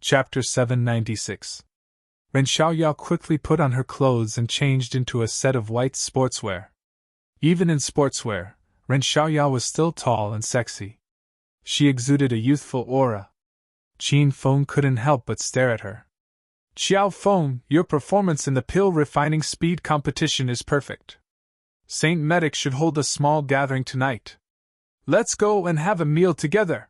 Chapter 796. Ren Xiaoyao quickly put on her clothes and changed into a set of white sportswear. Even in sportswear, Ren Xiaoyao was still tall and sexy. She exuded a youthful aura. Qin Feng couldn't help but stare at her. "Xiao Feng, your performance in the pill refining speed competition is perfect. Saint Medic should hold a small gathering tonight. Let's go and have a meal together."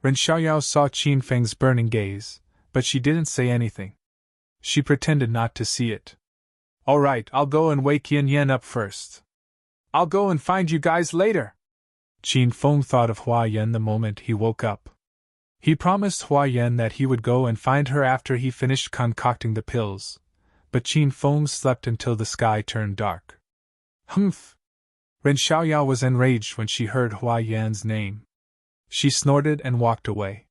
Ren Xiaoyao saw Qin Feng's burning gaze, but she didn't say anything. She pretended not to see it. "All right, I'll go and wake Yin Yen up first. I'll go and find you guys later." Qin Feng thought of Hua Yan the moment he woke up. He promised Hua Yan that he would go and find her after he finished concocting the pills, but Qin Feng slept until the sky turned dark. Humph! Ren Xiaoyao was enraged when she heard Hua Yan's name. She snorted and walked away.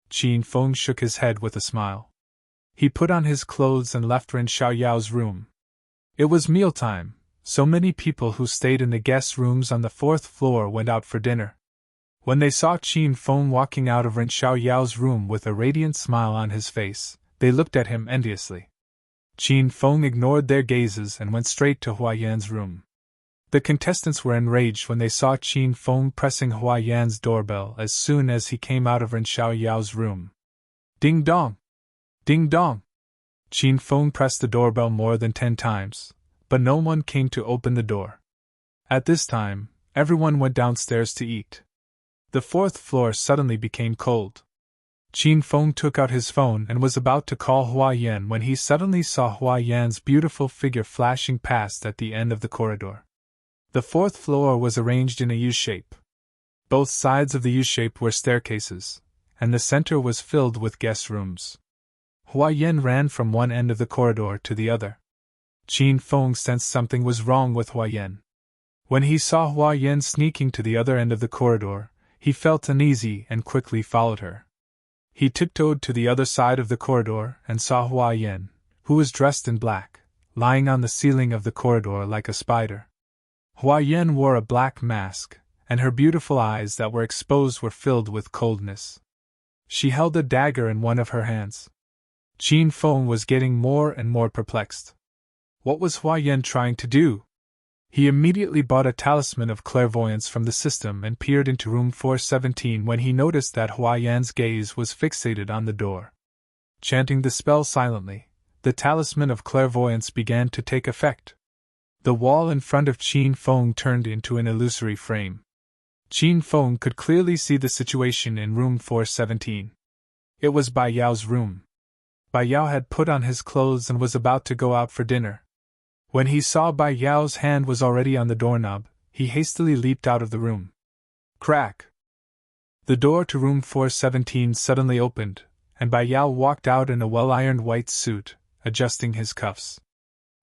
Qin Feng shook his head with a smile. He put on his clothes and left Ren Xiaoyao's room. It was mealtime, so many people who stayed in the guest rooms on the 4th floor went out for dinner. When they saw Qin Feng walking out of Ren Xiaoyao's room with a radiant smile on his face, they looked at him enviously. Qin Feng ignored their gazes and went straight to Hua Yan's room. The contestants were enraged when they saw Qin Feng pressing Hua Yan's doorbell as soon as he came out of Ren Xiaoyao's room. Ding dong! Ding dong! Qin Feng pressed the doorbell more than 10 times, but no one came to open the door. At this time, everyone went downstairs to eat. The 4th floor suddenly became cold. Qin Feng took out his phone and was about to call Hua Yan when he suddenly saw Hua Yan's beautiful figure flashing past at the end of the corridor. The 4th floor was arranged in a U-shape. Both sides of the U-shape were staircases, and the center was filled with guest rooms. Hua Yan ran from one end of the corridor to the other. Qin Feng sensed something was wrong with Hua Yan. When he saw Hua Yan sneaking to the other end of the corridor, he felt uneasy and quickly followed her. He tiptoed to the other side of the corridor and saw Hua Yan, who was dressed in black, lying on the ceiling of the corridor like a spider. Hua Yan wore a black mask, and her beautiful eyes that were exposed were filled with coldness. She held a dagger in one of her hands. Qin Feng was getting more and more perplexed. What was Hua Yan trying to do? He immediately bought a talisman of clairvoyance from the system and peered into room 417 when he noticed that Hua Yan's gaze was fixated on the door. Chanting the spell silently, the talisman of clairvoyance began to take effect. The wall in front of Qin Feng turned into an illusory frame. Qin Feng could clearly see the situation in room 417. It was Bai Yao's room. Bai Yao had put on his clothes and was about to go out for dinner. When he saw Bai Yao's hand was already on the doorknob, he hastily leaped out of the room. Crack! The door to room 417 suddenly opened, and Bai Yao walked out in a well-ironed white suit, adjusting his cuffs.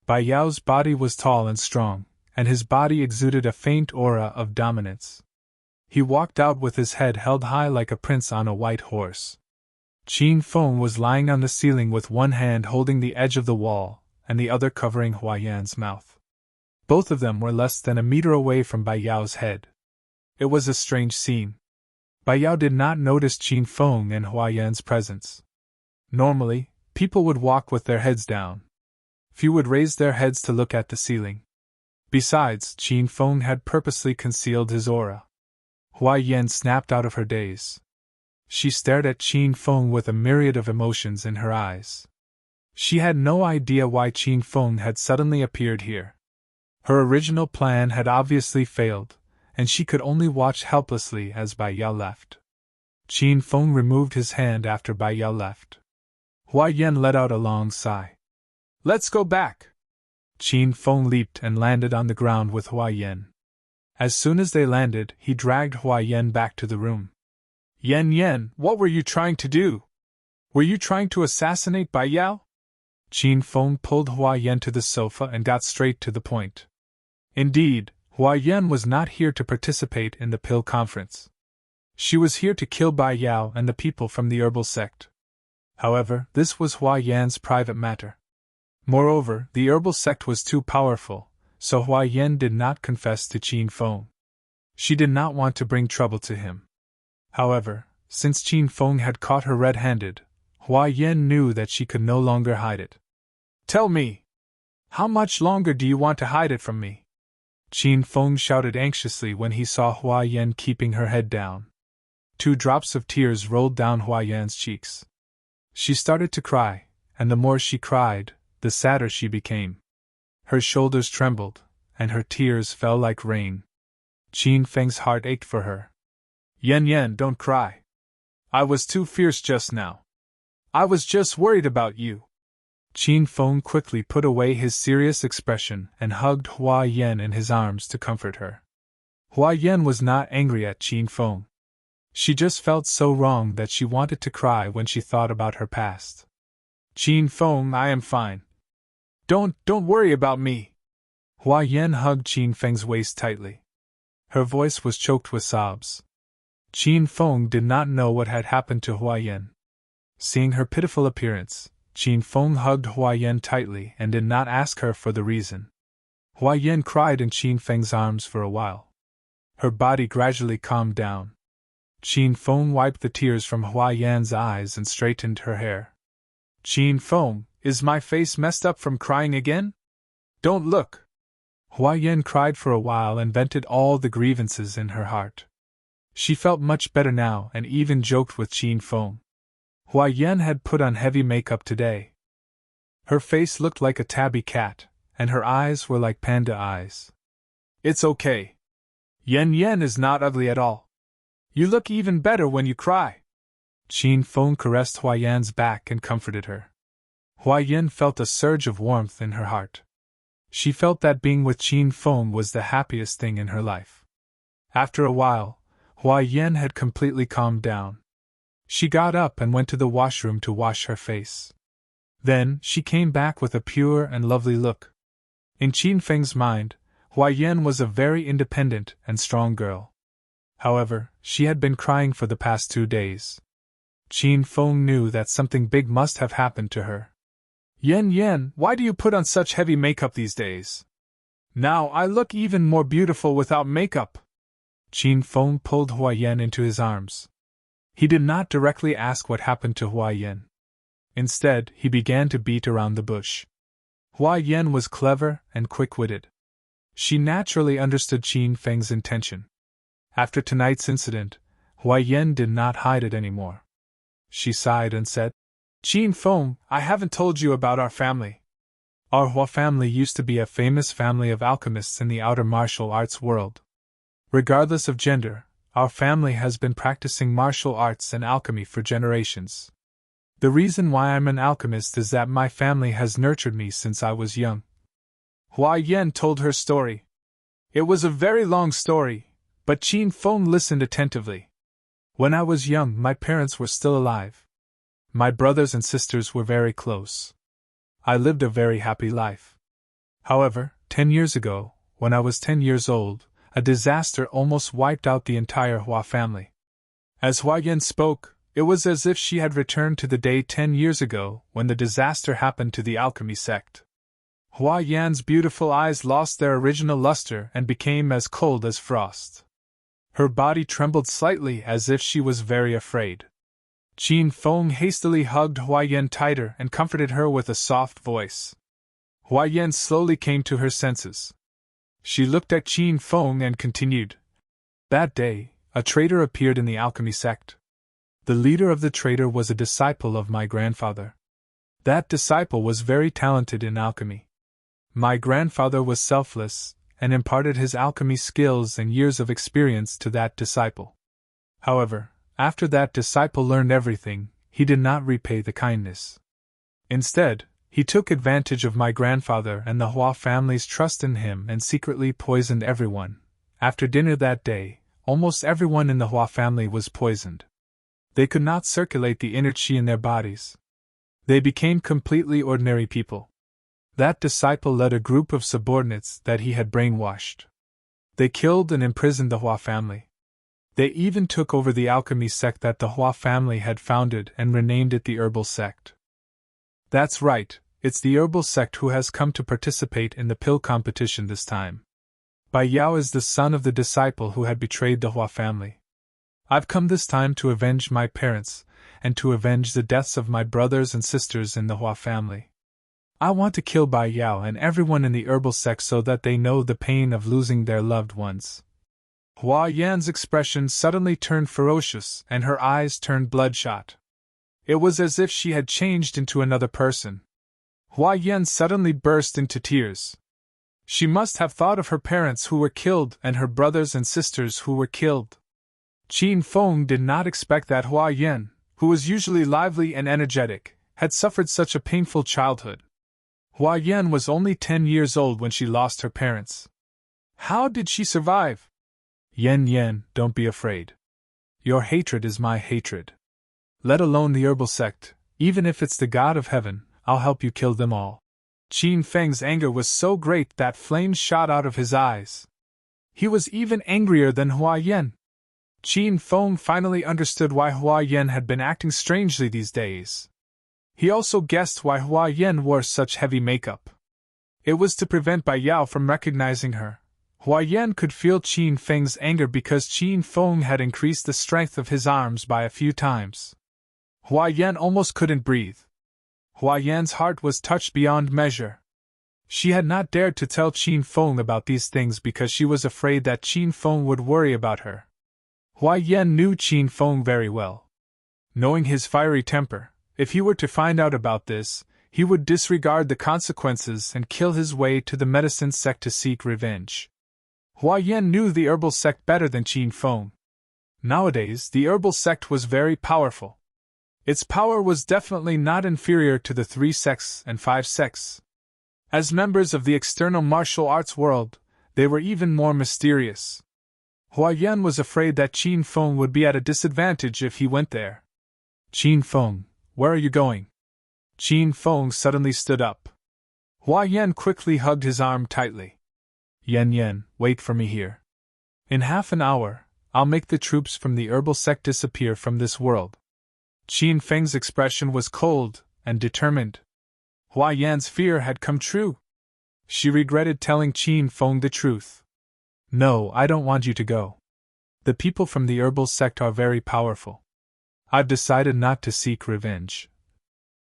Bai Yao's body was tall and strong, and his body exuded a faint aura of dominance. He walked out with his head held high like a prince on a white horse. Qin Feng was lying on the ceiling with one hand holding the edge of the wall, and the other covering Hua Yan's mouth. Both of them were less than a meter away from Bai Yao's head. It was a strange scene. Bai Yao did not notice Qin Feng and Hua Yan's presence. Normally, people would walk with their heads down. Few would raise their heads to look at the ceiling. Besides, Qin Feng had purposely concealed his aura. Hua Yan snapped out of her daze. She stared at Qin Feng with a myriad of emotions in her eyes. She had no idea why Qin Feng had suddenly appeared here. Her original plan had obviously failed, and she could only watch helplessly as Bai Yao left. Qin Feng removed his hand after Bai Yao left. Hua Yan let out a long sigh. Let's go back! Qin Feng leaped and landed on the ground with Hua Yan. As soon as they landed, he dragged Hua Yan back to the room. Yan, what were you trying to do? Were you trying to assassinate Bai Yao? Qin Feng pulled Hua Yan to the sofa and got straight to the point. Indeed, Hua Yan was not here to participate in the pill conference. She was here to kill Bai Yao and the people from the herbal sect. However, this was Hua Yan's private matter. Moreover, the herbal sect was too powerful, so Hua Yan did not confess to Qin Feng. She did not want to bring trouble to him. However, since Qin Feng had caught her red-handed, Hua Yen knew that she could no longer hide it. "Tell me! How much longer do you want to hide it from me?" Qin Feng shouted anxiously when he saw Hua Yen keeping her head down. 2 drops of tears rolled down Hua Yan's cheeks. She started to cry, and the more she cried, the sadder she became. Her shoulders trembled, and her tears fell like rain. Qin Feng's heart ached for her. Yen, don't cry. I was too fierce just now. I was just worried about you." Qin Feng quickly put away his serious expression and hugged Hua Yen in his arms to comfort her. Hua Yen was not angry at Qin Feng. She just felt so wrong that she wanted to cry when she thought about her past. "Qin Feng, I am fine. Don't worry about me." Hua Yen hugged Qin Feng's waist tightly. Her voice was choked with sobs. Qin Feng did not know what had happened to Hua Yen. Seeing her pitiful appearance, Qin Feng hugged Hua Yen tightly and did not ask her for the reason. Hua Yen cried in Qin Feng's arms for a while. Her body gradually calmed down. Qin Feng wiped the tears from Hua Yan's eyes and straightened her hair. "Qin Feng, is my face messed up from crying again? Don't look." Hua Yen cried for a while and vented all the grievances in her heart. She felt much better now and even joked with Qin Feng. Hua Yen had put on heavy makeup today. Her face looked like a tabby cat, and her eyes were like panda eyes. "It's okay. Yen is not ugly at all. You look even better when you cry." Qin Feng caressed Hua Yan's back and comforted her. Hua Yen felt a surge of warmth in her heart. She felt that being with Qin Feng was the happiest thing in her life. After a while, Hua Yen had completely calmed down. She got up and went to the washroom to wash her face. Then, she came back with a pure and lovely look. In Qin Feng's mind, Hua Yen was a very independent and strong girl. However, she had been crying for the past 2 days. Qin Feng knew that something big must have happened to her. Yen, why do you put on such heavy makeup these days? Now I look even more beautiful without makeup." Qin Feng pulled Hua Yen into his arms. He did not directly ask what happened to Hua Yen. Instead, he began to beat around the bush. Hua Yen was clever and quick-witted. She naturally understood Qin Feng's intention. After tonight's incident, Hua Yen did not hide it anymore. She sighed and said, "Qin Feng, I haven't told you about our family. Our Hua family used to be a famous family of alchemists in the outer martial arts world. Regardless of gender, our family has been practicing martial arts and alchemy for generations. The reason why I'm an alchemist is that my family has nurtured me since I was young." Hua Yen told her story. It was a very long story, but Qin Feng listened attentively. "When I was young, my parents were still alive. My brothers and sisters were very close. I lived a very happy life. However, 10 years ago, when I was 10 years old, a disaster almost wiped out the entire Hua family." As Hua Yen spoke, it was as if she had returned to the day 10 years ago when the disaster happened to the alchemy sect. Hua Yan's beautiful eyes lost their original luster and became as cold as frost. Her body trembled slightly as if she was very afraid. Qin Feng hastily hugged Hua Yen tighter and comforted her with a soft voice. Hua Yen slowly came to her senses. She looked at Qin Feng and continued. That day, a traitor appeared in the alchemy sect. The leader of the traitor was a disciple of my grandfather. That disciple was very talented in alchemy. My grandfather was selfless and imparted his alchemy skills and years of experience to that disciple. However, after that disciple learned everything, he did not repay the kindness. Instead, he took advantage of my grandfather and the Hua family's trust in him and secretly poisoned everyone. After dinner that day, almost everyone in the Hua family was poisoned. They could not circulate the inner qi in their bodies. They became completely ordinary people. That disciple led a group of subordinates that he had brainwashed. They killed and imprisoned the Hua family. They even took over the alchemy sect that the Hua family had founded and renamed it the Herbal Sect. That's right, it's the Herbal Sect who has come to participate in the pill competition this time. Bai Yao is the son of the disciple who had betrayed the Hua family. I've come this time to avenge my parents, and to avenge the deaths of my brothers and sisters in the Hua family. I want to kill Bai Yao and everyone in the herbal sect so that they know the pain of losing their loved ones. Hua Yan's expression suddenly turned ferocious and her eyes turned bloodshot. It was as if she had changed into another person. Hua Yan suddenly burst into tears. She must have thought of her parents who were killed and her brothers and sisters who were killed. Qin Feng did not expect that Hua Yan, who was usually lively and energetic, had suffered such a painful childhood. Hua Yan was only 10 years old when she lost her parents. How did she survive? Yan, don't be afraid. Your hatred is my hatred. Let alone the herbal sect, even if it's the god of heaven, I'll help you kill them all. Qin Feng's anger was so great that flames shot out of his eyes. He was even angrier than Hua Yan. Qin Feng finally understood why Hua Yan had been acting strangely these days. He also guessed why Hua Yan wore such heavy makeup. It was to prevent Bai Yao from recognizing her. Hua Yan could feel Qin Feng's anger because Qin Feng had increased the strength of his arms by a few times. Hua Yan almost couldn't breathe. Hua Yan's heart was touched beyond measure. She had not dared to tell Qin Feng about these things because she was afraid that Qin Feng would worry about her. Hua Yan knew Qin Feng very well. Knowing his fiery temper, if he were to find out about this, he would disregard the consequences and kill his way to the medicine sect to seek revenge. Hua Yan knew the herbal sect better than Qin Feng. Nowadays, the herbal sect was very powerful. Its power was definitely not inferior to the 3 sects and 5 sects. As members of the external martial arts world, they were even more mysterious. Hua Yan was afraid that Qin Feng would be at a disadvantage if he went there. Qin Feng, where are you going? Qin Feng suddenly stood up. Hua Yan quickly hugged his arm tightly. Yan, wait for me here. In half an hour, I'll make the troops from the herbal sect disappear from this world. Qin Feng's expression was cold and determined. Hua Yan's fear had come true. She regretted telling Qin Feng the truth. No, I don't want you to go. The people from the herbal sect are very powerful. I've decided not to seek revenge.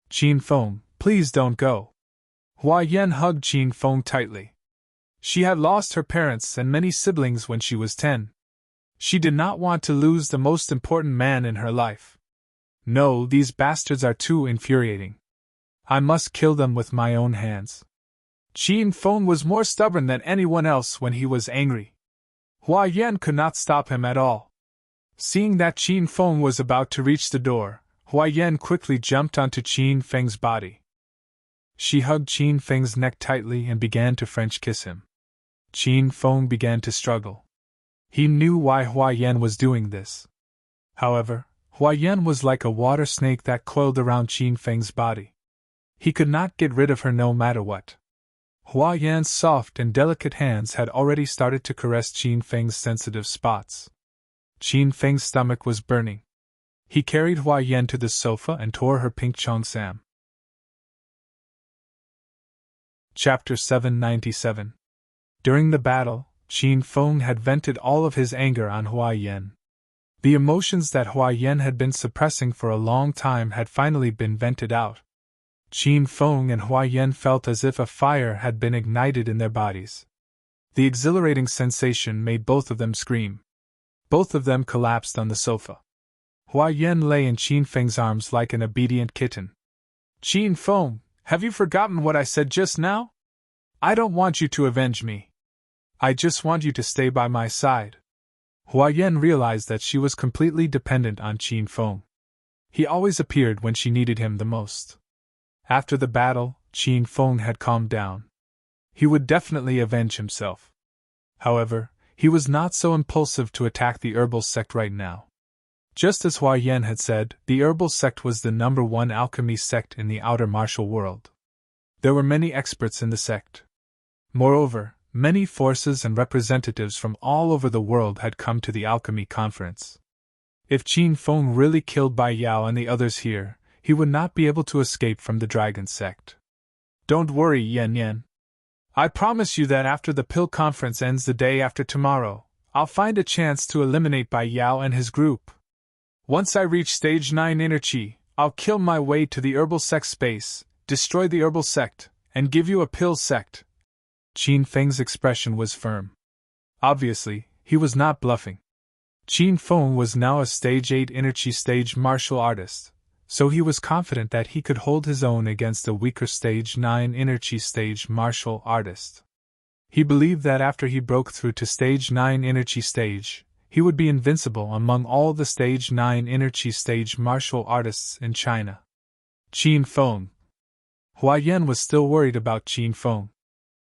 Qin Feng, please don't go. Hua Yan hugged Qin Feng tightly. She had lost her parents and many siblings when she was 10. She did not want to lose the most important man in her life. No, these bastards are too infuriating. I must kill them with my own hands. Qin Feng was more stubborn than anyone else when he was angry. Hua Yan could not stop him at all. Seeing that Qin Feng was about to reach the door, Hua Yan quickly jumped onto Qin Feng's body. She hugged Qin Feng's neck tightly and began to French kiss him. Qin Feng began to struggle. He knew why Hua Yan was doing this. However, Hua Yan was like a water snake that coiled around Qin Feng's body. He could not get rid of her no matter what. Hua Yan's soft and delicate hands had already started to caress Qin Feng's sensitive spots. Qin Feng's stomach was burning. He carried Hua Yan to the sofa and tore her pink cheongsam. Chapter 797. During the battle, Qin Feng had vented all of his anger on Hua Yan. The emotions that Hua Yan had been suppressing for a long time had finally been vented out. Qin Feng and Hua Yan felt as if a fire had been ignited in their bodies. The exhilarating sensation made both of them scream. Both of them collapsed on the sofa. Hua Yan lay in Qin Feng's arms like an obedient kitten. Qin Feng, have you forgotten what I said just now? I don't want you to avenge me. I just want you to stay by my side. Hua Yan realized that she was completely dependent on Qin Feng. He always appeared when she needed him the most. After the battle, Qin Feng had calmed down. He would definitely avenge himself. However, he was not so impulsive to attack the herbal sect right now. Just as Hua Yan had said, the herbal sect was the #1 alchemy sect in the outer martial world. There were many experts in the sect. Moreover, many forces and representatives from all over the world had come to the alchemy conference. If Qin Feng really killed Bai Yao and the others here, he would not be able to escape from the dragon sect. Don't worry, Yan. I promise you that after the pill conference ends the day after tomorrow, I'll find a chance to eliminate Bai Yao and his group. Once I reach stage 9 inner chi, I'll kill my way to the herbal sect space, destroy the herbal sect, and give you a pill sect. Qin Feng's expression was firm. Obviously, he was not bluffing. Qin Feng was now a stage 8 inner chi stage martial artist, so he was confident that he could hold his own against a weaker stage 9 inner chi stage martial artist. He believed that after he broke through to stage 9 inner chi stage, he would be invincible among all the stage 9 inner chi stage martial artists in China. Qin Feng. Hua Yan was still worried about Qin Feng.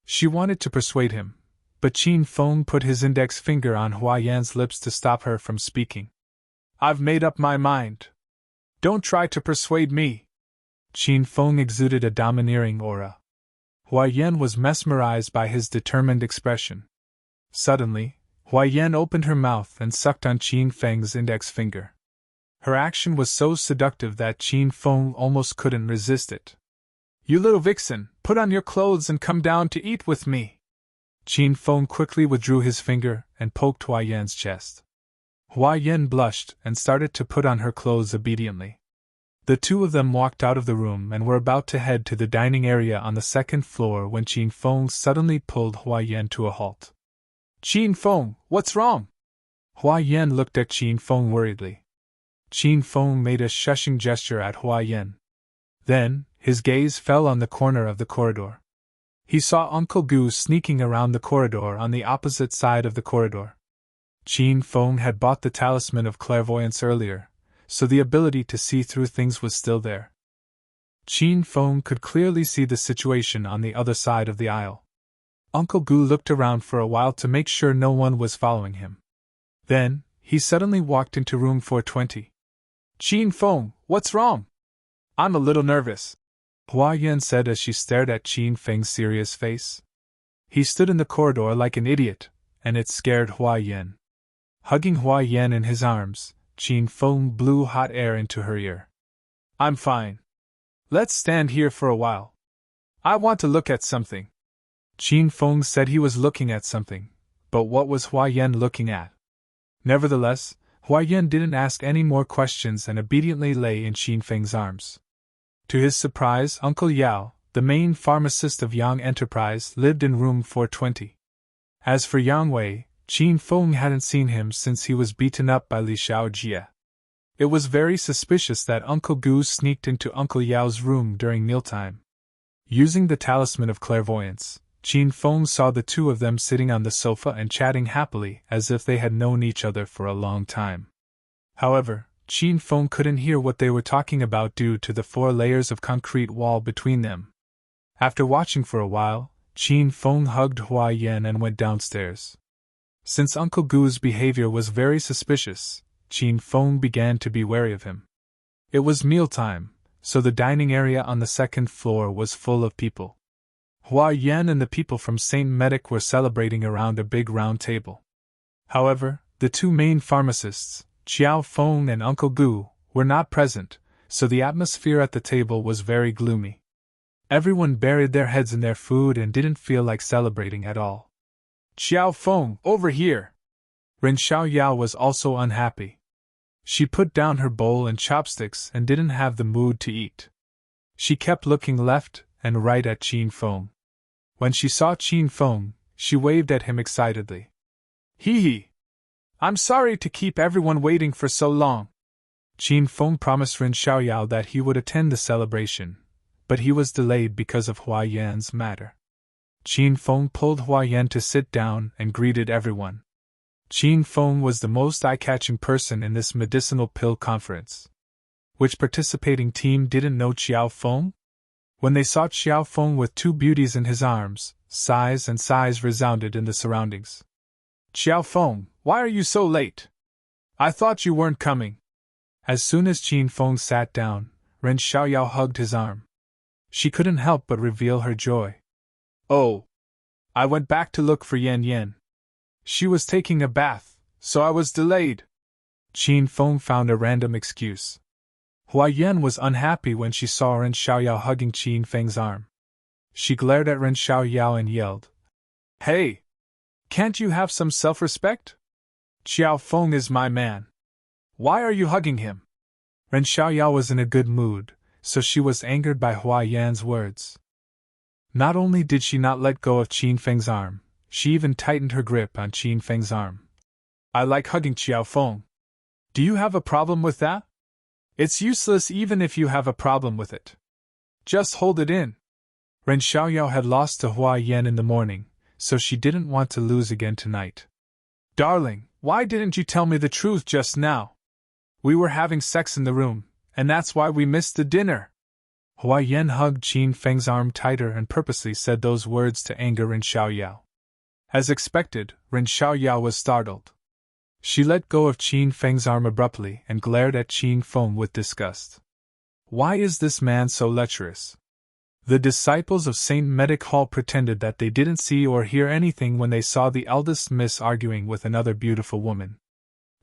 She wanted to persuade him, but Qin Feng put his index finger on Hua Yan's lips to stop her from speaking. I've made up my mind. Don't try to persuade me. Qin Feng exuded a domineering aura. Hua Yan was mesmerized by his determined expression. Suddenly, Hua Yan opened her mouth and sucked on Qin Feng's index finger. Her action was so seductive that Qin Feng almost couldn't resist it. You little vixen, put on your clothes and come down to eat with me. Qin Feng quickly withdrew his finger and poked Hua Yan's chest. Hua Yan blushed and started to put on her clothes obediently. The two of them walked out of the room and were about to head to the dining area on the second floor when Qin Feng suddenly pulled Hua Yan to a halt. Qin Feng, what's wrong? Hua Yan looked at Qin Feng worriedly. Qin Feng made a shushing gesture at Hua Yan. Then, his gaze fell on the corner of the corridor. He saw Uncle Gu sneaking around the corridor on the opposite side of the corridor. Qin Feng had bought the talisman of clairvoyance earlier, so the ability to see through things was still there. Qin Feng could clearly see the situation on the other side of the aisle. Uncle Gu looked around for a while to make sure no one was following him. Then, he suddenly walked into room 420. Qin Feng, what's wrong? I'm a little nervous, Hua Yan said as she stared at Qin Feng's serious face. He stood in the corridor like an idiot, and it scared Hua Yan. Hugging Hua Yan in his arms, Qin Feng blew hot air into her ear. I'm fine. Let's stand here for a while. I want to look at something. Qin Feng said he was looking at something, but what was Hua Yan looking at? Nevertheless, Hua Yan didn't ask any more questions and obediently lay in Qin Feng's arms. To his surprise, Uncle Yao, the main pharmacist of Yang Enterprise, lived in room 420. As for Yang Wei, Qin Feng hadn't seen him since he was beaten up by Li Xiaojie. It was very suspicious that Uncle Gu sneaked into Uncle Yao's room during mealtime. Using the talisman of clairvoyance, Qin Feng saw the two of them sitting on the sofa and chatting happily as if they had known each other for a long time. However, Qin Feng couldn't hear what they were talking about due to the 4 layers of concrete wall between them. After watching for a while, Qin Feng hugged Hua Yan and went downstairs. Since Uncle Gu's behavior was very suspicious, Qin Feng began to be wary of him. It was mealtime, so the dining area on the second floor was full of people. Hua Yan and the people from St. Medic were celebrating around a big round table. However, the two main pharmacists, Xiao Feng and Uncle Gu, were not present, so the atmosphere at the table was very gloomy. Everyone buried their heads in their food and didn't feel like celebrating at all. Xiao Feng, over here! Ren Xiaoyao was also unhappy. She put down her bowl and chopsticks and didn't have the mood to eat. She kept looking left and right at Qin Feng. When she saw Qin Feng, she waved at him excitedly. Hee hee! I'm sorry to keep everyone waiting for so long. Qin Feng promised Ren Xiaoyao that he would attend the celebration, but he was delayed because of Hua Yan's matter. Qin Feng pulled Hua Yan to sit down and greeted everyone. Qin Feng was the most eye-catching person in this medicinal pill conference. Which participating team didn't know Xiao Feng? When they saw Xiao Feng with 2 beauties in his arms, sighs and sighs resounded in the surroundings. Xiao Feng, why are you so late? I thought you weren't coming. As soon as Qin Feng sat down, Ren Xiaoyao hugged his arm. She couldn't help but reveal her joy. Oh! I went back to look for Yan Yan. She was taking a bath, so I was delayed. Qin Feng found a random excuse. Hua Yan was unhappy when she saw Ren Xiaoyao hugging Qin Feng's arm. She glared at Ren Xiaoyao and yelled, Hey! Can't you have some self-respect? Xiao Feng is my man. Why are you hugging him? Ren Xiaoyao was in a good mood, so she was angered by Hua Yan's words. Not only did she not let go of Qin Feng's arm, she even tightened her grip on Qin Feng's arm. I like hugging Qiao Feng. Do you have a problem with that? It's useless even if you have a problem with it. Just hold it in. Ren Xiaoyao had lost to Hua Yan in the morning, so she didn't want to lose again tonight. Darling, why didn't you tell me the truth just now? We were having sex in the room, and that's why we missed the dinner. Hua Yan hugged Qin Feng's arm tighter and purposely said those words to anger Ren Xiaoyao. As expected, Ren Xiaoyao was startled. She let go of Qin Feng's arm abruptly and glared at Qin Feng with disgust. Why is this man so lecherous? The disciples of St. Medic Hall pretended that they didn't see or hear anything when they saw the eldest miss arguing with another beautiful woman.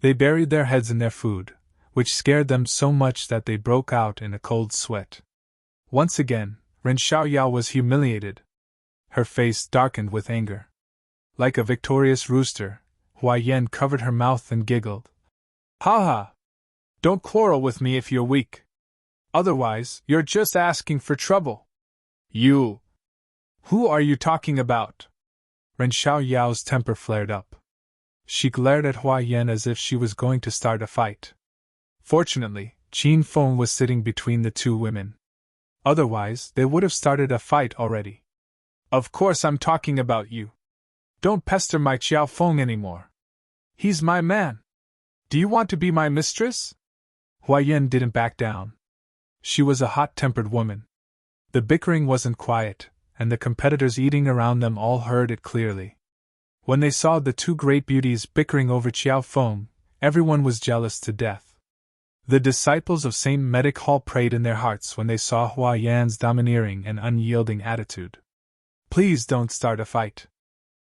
They buried their heads in their food, which scared them so much that they broke out in a cold sweat. Once again, Ren Xiaoyao was humiliated. Her face darkened with anger. Like a victorious rooster, Hua Yan covered her mouth and giggled. Ha ha! Don't quarrel with me if you're weak. Otherwise, you're just asking for trouble. You! Who are you talking about? Ren Xiaoyao's temper flared up. She glared at Hua Yan as if she was going to start a fight. Fortunately, Qin Feng was sitting between the two women. Otherwise, they would have started a fight already. Of course I'm talking about you. Don't pester my Qiao Feng anymore. He's my man. Do you want to be my mistress? Hua Yan didn't back down. She was a hot-tempered woman. The bickering wasn't quiet, and the competitors eating around them all heard it clearly. When they saw the two great beauties bickering over Qiao Feng, everyone was jealous to death. The disciples of St. Medic Hall prayed in their hearts when they saw Hua Yan's domineering and unyielding attitude. Please don't start a fight.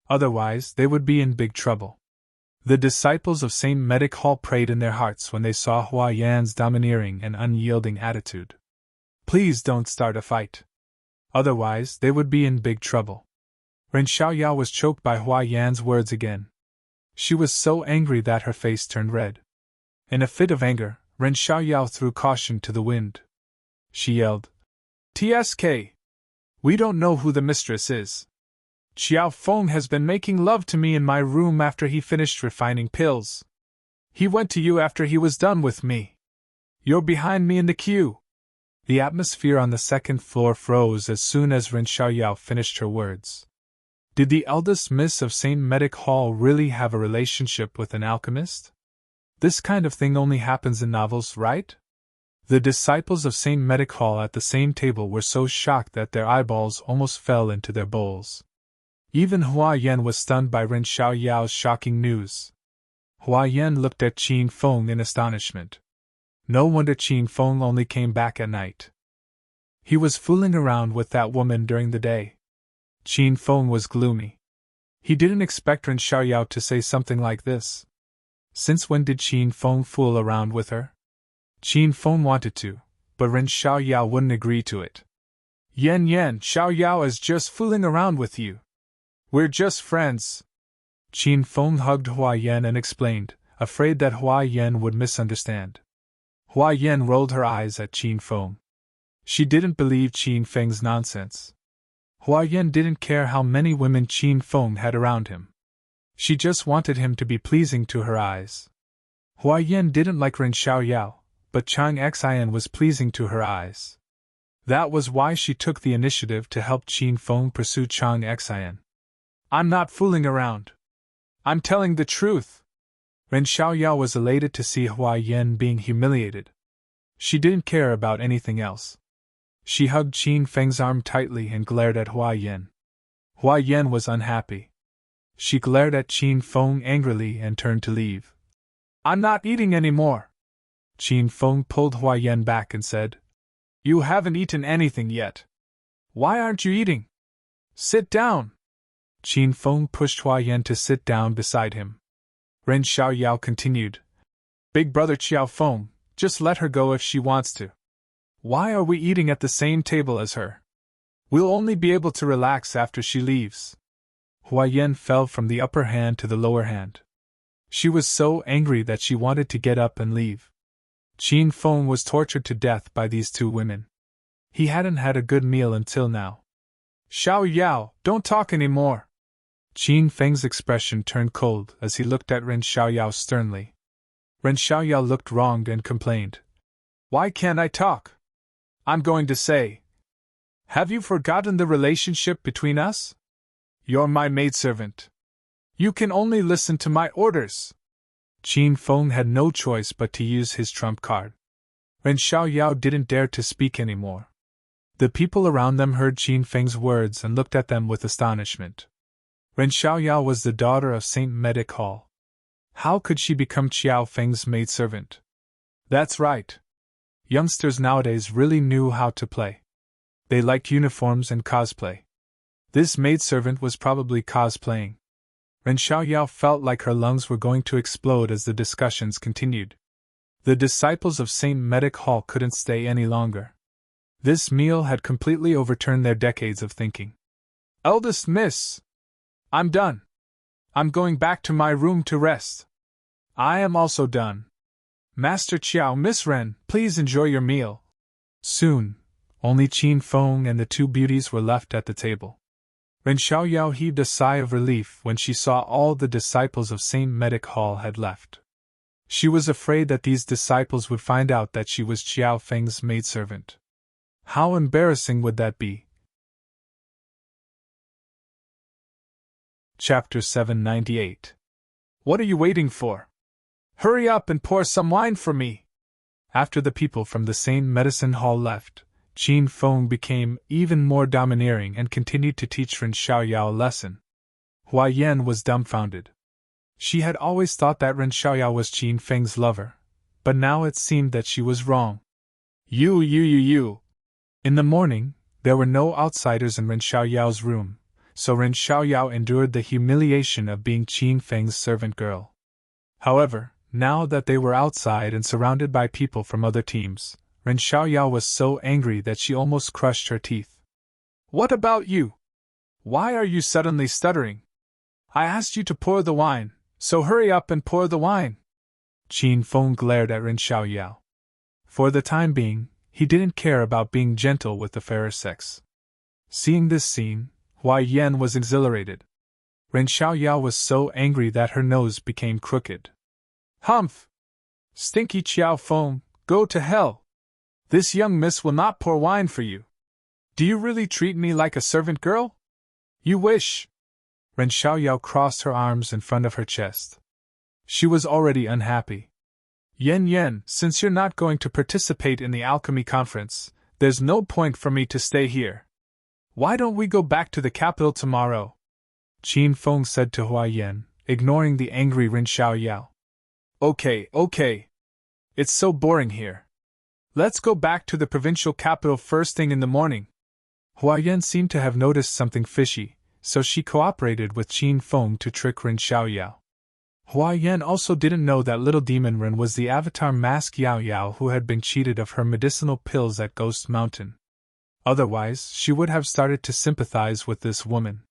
Otherwise, they would be in big trouble. The disciples of St. Medic Hall prayed in their hearts when they saw Hua Yan's domineering and unyielding attitude. Please don't start a fight. Otherwise, they would be in big trouble. Ren Xiaoyao was choked by Hua Yan's words again. She was so angry that her face turned red. In a fit of anger, Ren Xiaoyao threw caution to the wind. She yelled, "TSK! We don't know who the mistress is. Qiao Feng has been making love to me in my room after he finished refining pills. He went to you after he was done with me. You're behind me in the queue." The atmosphere on the second floor froze as soon as Ren Xiaoyao finished her words. Did the eldest miss of St. Medic Hall really have a relationship with an alchemist? This kind of thing only happens in novels, right? The disciples of St. Medic Hall at the same table were so shocked that their eyeballs almost fell into their bowls. Even Hua Yan was stunned by Ren Xiaoyao's shocking news. Hua Yan looked at Qin Feng in astonishment. No wonder Qin Feng only came back at night. He was fooling around with that woman during the day. Qin Feng was gloomy. He didn't expect Ren Xiaoyao to say something like this. Since when did Qin Feng fool around with her? Qin Feng wanted to, but Ren Xiaoyao wouldn't agree to it. Yan, Xiaoyao is just fooling around with you. We're just friends. Qin Feng hugged Hua Yan and explained, afraid that Hua Yan would misunderstand. Hua Yan rolled her eyes at Qin Feng. She didn't believe Qin Feng's nonsense. Hua Yan didn't care how many women Qin Feng had around him. She just wanted him to be pleasing to her eyes. Hua Yan didn't like Ren Xiaoyao, but Chang Xian was pleasing to her eyes. That was why she took the initiative to help Qin Feng pursue Chang Xian. I'm not fooling around. I'm telling the truth. Ren Xiaoyao was elated to see Hua Yan being humiliated. She didn't care about anything else. She hugged Qin Feng's arm tightly and glared at Hua Yan. Hua Yan was unhappy. She glared at Qin Feng angrily and turned to leave. I'm not eating anymore. Qin Feng pulled Hua Yan back and said, You haven't eaten anything yet. Why aren't you eating? Sit down. Qin Feng pushed Hua Yan to sit down beside him. Ren Xiaoyao continued, Big brother Qiao Feng, just let her go if she wants to. Why are we eating at the same table as her? We'll only be able to relax after she leaves. Hua Yan fell from the upper hand to the lower hand. She was so angry that she wanted to get up and leave. Qin Feng was tortured to death by these two women. He hadn't had a good meal until now. Xiao Yao, don't talk any more. Qin Feng's expression turned cold as he looked at Ren Xiaoyao sternly. Ren Xiaoyao looked wronged and complained. Why can't I talk? I'm going to say. Have you forgotten the relationship between us? You're my maidservant. You can only listen to my orders. Qin Feng had no choice but to use his trump card. Ren Xiaoyao didn't dare to speak anymore. The people around them heard Qin Feng's words and looked at them with astonishment. Ren Xiaoyao was the daughter of Saint Medic Hall. How could she become Qiao Feng's maidservant? That's right. Youngsters nowadays really knew how to play. They liked uniforms and cosplay. This maidservant was probably cosplaying. Ren Xiaoyao felt like her lungs were going to explode as the discussions continued. The disciples of Saint Medic Hall couldn't stay any longer. This meal had completely overturned their decades of thinking. Eldest miss! I'm done. I'm going back to my room to rest. I am also done. Master Qiao, Miss Ren, please enjoy your meal. Soon, only Qin Feng and the two beauties were left at the table. Ren Xiaoyao heaved a sigh of relief when she saw all the disciples of Saint Medic Hall had left. She was afraid that these disciples would find out that she was Qiao Feng's maidservant. How embarrassing would that be? Chapter 798. What are you waiting for? Hurry up and pour some wine for me! After the people from the Saint Medicine Hall left, Qin Feng became even more domineering and continued to teach Ren Xiaoyao a lesson. Hua Yan was dumbfounded. She had always thought that Ren Xiaoyao was Qin Feng's lover, but now it seemed that she was wrong. You. In the morning, there were no outsiders in Ren Xiaoyao's room, so Ren Xiaoyao endured the humiliation of being Qin Feng's servant girl. However, now that they were outside and surrounded by people from other teams, Ren Xiaoyao was so angry that she almost crushed her teeth. What about you? Why are you suddenly stuttering? I asked you to pour the wine, so hurry up and pour the wine. Qin Feng glared at Ren Xiaoyao. For the time being, he didn't care about being gentle with the fairer sex. Seeing this scene, Hua Yan was exhilarated. Ren Xiaoyao was so angry that her nose became crooked. Humph! Stinky Qiao Feng, go to hell! This young miss will not pour wine for you. Do you really treat me like a servant girl? You wish! Ren Xiaoyao crossed her arms in front of her chest. She was already unhappy. Yen, since you're not going to participate in the alchemy conference, there's no point for me to stay here. Why don't we go back to the capital tomorrow? Qin Feng said to Hua Yan, ignoring the angry Ren Xiaoyao. Okay. It's so boring here. Let's go back to the provincial capital first thing in the morning. Hua Yan seemed to have noticed something fishy, so she cooperated with Qin Feng to trick Ren Xiaoyao. Hua Yan also didn't know that little demon Ren was the avatar mask Yao Yao who had been cheated of her medicinal pills at Ghost Mountain. Otherwise, she would have started to sympathize with this woman.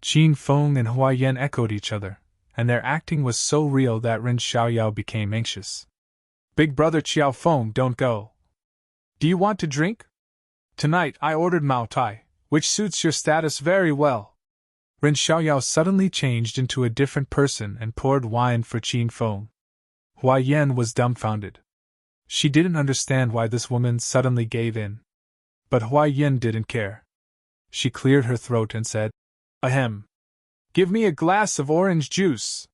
Qin Feng and Hua Yan echoed each other, and their acting was so real that Ren Xiaoyao became anxious. Big brother Qiao Feng, don't go. Do you want to drink? Tonight I ordered Mao Tai, which suits your status very well. Ren Xiaoyao suddenly changed into a different person and poured wine for Qin Feng. Hua Yan was dumbfounded. She didn't understand why this woman suddenly gave in. But Hua Yan didn't care. She cleared her throat and said, Ahem. Give me a glass of orange juice.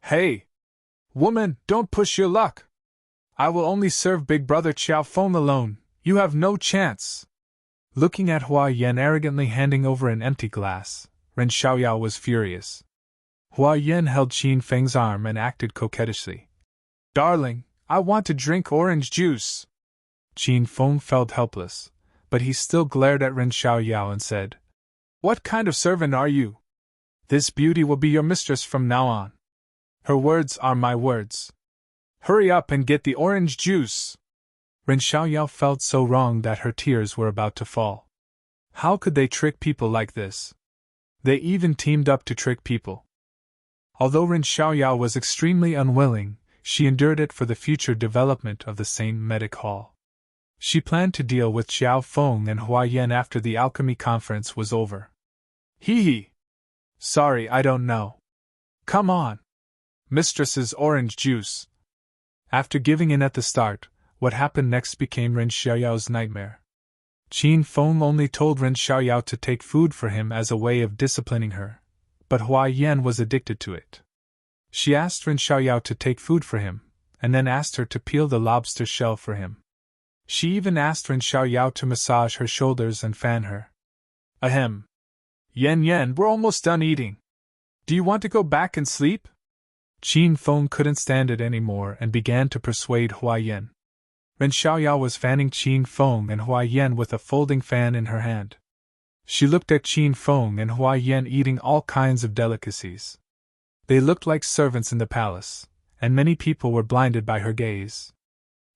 Hey! Woman, don't push your luck. I will only serve big brother Qiao Feng alone. You have no chance. Looking at Hua Yan arrogantly handing over an empty glass, Ren Xiaoyao was furious. Hua Yan held Qin Feng's arm and acted coquettishly. Darling, I want to drink orange juice. Qin Feng felt helpless, but he still glared at Ren Xiaoyao and said, What kind of servant are you? This beauty will be your mistress from now on. Her words are my words. Hurry up and get the orange juice. Ren Xiaoyao felt so wrong that her tears were about to fall. How could they trick people like this? They even teamed up to trick people. Although Ren Xiaoyao was extremely unwilling, she endured it for the future development of the Saint Medic Hall. She planned to deal with Xiao Feng and Hua Yan after the alchemy conference was over. Hee hee. Sorry, I don't know. Come on. Mistress's orange juice. After giving in at the start, what happened next became Ren Xiaoyao's nightmare. Qin Feng only told Ren Xiaoyao to take food for him as a way of disciplining her, but Hua Yan was addicted to it. She asked Ren Xiaoyao to take food for him, and then asked her to peel the lobster shell for him. She even asked Ren Xiaoyao to massage her shoulders and fan her. Ahem. Yan, we're almost done eating. Do you want to go back and sleep? Qin Feng couldn't stand it anymore and began to persuade Hua Yan. Ren Xiaoyao was fanning Qin Feng and Hua Yan with a folding fan in her hand. She looked at Qin Feng and Hua Yan eating all kinds of delicacies. They looked like servants in the palace, and many people were blinded by her gaze.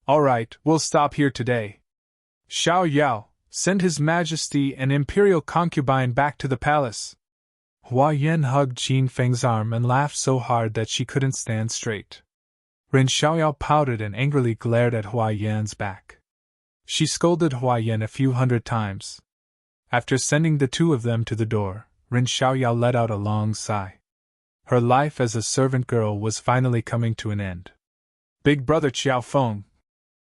All right, we'll stop here today. Xiaoyao, send His Majesty an imperial concubine back to the palace. Hua Yan hugged Qin Feng's arm and laughed so hard that she couldn't stand straight. Ren Xiaoyao pouted and angrily glared at Hua Yan's back. She scolded Hua Yan a few hundred times. After sending the two of them to the door, Ren Xiaoyao let out a long sigh. Her life as a servant girl was finally coming to an end. Big brother Xiao Feng.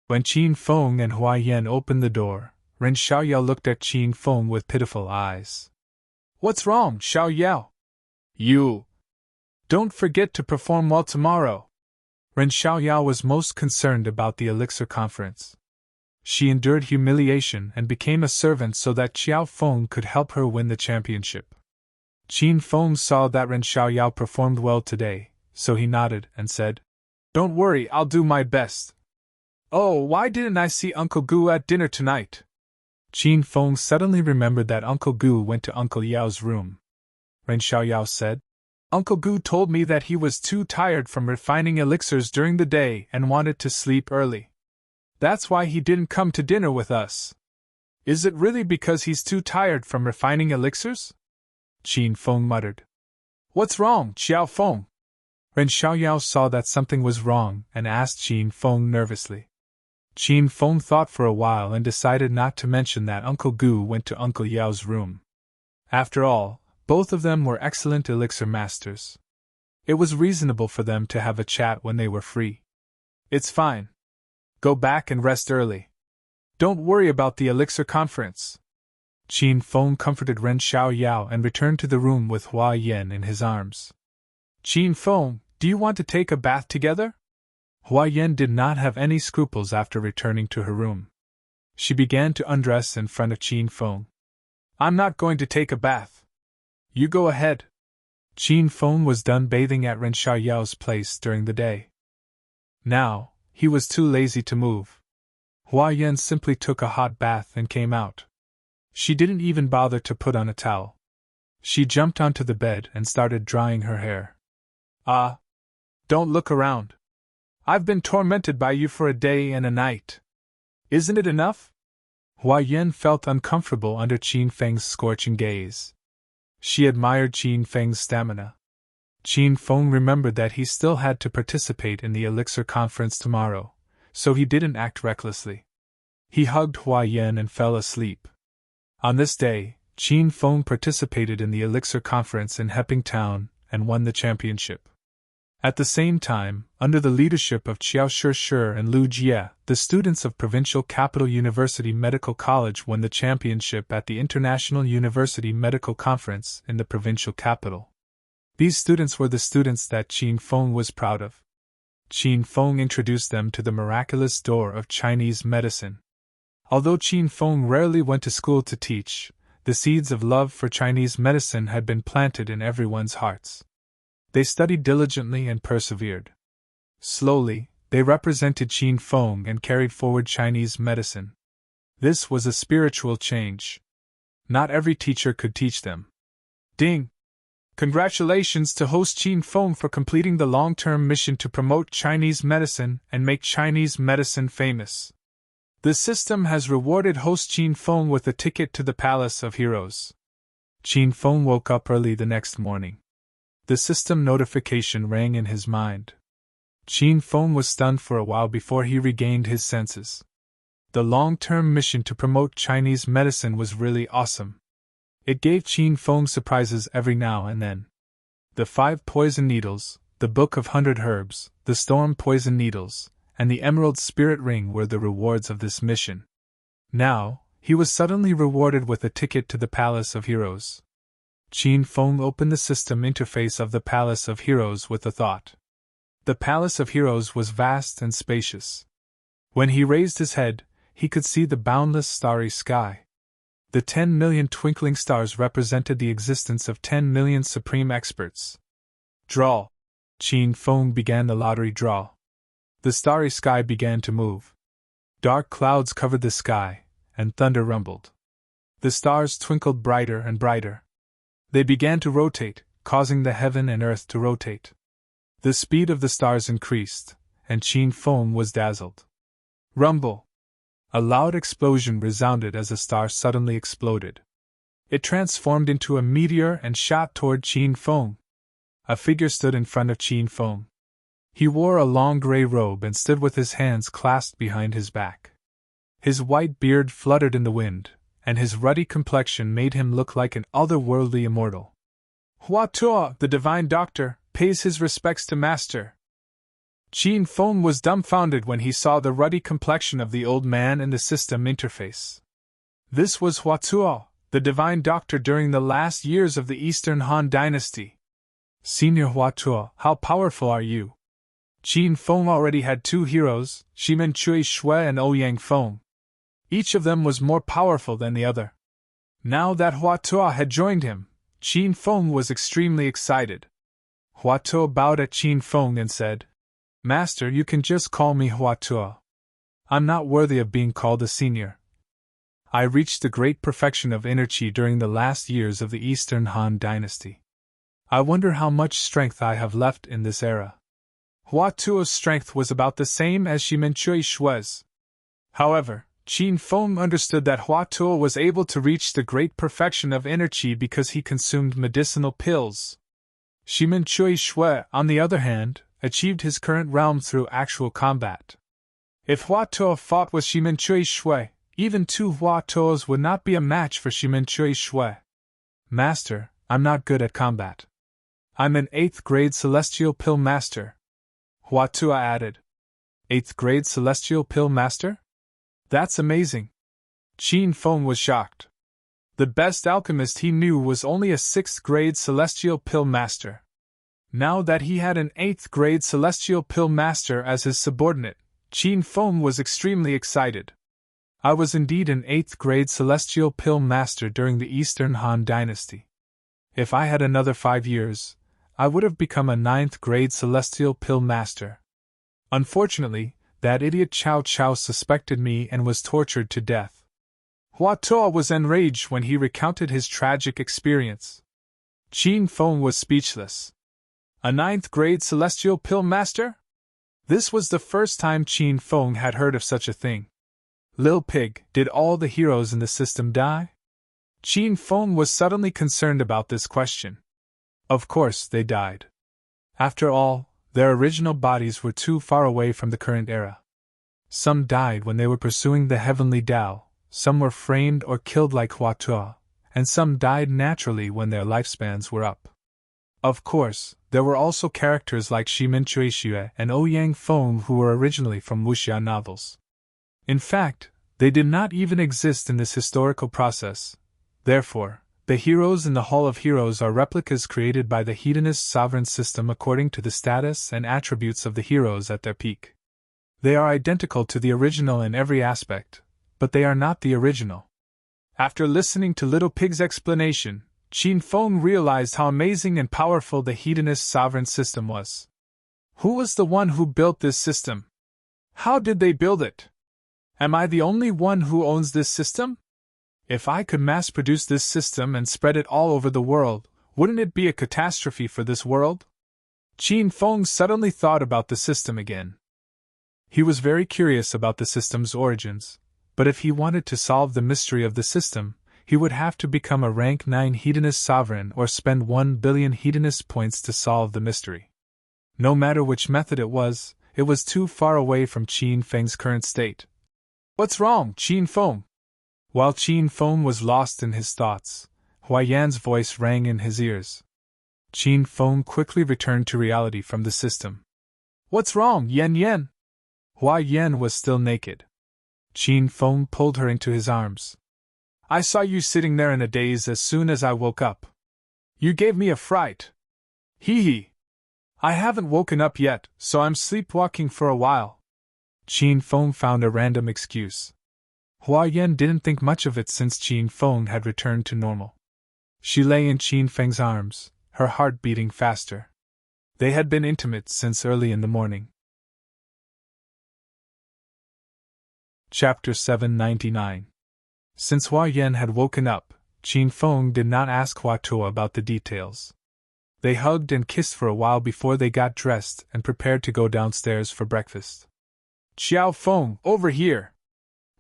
When Qin Feng and Hua Yan opened the door, Ren Xiaoyao looked at Qin Feng with pitiful eyes. What's wrong, Xiaoyao? You. Don't forget to perform well tomorrow. Ren Xiaoyao was most concerned about the elixir conference. She endured humiliation and became a servant so that Xiao Feng could help her win the championship. Qin Feng saw that Ren Xiaoyao performed well today, so he nodded and said, Don't worry, I'll do my best. Oh, why didn't I see Uncle Gu at dinner tonight? Qin Feng suddenly remembered that Uncle Gu went to Uncle Yao's room. Ren Xiaoyao said, Uncle Gu told me that he was too tired from refining elixirs during the day and wanted to sleep early. That's why he didn't come to dinner with us. Is it really because he's too tired from refining elixirs? Qin Feng muttered. What's wrong, Xiao Feng? Ren Xiaoyao saw that something was wrong and asked Qin Feng nervously. Qin Feng thought for a while and decided not to mention that Uncle Gu went to Uncle Yao's room. After all, both of them were excellent elixir masters. It was reasonable for them to have a chat when they were free. It's fine. Go back and rest early. Don't worry about the elixir conference. Qin Feng comforted Ren Xiaoyao and returned to the room with Hua Yan in his arms. Qin Feng, do you want to take a bath together? Hua Yan did not have any scruples after returning to her room. She began to undress in front of Qin Feng. I'm not going to take a bath. You go ahead. Qin Feng was done bathing at Ren Xiaoyao's place during the day. Now, he was too lazy to move. Hua Yan simply took a hot bath and came out. She didn't even bother to put on a towel. She jumped onto the bed and started drying her hair. Don't look around. I've been tormented by you for a day and a night. Isn't it enough? Hua Yan felt uncomfortable under Qin Feng's scorching gaze. She admired Qin Feng's stamina. Qin Feng remembered that he still had to participate in the elixir conference tomorrow, so he didn't act recklessly. He hugged Hua Yan and fell asleep. On this day, Qin Feng participated in the elixir conference in Heping Town and won the championship. At the same time, under the leadership of Qiao Shi and Lu Jie, the students of Provincial Capital University Medical College won the championship at the International University Medical Conference in the provincial capital. These students were the students that Qin Feng was proud of. Qin Feng introduced them to the miraculous door of Chinese medicine. Although Qin Feng rarely went to school to teach, the seeds of love for Chinese medicine had been planted in everyone's hearts. They studied diligently and persevered. Slowly, they represented Qin Feng and carried forward Chinese medicine. This was a spiritual change. Not every teacher could teach them. Ding! Congratulations to host Qin Feng for completing the long-term mission to promote Chinese medicine and make Chinese medicine famous. The system has rewarded host Qin Feng with a ticket to the Palace of Heroes. Qin Feng woke up early the next morning. The system notification rang in his mind. Qin Feng was stunned for a while before he regained his senses. The long-term mission to promote Chinese medicine was really awesome. It gave Qin Feng surprises every now and then. The 5 poison needles, the Book of 100 Herbs, the storm poison needles, and the Emerald Spirit Ring were the rewards of this mission. Now, he was suddenly rewarded with a ticket to the Palace of Heroes. Qin Feng opened the system interface of the Palace of Heroes with a thought. The Palace of Heroes was vast and spacious. When he raised his head, he could see the boundless starry sky. The 10 million twinkling stars represented the existence of 10 million supreme experts. Draw. Qin Feng began the lottery draw. The starry sky began to move. Dark clouds covered the sky, and thunder rumbled. The stars twinkled brighter and brighter. They began to rotate, causing the heaven and earth to rotate. The speed of the stars increased, and Qin Feng was dazzled. Rumble! A loud explosion resounded as a star suddenly exploded. It transformed into a meteor and shot toward Qin Feng. A figure stood in front of Qin Feng. He wore a long gray robe and stood with his hands clasped behind his back. His white beard fluttered in the wind, and his ruddy complexion made him look like an otherworldly immortal. Hua Tuo, the divine doctor, pays his respects to master. Qin Feng was dumbfounded when he saw the ruddy complexion of the old man in the system interface. This was Hua Tuo, the divine doctor during the last years of the Eastern Han dynasty. Senior Hua Tuo, how powerful are you? Qin Feng already had 2 heroes, Shimen Chui Shui and Ouyang Feng. Each of them was more powerful than the other. Now that Hua Tuo had joined him, Qin Feng was extremely excited. Hua Tuo bowed at Qin Feng and said, Master, you can just call me Hua Tuo. I'm not worthy of being called a senior. I reached the great perfection of inner qi during the last years of the Eastern Han dynasty. I wonder how much strength I have left in this era. Hua Tuo's strength was about the same as Shimen Chui Shui's. However, Qin Feng understood that Hua Tuo was able to reach the great perfection of inner qi because he consumed medicinal pills. Shimen Chui Shui, on the other hand, achieved his current realm through actual combat. If Hua Tuo fought with Shimen Chui Shui, even 2 Hua Tuos would not be a match for Shimen Chui Shui. Master, I'm not good at combat. I'm an 8th grade Celestial Pill Master. Hua Tuo added. 8th grade Celestial Pill Master? That's amazing. Qin Feng was shocked. The best alchemist he knew was only a 6th grade Celestial Pill Master. Now that he had an 8th grade Celestial Pill Master as his subordinate, Qin Feng was extremely excited. I was indeed an 8th grade Celestial Pill Master during the Eastern Han dynasty. If I had another 5 years, I would have become a 9th grade Celestial Pill Master. Unfortunately, that idiot Cao Cao suspected me and was tortured to death. Hua Tuo was enraged when he recounted his tragic experience. Qin Feng was speechless. A 9th grade Celestial Pill Master? This was the first time Qin Feng had heard of such a thing. Lil Pig, did all the heroes in the system die? Qin Feng was suddenly concerned about this question. Of course they died. After all, their original bodies were too far away from the current era. Some died when they were pursuing the heavenly Tao, some were framed or killed like Hua Tuo, and some died naturally when their lifespans were up. Of course, there were also characters like Shimen Chui Shui and Ouyang Feng who were originally from wuxia novels. In fact, they did not even exist in this historical process. Therefore, the heroes in the Hall of Heroes are replicas created by the hedonist sovereign system according to the status and attributes of the heroes at their peak. They are identical to the original in every aspect, but they are not the original. After listening to Little Pig's explanation, Qin Feng realized how amazing and powerful the hedonist sovereign system was. Who was the one who built this system? How did they build it? Am I the only one who owns this system? If I could mass-produce this system and spread it all over the world, wouldn't it be a catastrophe for this world? Qin Feng suddenly thought about the system again. He was very curious about the system's origins, but if he wanted to solve the mystery of the system, he would have to become a rank 9 hedonist sovereign or spend 1 billion hedonist points to solve the mystery. No matter which method it was too far away from Qin Feng's current state. "What's wrong, Qin Feng?" While Qin Feng was lost in his thoughts, Hua Yan's voice rang in his ears. Qin Feng quickly returned to reality from the system. "What's wrong, Yan Yan?" Hua Yan was still naked. Qin Feng pulled her into his arms. "I saw you sitting there in a daze as soon as I woke up. You gave me a fright. Hee hee. I haven't woken up yet, so I'm sleepwalking for a while." Qin Feng found a random excuse. Hua Yan didn't think much of it since Qin Feng had returned to normal. She lay in Qin Feng's arms, her heart beating faster. They had been intimate since early in the morning. Chapter 799. Since Hua Yan had woken up, Qin Feng did not ask Hua Tuo about the details. They hugged and kissed for a while before they got dressed and prepared to go downstairs for breakfast. "Xiao Feng, over here!"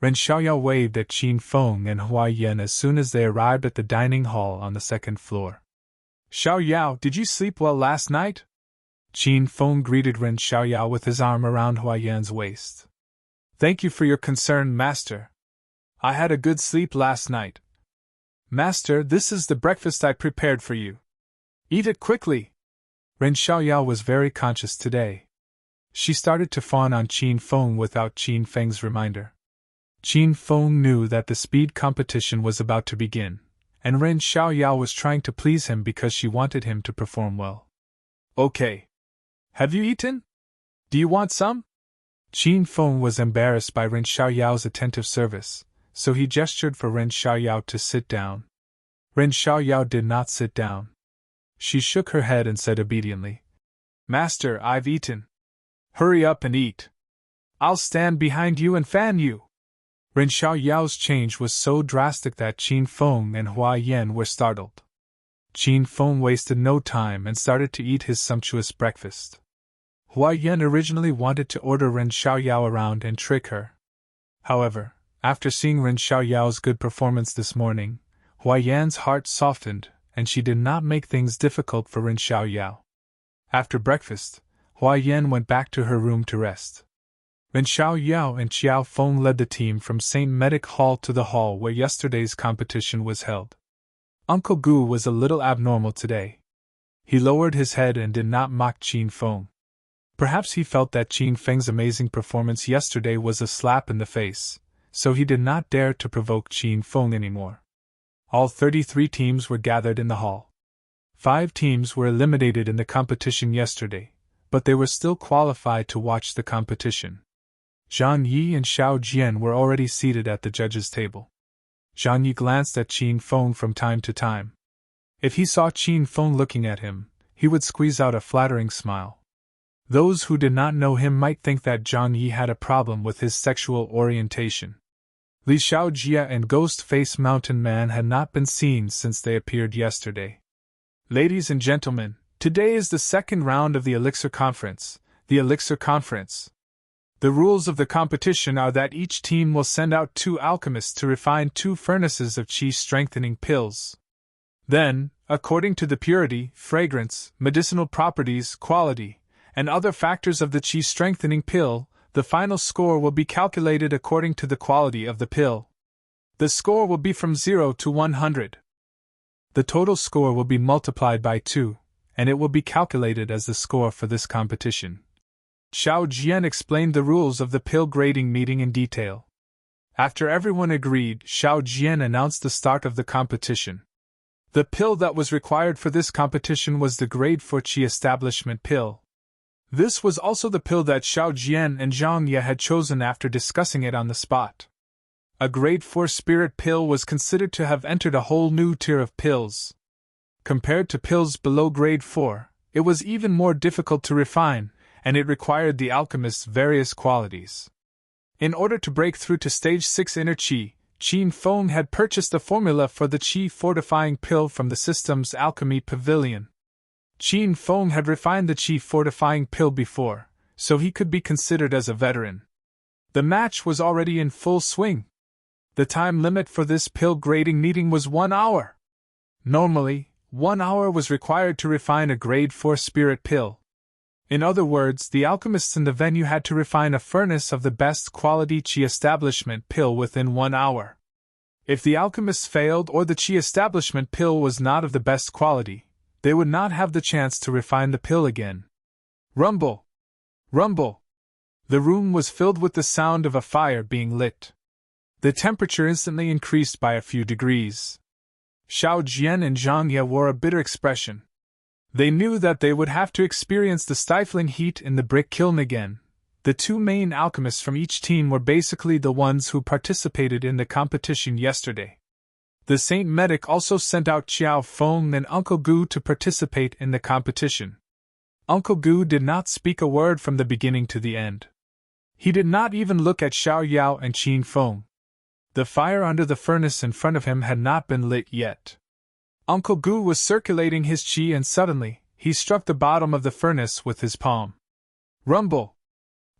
Ren Xiaoyao waved at Qin Feng and Hua Yan as soon as they arrived at the dining hall on the second floor. "Xiaoyao, did you sleep well last night?" Qin Feng greeted Ren Xiaoyao with his arm around Hua Yan's waist. "Thank you for your concern, Master. I had a good sleep last night. Master, this is the breakfast I prepared for you. Eat it quickly." Ren Xiaoyao was very conscious today. She started to fawn on Qin Feng without Qin Feng's reminder. Qin Feng knew that the speed competition was about to begin, and Ren Xiaoyao was trying to please him because she wanted him to perform well. "Okay. Have you eaten? Do you want some?" Qin Feng was embarrassed by Ren Xiaoyao's attentive service, so he gestured for Ren Xiaoyao to sit down. Ren Xiaoyao did not sit down. She shook her head and said obediently, "Master, I've eaten. Hurry up and eat. I'll stand behind you and fan you." Ren Xiaoyao's change was so drastic that Qin Feng and Hua Yan were startled. Qin Feng wasted no time and started to eat his sumptuous breakfast. Hua Yan originally wanted to order Ren Xiaoyao around and trick her. However, after seeing Ren Xiaoyao's good performance this morning, Hua Yan's heart softened, and she did not make things difficult for Ren Xiaoyao. After breakfast, Hua Yan went back to her room to rest. Ren Xiaoyao and Xiao Feng led the team from St. Medic Hall to the hall where yesterday's competition was held. Uncle Gu was a little abnormal today. He lowered his head and did not mock Qin Feng. Perhaps he felt that Qin Feng's amazing performance yesterday was a slap in the face, so he did not dare to provoke Qin Feng anymore. All 33 teams were gathered in the hall. 5 teams were eliminated in the competition yesterday, but they were still qualified to watch the competition. Zhang Yi and Xiao Jian were already seated at the judges' table. Zhang Yi glanced at Qin Feng from time to time. If he saw Qin Feng looking at him, he would squeeze out a flattering smile. Those who did not know him might think that Zhang Yi had a problem with his sexual orientation. Li Xiaojia and Ghost-Face Mountain Man had not been seen since they appeared yesterday. "Ladies and gentlemen, today is the second round of the Elixir Conference, the Elixir Conference. The rules of the competition are that each team will send out 2 alchemists to refine 2 furnaces of qi-strengthening pills. Then, according to the purity, fragrance, medicinal properties, quality, and other factors of the qi-strengthening pill, the final score will be calculated according to the quality of the pill. The score will be from 0 to 100. The total score will be multiplied by 2, and it will be calculated as the score for this competition." Xiao Jian explained the rules of the pill grading meeting in detail. After everyone agreed, Xiao Jian announced the start of the competition. The pill that was required for this competition was the grade 4 Qi Establishment pill. This was also the pill that Xiao Jian and Zhang Ye had chosen after discussing it on the spot. A grade 4 spirit pill was considered to have entered a whole new tier of pills. Compared to pills below grade 4, it was even more difficult to refine, and it required the alchemist's various qualities. In order to break through to stage 6 inner Qi, Qin Feng had purchased the formula for the Qi fortifying pill from the system's alchemy pavilion. Qin Feng had refined the Qi fortifying pill before, so he could be considered as a veteran. The match was already in full swing. The time limit for this pill grading meeting was 1 hour. Normally, 1 hour was required to refine a grade 4 spirit pill. In other words, the alchemists in the venue had to refine a furnace of the best quality Qi establishment pill within 1 hour. If the alchemists failed or the Qi establishment pill was not of the best quality, they would not have the chance to refine the pill again. Rumble! Rumble! The room was filled with the sound of a fire being lit. The temperature instantly increased by a few degrees. Xiao Jian and Zhang Ye wore a bitter expression. They knew that they would have to experience the stifling heat in the brick kiln again. The two main alchemists from each team were basically the ones who participated in the competition yesterday. The Saint Medic also sent out Xiao Feng and Uncle Gu to participate in the competition. Uncle Gu did not speak a word from the beginning to the end. He did not even look at Xiao Yao and Qin Feng. The fire under the furnace in front of him had not been lit yet. Uncle Gu was circulating his qi and suddenly, he struck the bottom of the furnace with his palm. Rumble!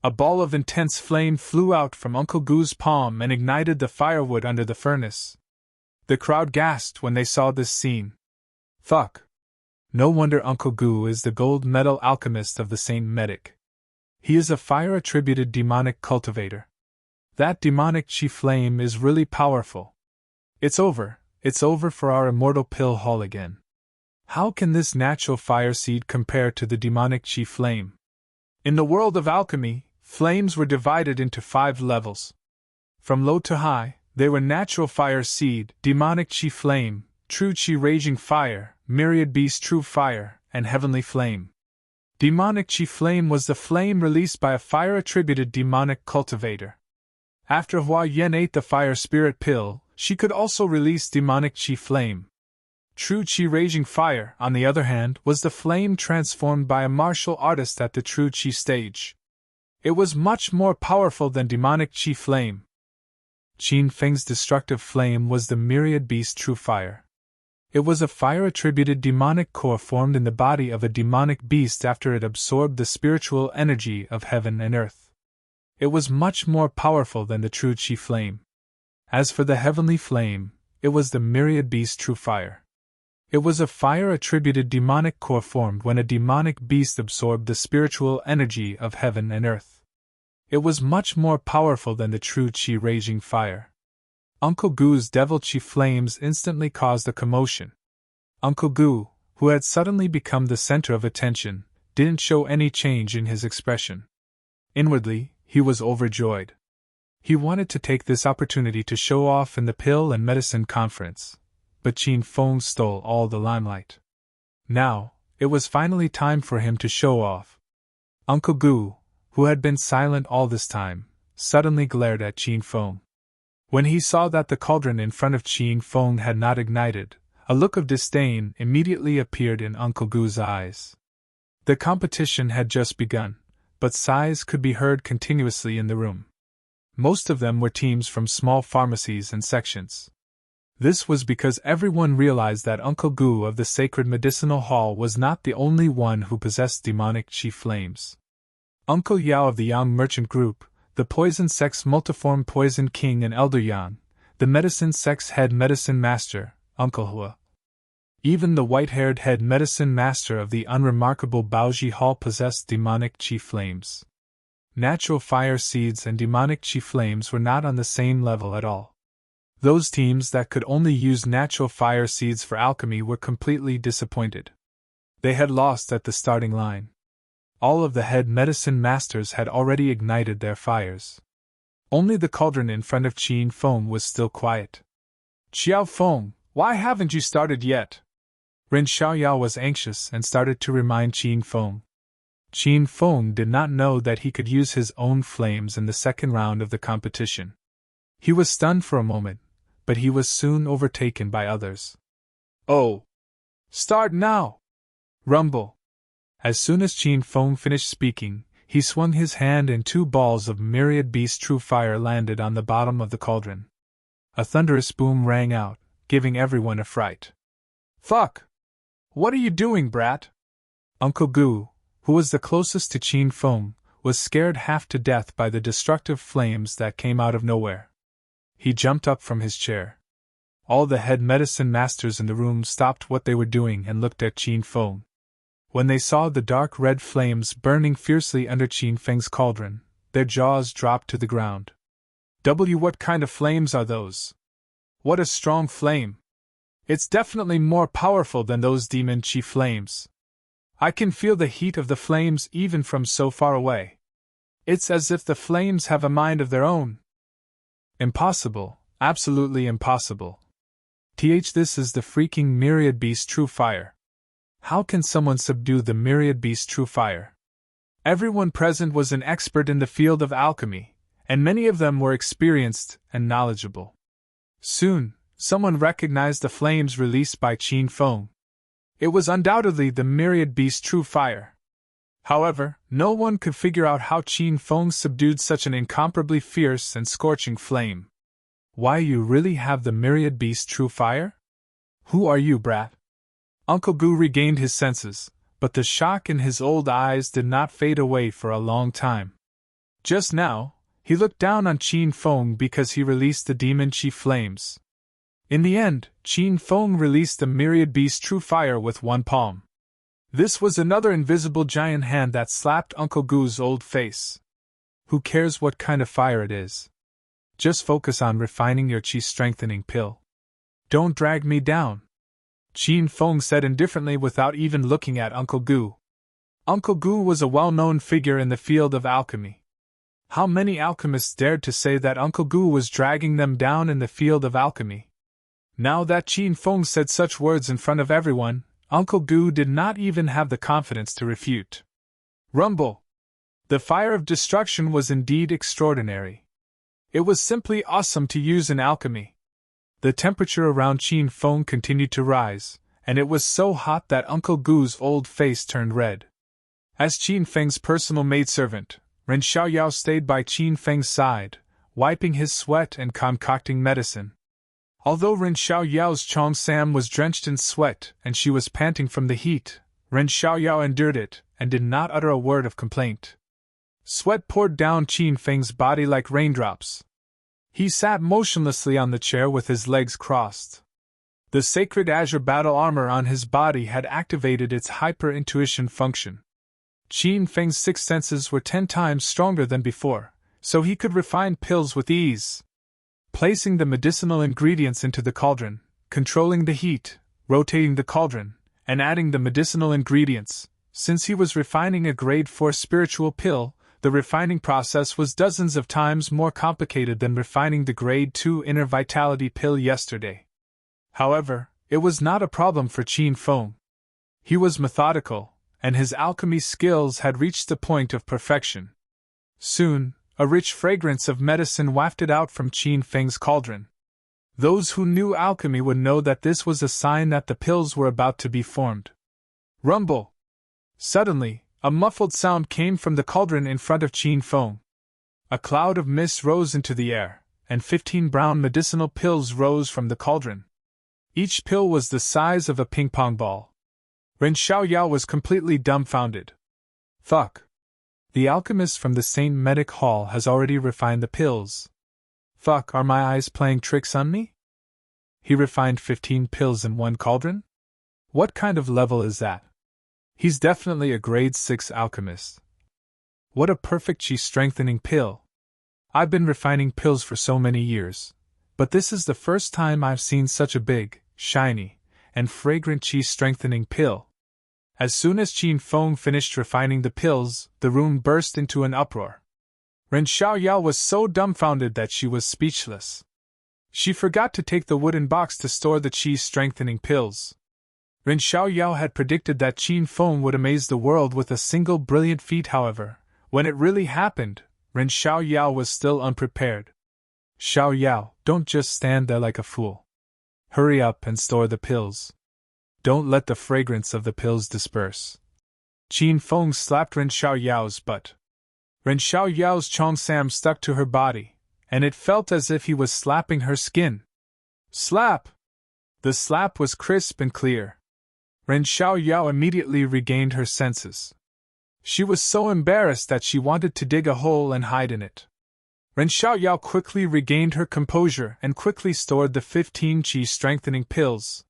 A ball of intense flame flew out from Uncle Gu's palm and ignited the firewood under the furnace. The crowd gasped when they saw this scene. Fuck! No wonder Uncle Gu is the gold medal alchemist of the Saint Medic. He is a fire-attributed demonic cultivator. That demonic qi flame is really powerful. It's over for our immortal pill haul again. How can this natural fire seed compare to the demonic qi flame? In the world of alchemy, flames were divided into 5 levels. From low to high, they were natural fire seed, demonic qi flame, true qi raging fire, myriad beast true fire, and heavenly flame. Demonic qi flame was the flame released by a fire-attributed demonic cultivator. After Hua Yen ate the fire spirit pill, she could also release demonic qi flame. True qi raging fire, on the other hand, was the flame transformed by a martial artist at the true qi stage. It was much more powerful than demonic qi flame. Qin Feng's destructive flame was the myriad beast true fire. It was a fire-attributed demonic core formed in the body of a demonic beast after it absorbed the spiritual energy of heaven and earth. It was much more powerful than the true qi flame. As for the heavenly flame, it was the myriad beast true fire. It was a fire-attributed demonic core formed when a demonic beast absorbed the spiritual energy of heaven and earth. It was much more powerful than the true qi raging fire. Uncle Gu's devil qi flames instantly caused a commotion. Uncle Gu, who had suddenly become the center of attention, didn't show any change in his expression. Inwardly, he was overjoyed. He wanted to take this opportunity to show off in the pill and medicine conference, but Qin Feng stole all the limelight. Now, it was finally time for him to show off. Uncle Gu, who had been silent all this time, suddenly glared at Qin Feng. When he saw that the cauldron in front of Qin Feng had not ignited, a look of disdain immediately appeared in Uncle Gu's eyes. The competition had just begun, but sighs could be heard continuously in the room. Most of them were teams from small pharmacies and sections. This was because everyone realized that Uncle Gu of the Sacred Medicinal Hall was not the only one who possessed demonic qi flames. Uncle Yao of the Yang Merchant Group, the Poison Sex Multiform Poison King and Elder Yang, the Medicine Sex Head Medicine Master, Uncle Hua. Even the white-haired head medicine master of the unremarkable Baoji Hall possessed demonic qi flames. Natural fire seeds and demonic qi flames were not on the same level at all. Those teams that could only use natural fire seeds for alchemy were completely disappointed. They had lost at the starting line. All of the head medicine masters had already ignited their fires. Only the cauldron in front of Qin Feng was still quiet. Xiao Feng, why haven't you started yet? Ren Xiaoyao was anxious and started to remind Qin Feng. Qin Feng did not know that he could use his own flames in the second round of the competition. He was stunned for a moment, but he was soon overtaken by others. Oh! Start now! Rumble! As soon as Qin Feng finished speaking, he swung his hand and 2 balls of myriad beast true fire landed on the bottom of the cauldron. A thunderous boom rang out, giving everyone a fright. Fuck! What are you doing, brat? Uncle Gu, who was the closest to Qin Feng, was scared half to death by the destructive flames that came out of nowhere. He jumped up from his chair. All the head medicine masters in the room stopped what they were doing and looked at Qin Feng. When they saw the dark red flames burning fiercely under Qin Feng's cauldron, their jaws dropped to the ground. What kind of flames are those? What a strong flame! It's definitely more powerful than those demon chi flames. I can feel the heat of the flames even from so far away. It's as if the flames have a mind of their own. Impossible, absolutely impossible. This is the freaking myriad beast true fire. How can someone subdue the myriad beast true fire? Everyone present was an expert in the field of alchemy, and many of them were experienced and knowledgeable. Soon, someone recognized the flames released by Qin Feng. It was undoubtedly the myriad beast true fire. However, no one could figure out how Qin Feng subdued such an incomparably fierce and scorching flame. Why, you really have the myriad beast true fire? Who are you, brat? Uncle Gu regained his senses, but the shock in his old eyes did not fade away for a long time. Just now, he looked down on Qin Feng because he released the demon chi flames. In the end, Qin Feng released the myriad beast true fire with one palm. This was another invisible giant hand that slapped Uncle Gu's old face. Who cares what kind of fire it is? Just focus on refining your chi strengthening pill. Don't drag me down, Qin Feng said indifferently without even looking at Uncle Gu. Uncle Gu was a well-known figure in the field of alchemy. How many alchemists dared to say that Uncle Gu was dragging them down in the field of alchemy? Now that Qin Feng said such words in front of everyone, Uncle Gu did not even have the confidence to refute. Rumble! The fire of destruction was indeed extraordinary. It was simply awesome to use in alchemy. The temperature around Qin Feng continued to rise, and it was so hot that Uncle Gu's old face turned red. As Qin Feng's personal maidservant, Ren Xiaoyao stayed by Qin Feng's side, wiping his sweat and concocting medicine. Although Ren Xiaoyao's Chong Sam was drenched in sweat and she was panting from the heat, Ren Xiaoyao endured it and did not utter a word of complaint. Sweat poured down Qin Feng's body like raindrops. He sat motionlessly on the chair with his legs crossed. The sacred azure battle armor on his body had activated its hyper-intuition function. Qin Feng's six senses were 10 times stronger than before, so he could refine pills with ease. Placing the medicinal ingredients into the cauldron, controlling the heat, rotating the cauldron, and adding the medicinal ingredients. Since he was refining a grade 4 spiritual pill, the refining process was dozens of times more complicated than refining the grade 2 inner vitality pill yesterday. However, it was not a problem for Qin Feng. He was methodical, and his alchemy skills had reached the point of perfection. Soon, a rich fragrance of medicine wafted out from Qin Feng's cauldron. Those who knew alchemy would know that this was a sign that the pills were about to be formed. Rumble! Suddenly, a muffled sound came from the cauldron in front of Qin Feng. A cloud of mist rose into the air, and 15 brown medicinal pills rose from the cauldron. Each pill was the size of a ping-pong ball. Ren Xiaoyao was completely dumbfounded. Fuck! The alchemist from the Saint Medic Hall has already refined the pills. Fuck, are my eyes playing tricks on me? He refined 15 pills in one cauldron? What kind of level is that? He's definitely a grade 6 alchemist. What a perfect chi strengthening pill. I've been refining pills for so many years, but this is the first time I've seen such a big, shiny, and fragrant chi strengthening pill. As soon as Qin Feng finished refining the pills, the room burst into an uproar. Ren Xiaoyao was so dumbfounded that she was speechless. She forgot to take the wooden box to store the chi strengthening pills. Ren Xiaoyao had predicted that Qin Feng would amaze the world with a single brilliant feat. However, when it really happened, Ren Xiaoyao was still unprepared. Xiaoyao, don't just stand there like a fool. Hurry up and store the pills. Don't let the fragrance of the pills disperse. Qin Feng slapped Ren Xiaoyao's butt. Ren Xiaoyao's Chong Sam stuck to her body, and it felt as if he was slapping her skin. Slap! The slap was crisp and clear. Ren Xiaoyao immediately regained her senses. She was so embarrassed that she wanted to dig a hole and hide in it. Ren Xiaoyao quickly regained her composure and quickly stored the 15 qi-strengthening pills.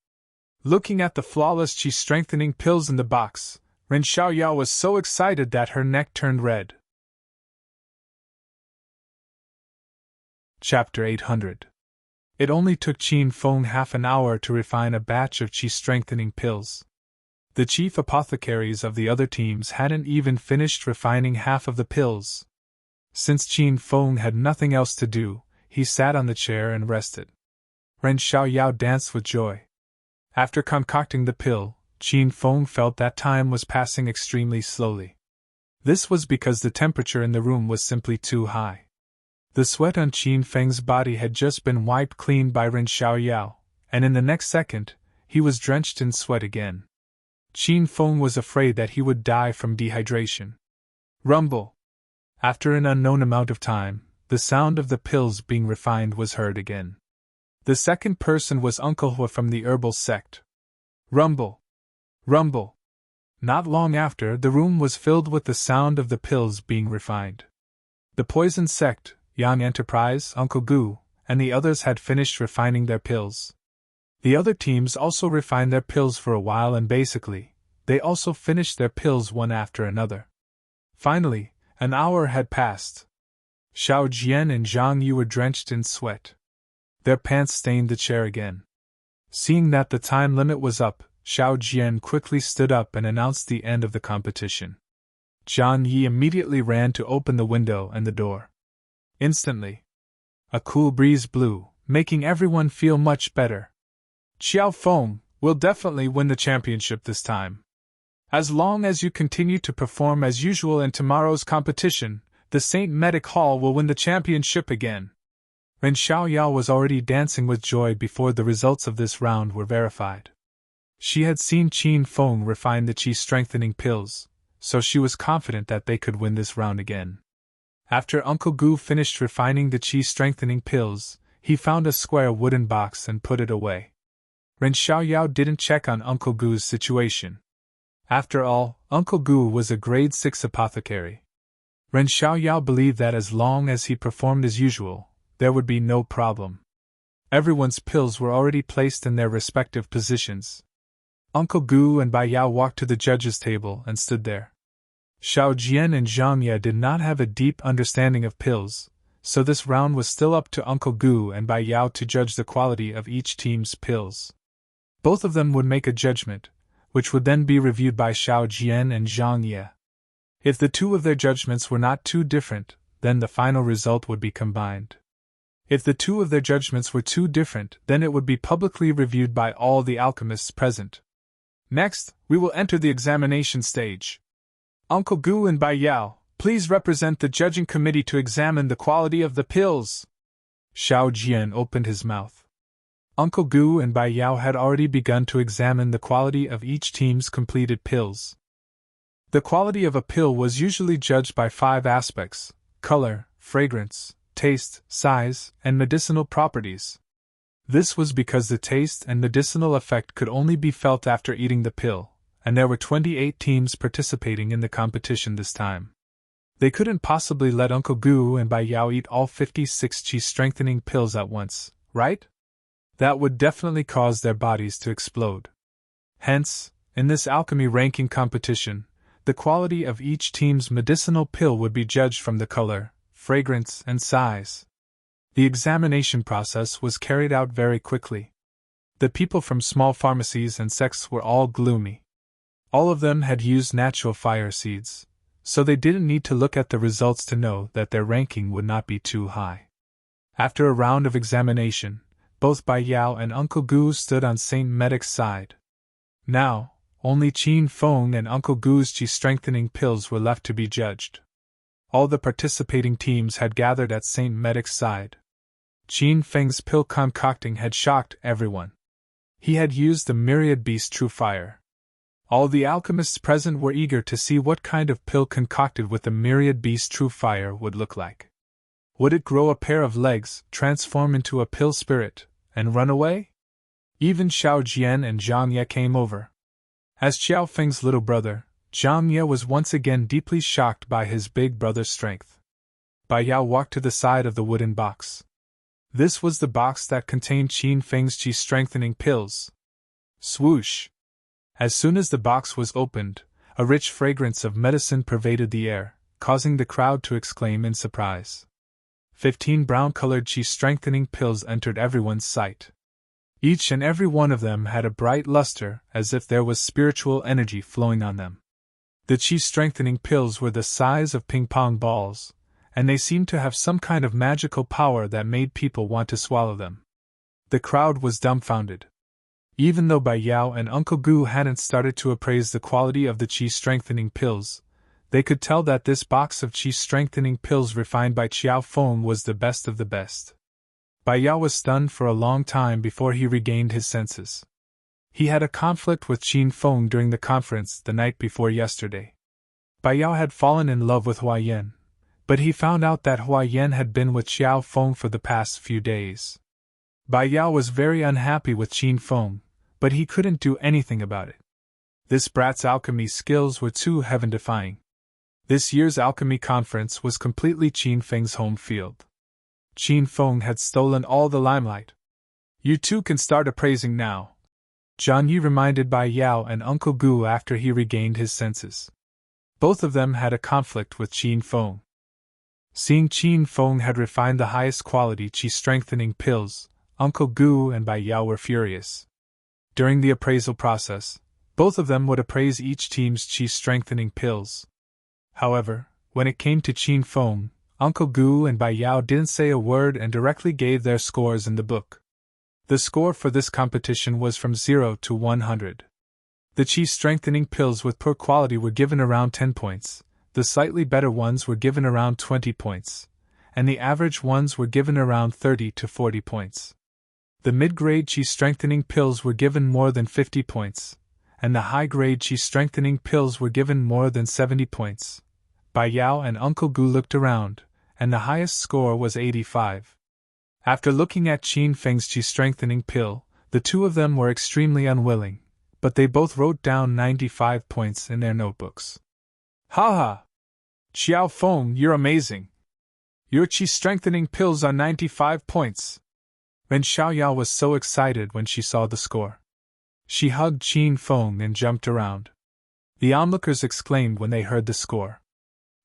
Looking at the flawless qi-strengthening pills in the box, Ren Xiaoyao was so excited that her neck turned red. Chapter 800. It only took Qin Feng half an hour to refine a batch of qi-strengthening pills. The chief apothecaries of the other teams hadn't even finished refining half of the pills. Since Qin Feng had nothing else to do, he sat on the chair and rested. Ren Xiaoyao danced with joy. After concocting the pill, Qin Feng felt that time was passing extremely slowly. This was because the temperature in the room was simply too high. The sweat on Qin Feng's body had just been wiped clean by Ren Xiaoyao, and in the next second, he was drenched in sweat again. Qin Feng was afraid that he would die from dehydration. Rumble! After an unknown amount of time, the sound of the pills being refined was heard again. The second person was Uncle Hua from the herbal sect. Rumble! Rumble! Not long after, the room was filled with the sound of the pills being refined. The poison sect, Yang Enterprise, Uncle Gu, and the others had finished refining their pills. The other teams also refined their pills for a while, and basically, they also finished their pills one after another. Finally, an hour had passed. Xiao Jian and Zhang Yu were drenched in sweat. Their pants stained the chair again. Seeing that the time limit was up, Xiao Jian quickly stood up and announced the end of the competition. Zhang Yi immediately ran to open the window and the door. Instantly, a cool breeze blew, making everyone feel much better. Xiao Feng will definitely win the championship this time. As long as you continue to perform as usual in tomorrow's competition, the St. Medic Hall will win the championship again. Ren Xiaoyao was already dancing with joy before the results of this round were verified. She had seen Qin Feng refine the qi-strengthening pills, so she was confident that they could win this round again. After Uncle Gu finished refining the qi-strengthening pills, he found a square wooden box and put it away. Ren Xiaoyao didn't check on Uncle Gu's situation. After all, Uncle Gu was a grade 6 apothecary. Ren Xiaoyao believed that as long as he performed as usual, there would be no problem. Everyone's pills were already placed in their respective positions. Uncle Gu and Bai Yao walked to the judges' table and stood there. Xiao Jian and Zhang Ye did not have a deep understanding of pills, so this round was still up to Uncle Gu and Bai Yao to judge the quality of each team's pills. Both of them would make a judgment, which would then be reviewed by Xiao Jian and Zhang Ye. If the two of their judgments were not too different, then the final result would be combined. If the two of their judgments were too different, then it would be publicly reviewed by all the alchemists present. Next, we will enter the examination stage. Uncle Gu and Bai Yao, please represent the judging committee to examine the quality of the pills. Xiao Jian opened his mouth. Uncle Gu and Bai Yao had already begun to examine the quality of each team's completed pills. The quality of a pill was usually judged by 5 aspects: color, fragrance, taste, size, and medicinal properties. This was because the taste and medicinal effect could only be felt after eating the pill, and there were 28 teams participating in the competition this time. They couldn't possibly let Uncle Gu and Bai Yao eat all 56 qi-strengthening pills at once, right? That would definitely cause their bodies to explode. Hence, in this alchemy ranking competition, the quality of each team's medicinal pill would be judged from the color, fragrance, and size. The examination process was carried out very quickly. The people from small pharmacies and sects were all gloomy. All of them had used natural fire seeds, so they didn't need to look at the results to know that their ranking would not be too high. After a round of examination, both Bai Yao and Uncle Gu stood on Saint Medic's side. Now, only Qin Feng and Uncle Gu's qi-strengthening pills were left to be judged. All the participating teams had gathered at Saint Medic's side. Qin Feng's pill concocting had shocked everyone. He had used the myriad beast true fire. All the alchemists present were eager to see what kind of pill concocted with the myriad beast true fire would look like. Would it grow a pair of legs, transform into a pill spirit, and run away? Even Xiao Jian and Zhang Ye came over. As Qiao Feng's little brother, Zhang Ye was once again deeply shocked by his big brother's strength. Bai Yao walked to the side of the wooden box. This was the box that contained Qin Feng's qi-strengthening pills. Swoosh! As soon as the box was opened, a rich fragrance of medicine pervaded the air, causing the crowd to exclaim in surprise. 15 brown-colored qi-strengthening pills entered everyone's sight. Each and every one of them had a bright luster, as if there was spiritual energy flowing on them. The qi-strengthening pills were the size of ping-pong balls, and they seemed to have some kind of magical power that made people want to swallow them. The crowd was dumbfounded. Even though Bai Yao and Uncle Gu hadn't started to appraise the quality of the qi-strengthening pills, they could tell that this box of qi-strengthening pills refined by Qiao Feng was the best of the best. Bai Yao was stunned for a long time before he regained his senses. He had a conflict with Qin Feng during the conference the night before yesterday. Bai Yao had fallen in love with Hua Yan, but he found out that Hua Yan had been with Qiao Feng for the past few days. Bai Yao was very unhappy with Qin Feng, but he couldn't do anything about it. This brat's alchemy skills were too heaven-defying. This year's alchemy conference was completely Qin Feng's home field. Qin Feng had stolen all the limelight. You two can start appraising now, Zhang Yi reminded Bai Yao and Uncle Gu after he regained his senses. Both of them had a conflict with Qin Feng. Seeing Qin Feng had refined the highest quality qi-strengthening pills, Uncle Gu and Bai Yao were furious. During the appraisal process, both of them would appraise each team's qi-strengthening pills. However, when it came to Qin Feng, Uncle Gu and Bai Yao didn't say a word and directly gave their scores in the book. The score for this competition was from 0 to 100. The qi-strengthening pills with poor quality were given around 10 points, the slightly better ones were given around 20 points, and the average ones were given around 30 to 40 points. The mid-grade qi-strengthening pills were given more than 50 points, and the high-grade qi-strengthening pills were given more than 70 points. Bai Yao and Uncle Gu looked around, and the highest score was 85. After looking at Qin Feng's qi-strengthening pill, the two of them were extremely unwilling, but they both wrote down 95 points in their notebooks. Ha ha! Qiao Feng, you're amazing! Your qi-strengthening pills are 95 points! Ren Xiaoyao was so excited when she saw the score. She hugged Qin Feng and jumped around. The onlookers exclaimed when they heard the score.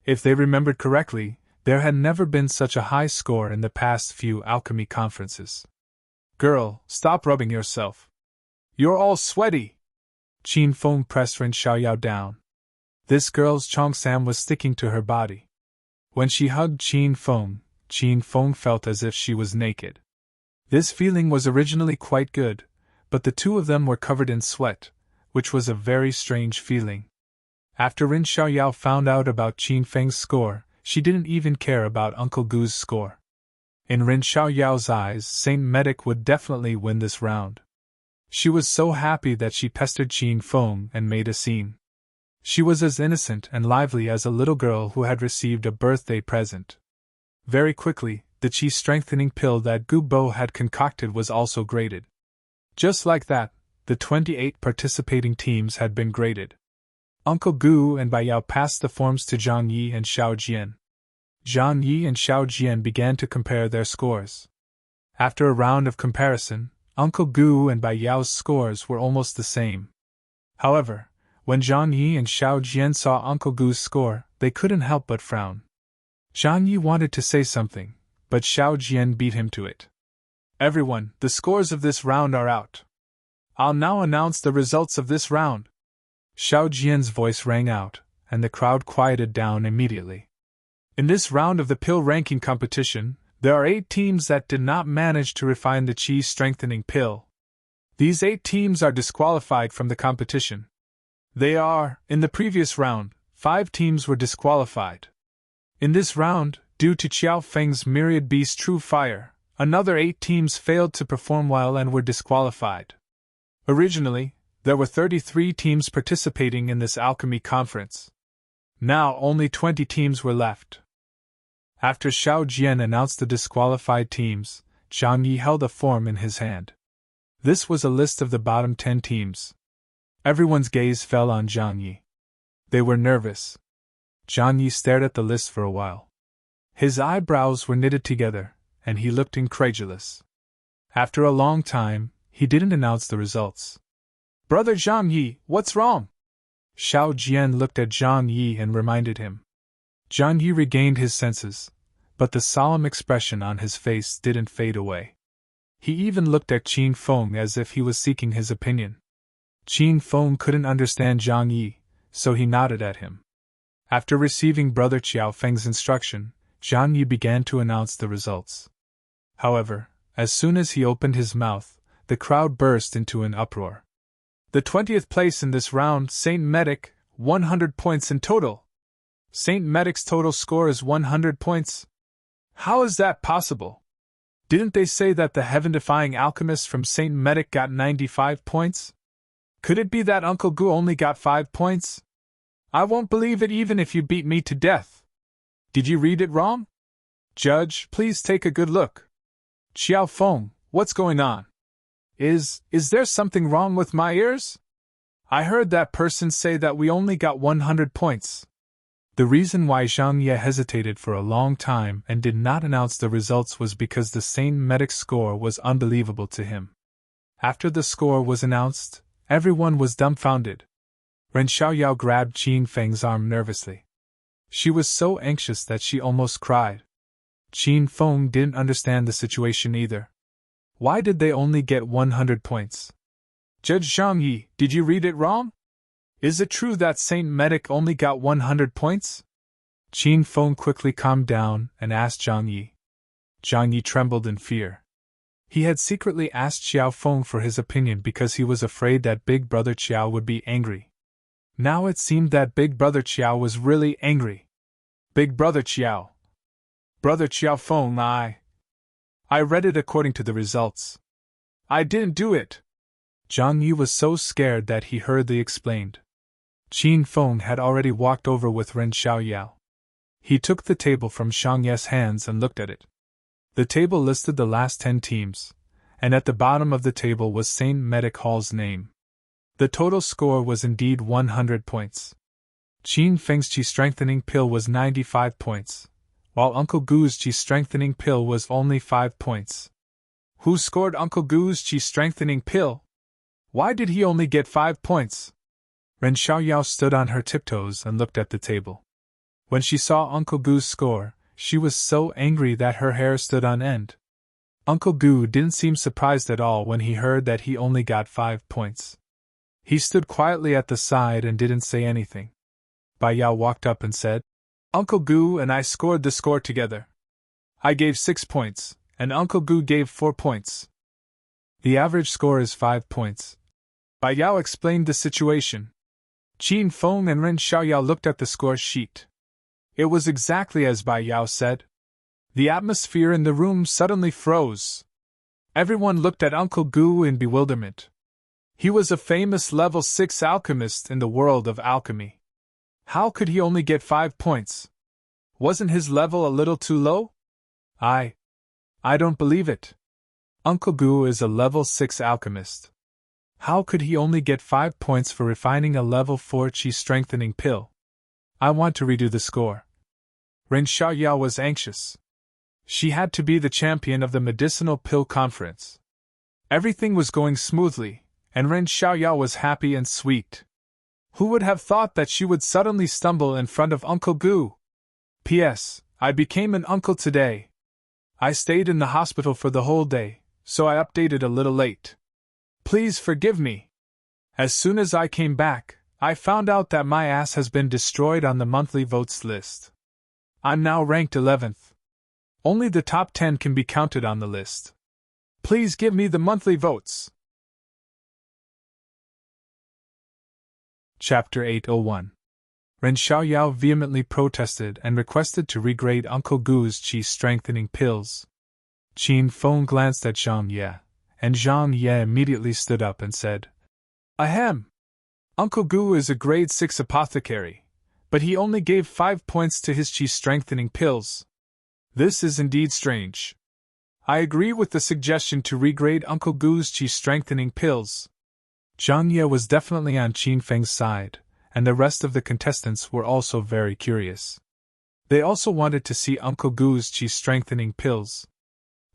If they remembered correctly, there had never been such a high score in the past few alchemy conferences. Girl, stop rubbing yourself. You're all sweaty! Qin Feng pressed Ren Xiaoyao down. This girl's cheongsam was sticking to her body. When she hugged Qin Feng felt as if she was naked. This feeling was originally quite good, but the two of them were covered in sweat, which was a very strange feeling. After Ren Xiaoyao found out about Qin Feng's score, she didn't even care about Uncle Gu's score. In Ren Xiaoyao's eyes, Saint Medic would definitely win this round. She was so happy that she pestered Qin Feng and made a scene. She was as innocent and lively as a little girl who had received a birthday present. Very quickly, the qi-strengthening pill that Gu Bo had concocted was also graded. Just like that, the 28 participating teams had been graded. Uncle Gu and Bai Yao passed the forms to Zhang Yi and Xiao Jian. Zhang Yi and Xiao Jian began to compare their scores. After a round of comparison, Uncle Gu and Bai Yao's scores were almost the same. However, when Zhang Yi and Xiao Jian saw Uncle Gu's score, they couldn't help but frown. Zhang Yi wanted to say something, but Xiao Jian beat him to it. Everyone, the scores of this round are out. I'll now announce the results of this round. Xiao Jian's voice rang out, and the crowd quieted down immediately. In this round of the pill ranking competition, there are 8 teams that did not manage to refine the qi-strengthening pill. These 8 teams are disqualified from the competition. They are, in the previous round, 5 teams were disqualified. In this round, due to Qiao Feng's myriad beast true fire, another 8 teams failed to perform well and were disqualified. Originally, there were 33 teams participating in this alchemy conference. Now only 20 teams were left. After Xiao Jian announced the disqualified teams, Zhang Yi held a form in his hand. This was a list of the bottom 10 teams. Everyone's gaze fell on Zhang Yi. They were nervous. Zhang Yi stared at the list for a while. His eyebrows were knitted together, and he looked incredulous. After a long time, he didn't announce the results. Brother Zhang Yi, what's wrong? Xiao Jian looked at Zhang Yi and reminded him. Zhang Yi regained his senses, but the solemn expression on his face didn't fade away. He even looked at Qin Feng as if he was seeking his opinion. Qin Feng couldn't understand Zhang Yi, so he nodded at him. After receiving Brother Qiao Feng's instruction, Zhang Yi began to announce the results. However, as soon as he opened his mouth, the crowd burst into an uproar. The 20th place in this round, Saint Medic, 100 points in total. Saint Medic's total score is 100 points. How is that possible? Didn't they say that the heaven-defying alchemist from Saint Medic got 95 points? Could it be that Uncle Gu only got 5 points? I won't believe it even if you beat me to death. Did you read it wrong? Judge, please take a good look. Xiao Feng, what's going on? Is there something wrong with my ears? I heard that person say that we only got 100 points. The reason why Zhang Ye hesitated for a long time and did not announce the results was because the Saint Medic score was unbelievable to him. After the score was announced, everyone was dumbfounded. Ren Xiaoyao grabbed Qin Feng's arm nervously. She was so anxious that she almost cried. Qin Feng didn't understand the situation either. Why did they only get 100 points? Judge Zhang Yi, did you read it wrong? Is it true that Saint Medic only got 100 points? Qin Feng quickly calmed down and asked Zhang Yi. Zhang Yi trembled in fear. He had secretly asked Xiao Feng for his opinion because he was afraid that Big Brother Qiao would be angry. Now it seemed that Big Brother Qiao was really angry. Big Brother Qiao. Brother Qiao Feng, I read it according to the results. I didn't do it. Zhang Yi was so scared that he hurriedly explained. Qin Feng had already walked over with Ren Xiaoyao. He took the table from Zhang Ye's hands and looked at it. The table listed the last 10 teams, and at the bottom of the table was Saint Medic Hall's name. The total score was indeed 100 points. Qin Feng's Qi Strengthening Pill was 95 points, while Uncle Gu's Qi Strengthening Pill was only 5 points. Who scored Uncle Gu's Qi Strengthening Pill? Why did he only get 5 points? Ren Xiaoyao stood on her tiptoes and looked at the table. When she saw Uncle Gu's score, she was so angry that her hair stood on end. Uncle Gu didn't seem surprised at all when he heard that he only got 5 points. He stood quietly at the side and didn't say anything. Bai Yao walked up and said, Uncle Gu and I scored the score together. I gave 6 points, and Uncle Gu gave 4 points. The average score is 5 points. Bai Yao explained the situation. Qin Feng and Ren Xiaoyao looked at the score sheet. It was exactly as Bai Yao said. The atmosphere in the room suddenly froze. Everyone looked at Uncle Gu in bewilderment. He was a famous level 6 alchemist in the world of alchemy. How could he only get 5 points? Wasn't his level a little too low? I don't believe it. Uncle Gu is a level 6 alchemist. How could he only get 5 points for refining a level 4 Qi Strengthening Pill? I want to redo the score. Ren Xiaoyao was anxious. She had to be the champion of the medicinal pill conference. Everything was going smoothly, and Ren Xiaoyao was happy and sweet. Who would have thought that she would suddenly stumble in front of Uncle Gu? P.S. I became an uncle today. I stayed in the hospital for the whole day, so I updated a little late. Please forgive me. As soon as I came back, I found out that my ass has been destroyed on the monthly votes list. I'm now ranked 11th. Only the top 10 can be counted on the list. Please give me the monthly votes. Chapter 801. Ren Xiaoyao vehemently protested and requested to regrade Uncle Gu's Qi Strengthening Pills. Qin Feng glanced at Zhang Ye, and Zhang Ye immediately stood up and said, Ahem! Uncle Gu is a grade 6 apothecary, but he only gave 5 points to his Qi Strengthening Pills. This is indeed strange. I agree with the suggestion to regrade Uncle Gu's Qi Strengthening Pills. Zhang Ye was definitely on Qin Feng's side, and the rest of the contestants were also very curious. They also wanted to see Uncle Goo's chi strengthening pills.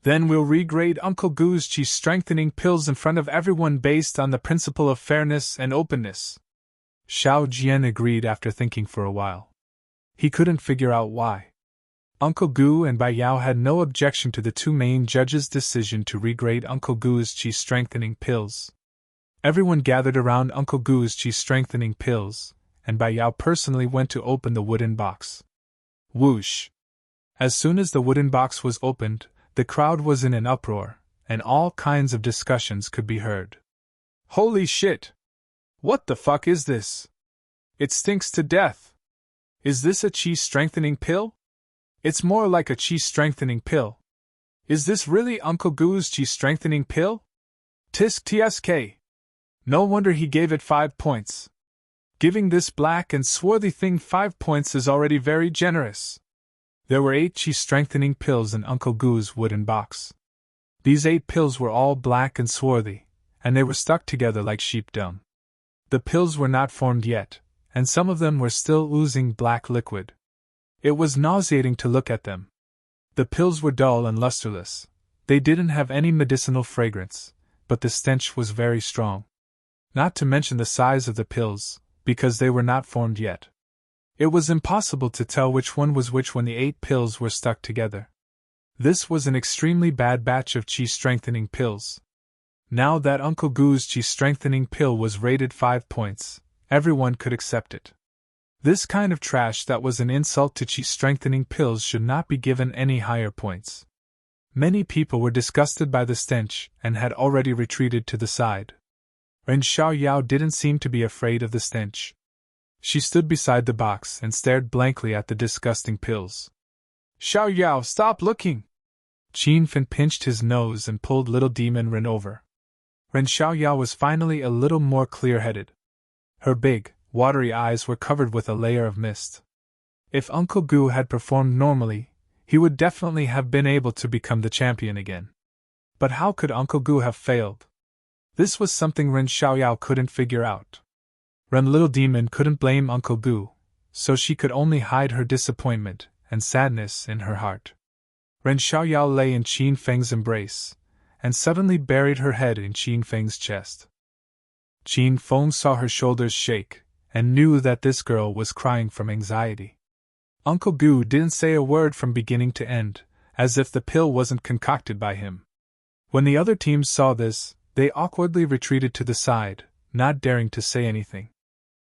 Then we'll regrade Uncle Goo's chi strengthening pills in front of everyone based on the principle of fairness and openness. Xiao Jian agreed after thinking for a while. He couldn't figure out why. Uncle Gu and Bai Yao had no objection to the two main judges' decision to regrade Uncle Gu's chi strengthening pills. Everyone gathered around Uncle Gu's chi strengthening pills, and Bai Yao personally went to open the wooden box. Whoosh! As soon as the wooden box was opened, the crowd was in an uproar, and all kinds of discussions could be heard. Holy shit! What the fuck is this? It stinks to death! Is this a chi strengthening pill? It's more like a chi strengthening pill. Is this really Uncle Gu's chi strengthening pill? Tisk tsk. No wonder he gave it 5 points. Giving this black and swarthy thing 5 points is already very generous. There were 8 chi strengthening pills in Uncle Gu's wooden box. These 8 pills were all black and swarthy, and they were stuck together like sheep dung. The pills were not formed yet, and some of them were still oozing black liquid. It was nauseating to look at them. The pills were dull and lusterless. They didn't have any medicinal fragrance, but the stench was very strong. Not to mention the size of the pills, because they were not formed yet. It was impossible to tell which one was which when the 8 pills were stuck together. This was an extremely bad batch of chi strengthening pills. Now that Uncle Gu's chi strengthening pill was rated 5 points, everyone could accept it. This kind of trash that was an insult to chi strengthening pills should not be given any higher points. Many people were disgusted by the stench and had already retreated to the side. Ren Xiaoyao didn't seem to be afraid of the stench. She stood beside the box and stared blankly at the disgusting pills. Xiaoyao, stop looking! Qin Fin pinched his nose and pulled little demon Ren over. Ren Xiaoyao was finally a little more clear-headed. Her big, watery eyes were covered with a layer of mist. If Uncle Gu had performed normally, he would definitely have been able to become the champion again. But how could Uncle Gu have failed? This was something Ren Xiaoyao couldn't figure out. Ren Little Demon couldn't blame Uncle Gu, so she could only hide her disappointment and sadness in her heart. Ren Xiaoyao lay in Qin Feng's embrace, and suddenly buried her head in Qin Feng's chest. Qin Feng saw her shoulders shake, and knew that this girl was crying from anxiety. Uncle Gu didn't say a word from beginning to end, as if the pill wasn't concocted by him. When the other teams saw this, they awkwardly retreated to the side, not daring to say anything.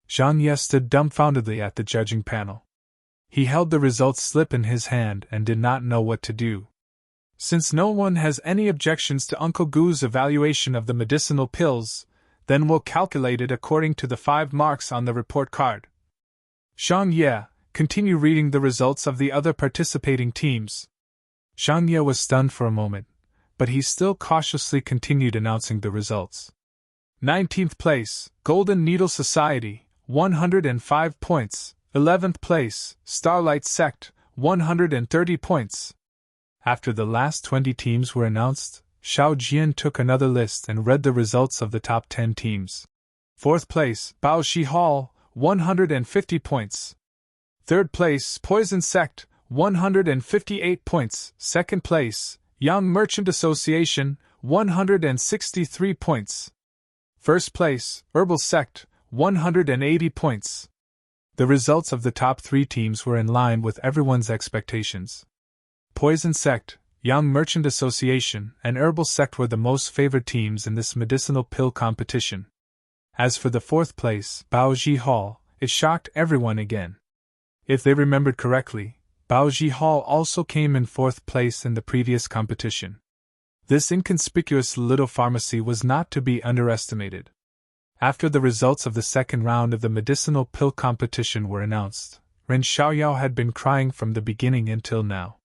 Zhang Ye stood dumbfoundedly at the judging panel. He held the results slip in his hand and did not know what to do. Since no one has any objections to Uncle Gu's evaluation of the medicinal pills, then we'll calculate it according to the 5 marks on the report card. Zhang Ye, continue reading the results of the other participating teams. Zhang Ye was stunned for a moment, but he still cautiously continued announcing the results. 19th place, Golden Needle Society, 105 points. 11th place, Starlight Sect, 130 points. After the last 20 teams were announced, Xiao Jian took another list and read the results of the top 10 teams. 4th place, Bao Shi Hall, 150 points. 3rd place, Poison Sect, 158 points. 2nd place, Young Merchant Association, 163 points. 1st place, Herbal Sect, 180 points. The results of the top 3 teams were in line with everyone's expectations. Poison Sect, Young Merchant Association, and Herbal Sect were the most favored teams in this medicinal pill competition. As for the 4th place, Baoji Hall, it shocked everyone again. If they remembered correctly, Baoji Hall also came in 4th place in the previous competition. This inconspicuous little pharmacy was not to be underestimated. After the results of the 2nd round of the medicinal pill competition were announced, Ren Xiaoyao had been crying from the beginning until now.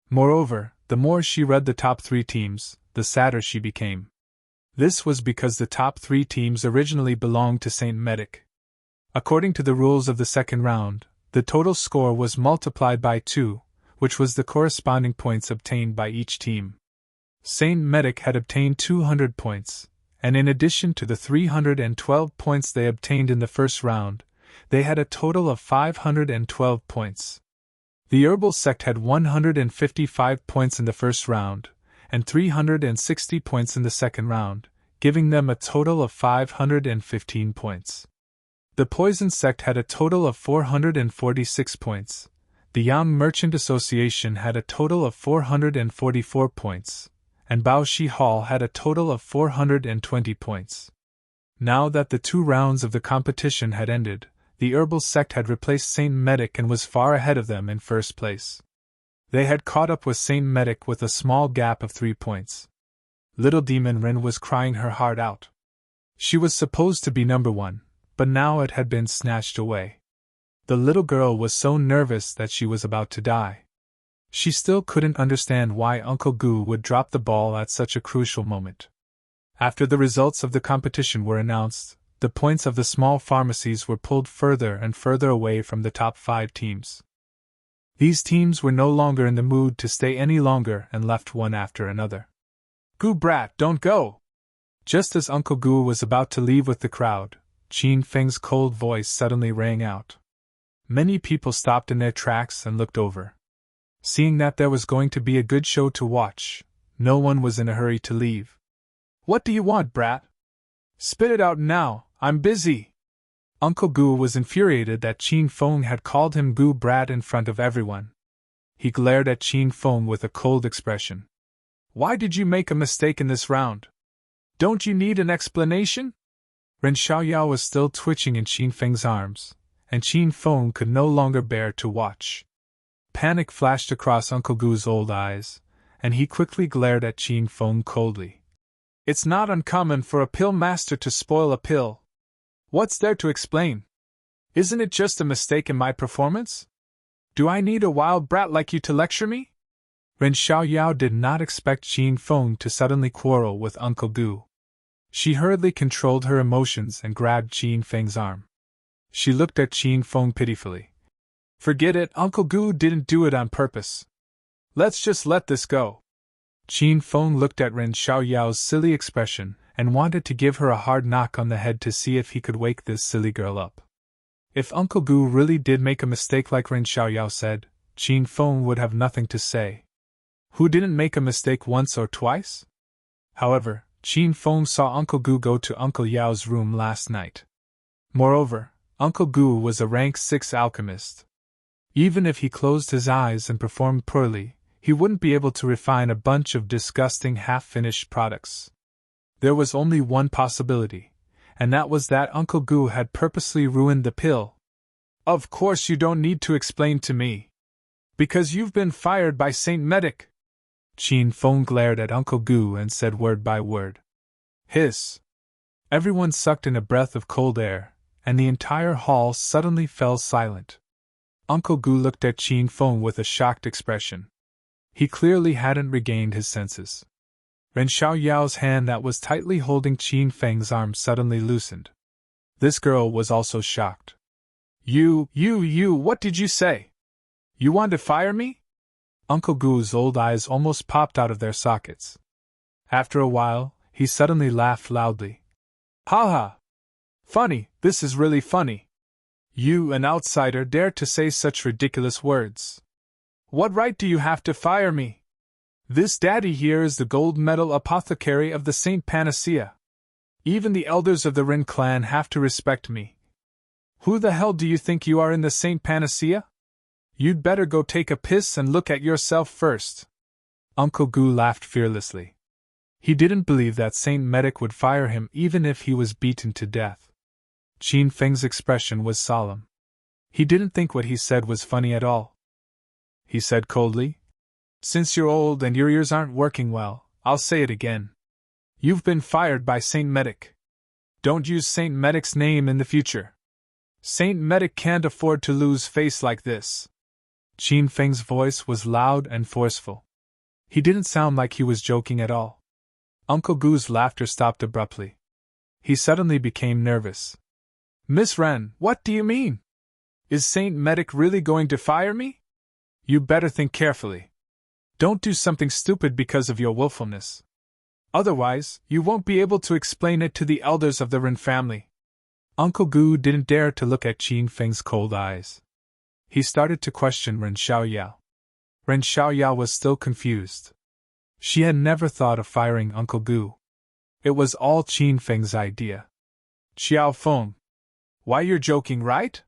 Moreover, the more she read the top 3 teams, the sadder she became. This was because the top 3 teams originally belonged to Saint Medic. According to the rules of the 2nd round, the total score was multiplied by 2, which was the corresponding points obtained by each team. Saint Medic had obtained 200 points, and in addition to the 312 points they obtained in the 1st round, they had a total of 512 points. The herbal sect had 155 points in the first round, and 360 points in the second round, giving them a total of 515 points. The poison sect had a total of 446 points. The Yang Merchant Association had a total of 444 points, and Bao Shi Hall had a total of 420 points. Now that the 2 rounds of the competition had ended, the herbal sect had replaced Saint Medic and was far ahead of them in first place. They had caught up with Saint Medic with a small gap of 3 points. Little Demon Ren was crying her heart out. She was supposed to be number 1, but now it had been snatched away. The little girl was so nervous that she was about to die. She still couldn't understand why Uncle Gu would drop the ball at such a crucial moment. After the results of the competition were announced, the points of the small pharmacies were pulled further and further away from the top 5 teams. These teams were no longer in the mood to stay any longer and left one after another. "Gu brat, don't go!" Just as Uncle Gu was about to leave with the crowd, Qin Feng's cold voice suddenly rang out. Many people stopped in their tracks and looked over. Seeing that there was going to be a good show to watch, no one was in a hurry to leave. "What do you want, brat? Spit it out now, I'm busy!" Uncle Gu was infuriated that Qin Feng had called him Gu brat in front of everyone. He glared at Qin Feng with a cold expression. "Why did you make a mistake in this round? Don't you need an explanation?" Ren Xiaoyao was still twitching in Qin Feng's arms, and Qin Feng could no longer bear to watch. Panic flashed across Uncle Gu's old eyes, and he quickly glared at Qin Feng coldly. "It's not uncommon for a pill master to spoil a pill. What's there to explain? Isn't it just a mistake in my performance? Do I need a wild brat like you to lecture me?" Ren Xiaoyao did not expect Qin Feng to suddenly quarrel with Uncle Gu. She hurriedly controlled her emotions and grabbed Qin Feng's arm. She looked at Qin Feng pitifully. "Forget it, Uncle Gu didn't do it on purpose. Let's just let this go." Qin Feng looked at Ren Xiaoyao's silly expression and wanted to give her a hard knock on the head to see if he could wake this silly girl up. If Uncle Gu really did make a mistake like Ren Xiaoyao said, Qin Feng would have nothing to say. Who didn't make a mistake once or twice? However, Qin Feng saw Uncle Gu go to Uncle Yao's room last night. Moreover, Uncle Gu was a rank 6 alchemist. Even if he closed his eyes and performed poorly, he wouldn't be able to refine a bunch of disgusting half-finished products. There was only one possibility, and that was that Uncle Gu had purposely ruined the pill. "Of course you don't need to explain to me. Because you've been fired by Saint Medic." Qin Feng glared at Uncle Gu and said word by word. "Hiss!" Everyone sucked in a breath of cold air, and the entire hall suddenly fell silent. Uncle Gu looked at Qin Feng with a shocked expression. He clearly hadn't regained his senses. Ren Xiaoyao's hand that was tightly holding Qin Feng's arm suddenly loosened. This girl was also shocked. You, what did you say? You want to fire me?" Uncle Gu's old eyes almost popped out of their sockets. After a while, he suddenly laughed loudly. "Ha ha! Funny, this is really funny. You, an outsider, dare to say such ridiculous words. What right do you have to fire me? This daddy here is the gold medal apothecary of the Saint Panacea. Even the elders of the Rin clan have to respect me. Who the hell do you think you are in the Saint Panacea? You'd better go take a piss and look at yourself first." Uncle Gu laughed fearlessly. He didn't believe that Saint Medic would fire him even if he was beaten to death. Qin Feng's expression was solemn. He didn't think what he said was funny at all. He said coldly, "Since you're old and your ears aren't working well, I'll say it again. You've been fired by Saint Medic. Don't use Saint Medic's name in the future. Saint Medic can't afford to lose face like this." Qin Feng's voice was loud and forceful. He didn't sound like he was joking at all. Uncle Gu's laughter stopped abruptly. He suddenly became nervous. "Miss Ren, what do you mean? Is Saint Medic really going to fire me? You better think carefully. Don't do something stupid because of your willfulness. Otherwise, you won't be able to explain it to the elders of the Ren family." Uncle Gu didn't dare to look at Qin Feng's cold eyes. He started to question Ren Xiaoyao. Ren Xiaoyao was still confused. She had never thought of firing Uncle Gu. It was all Qin Feng's idea. Xiao Feng. Why, you're joking, right?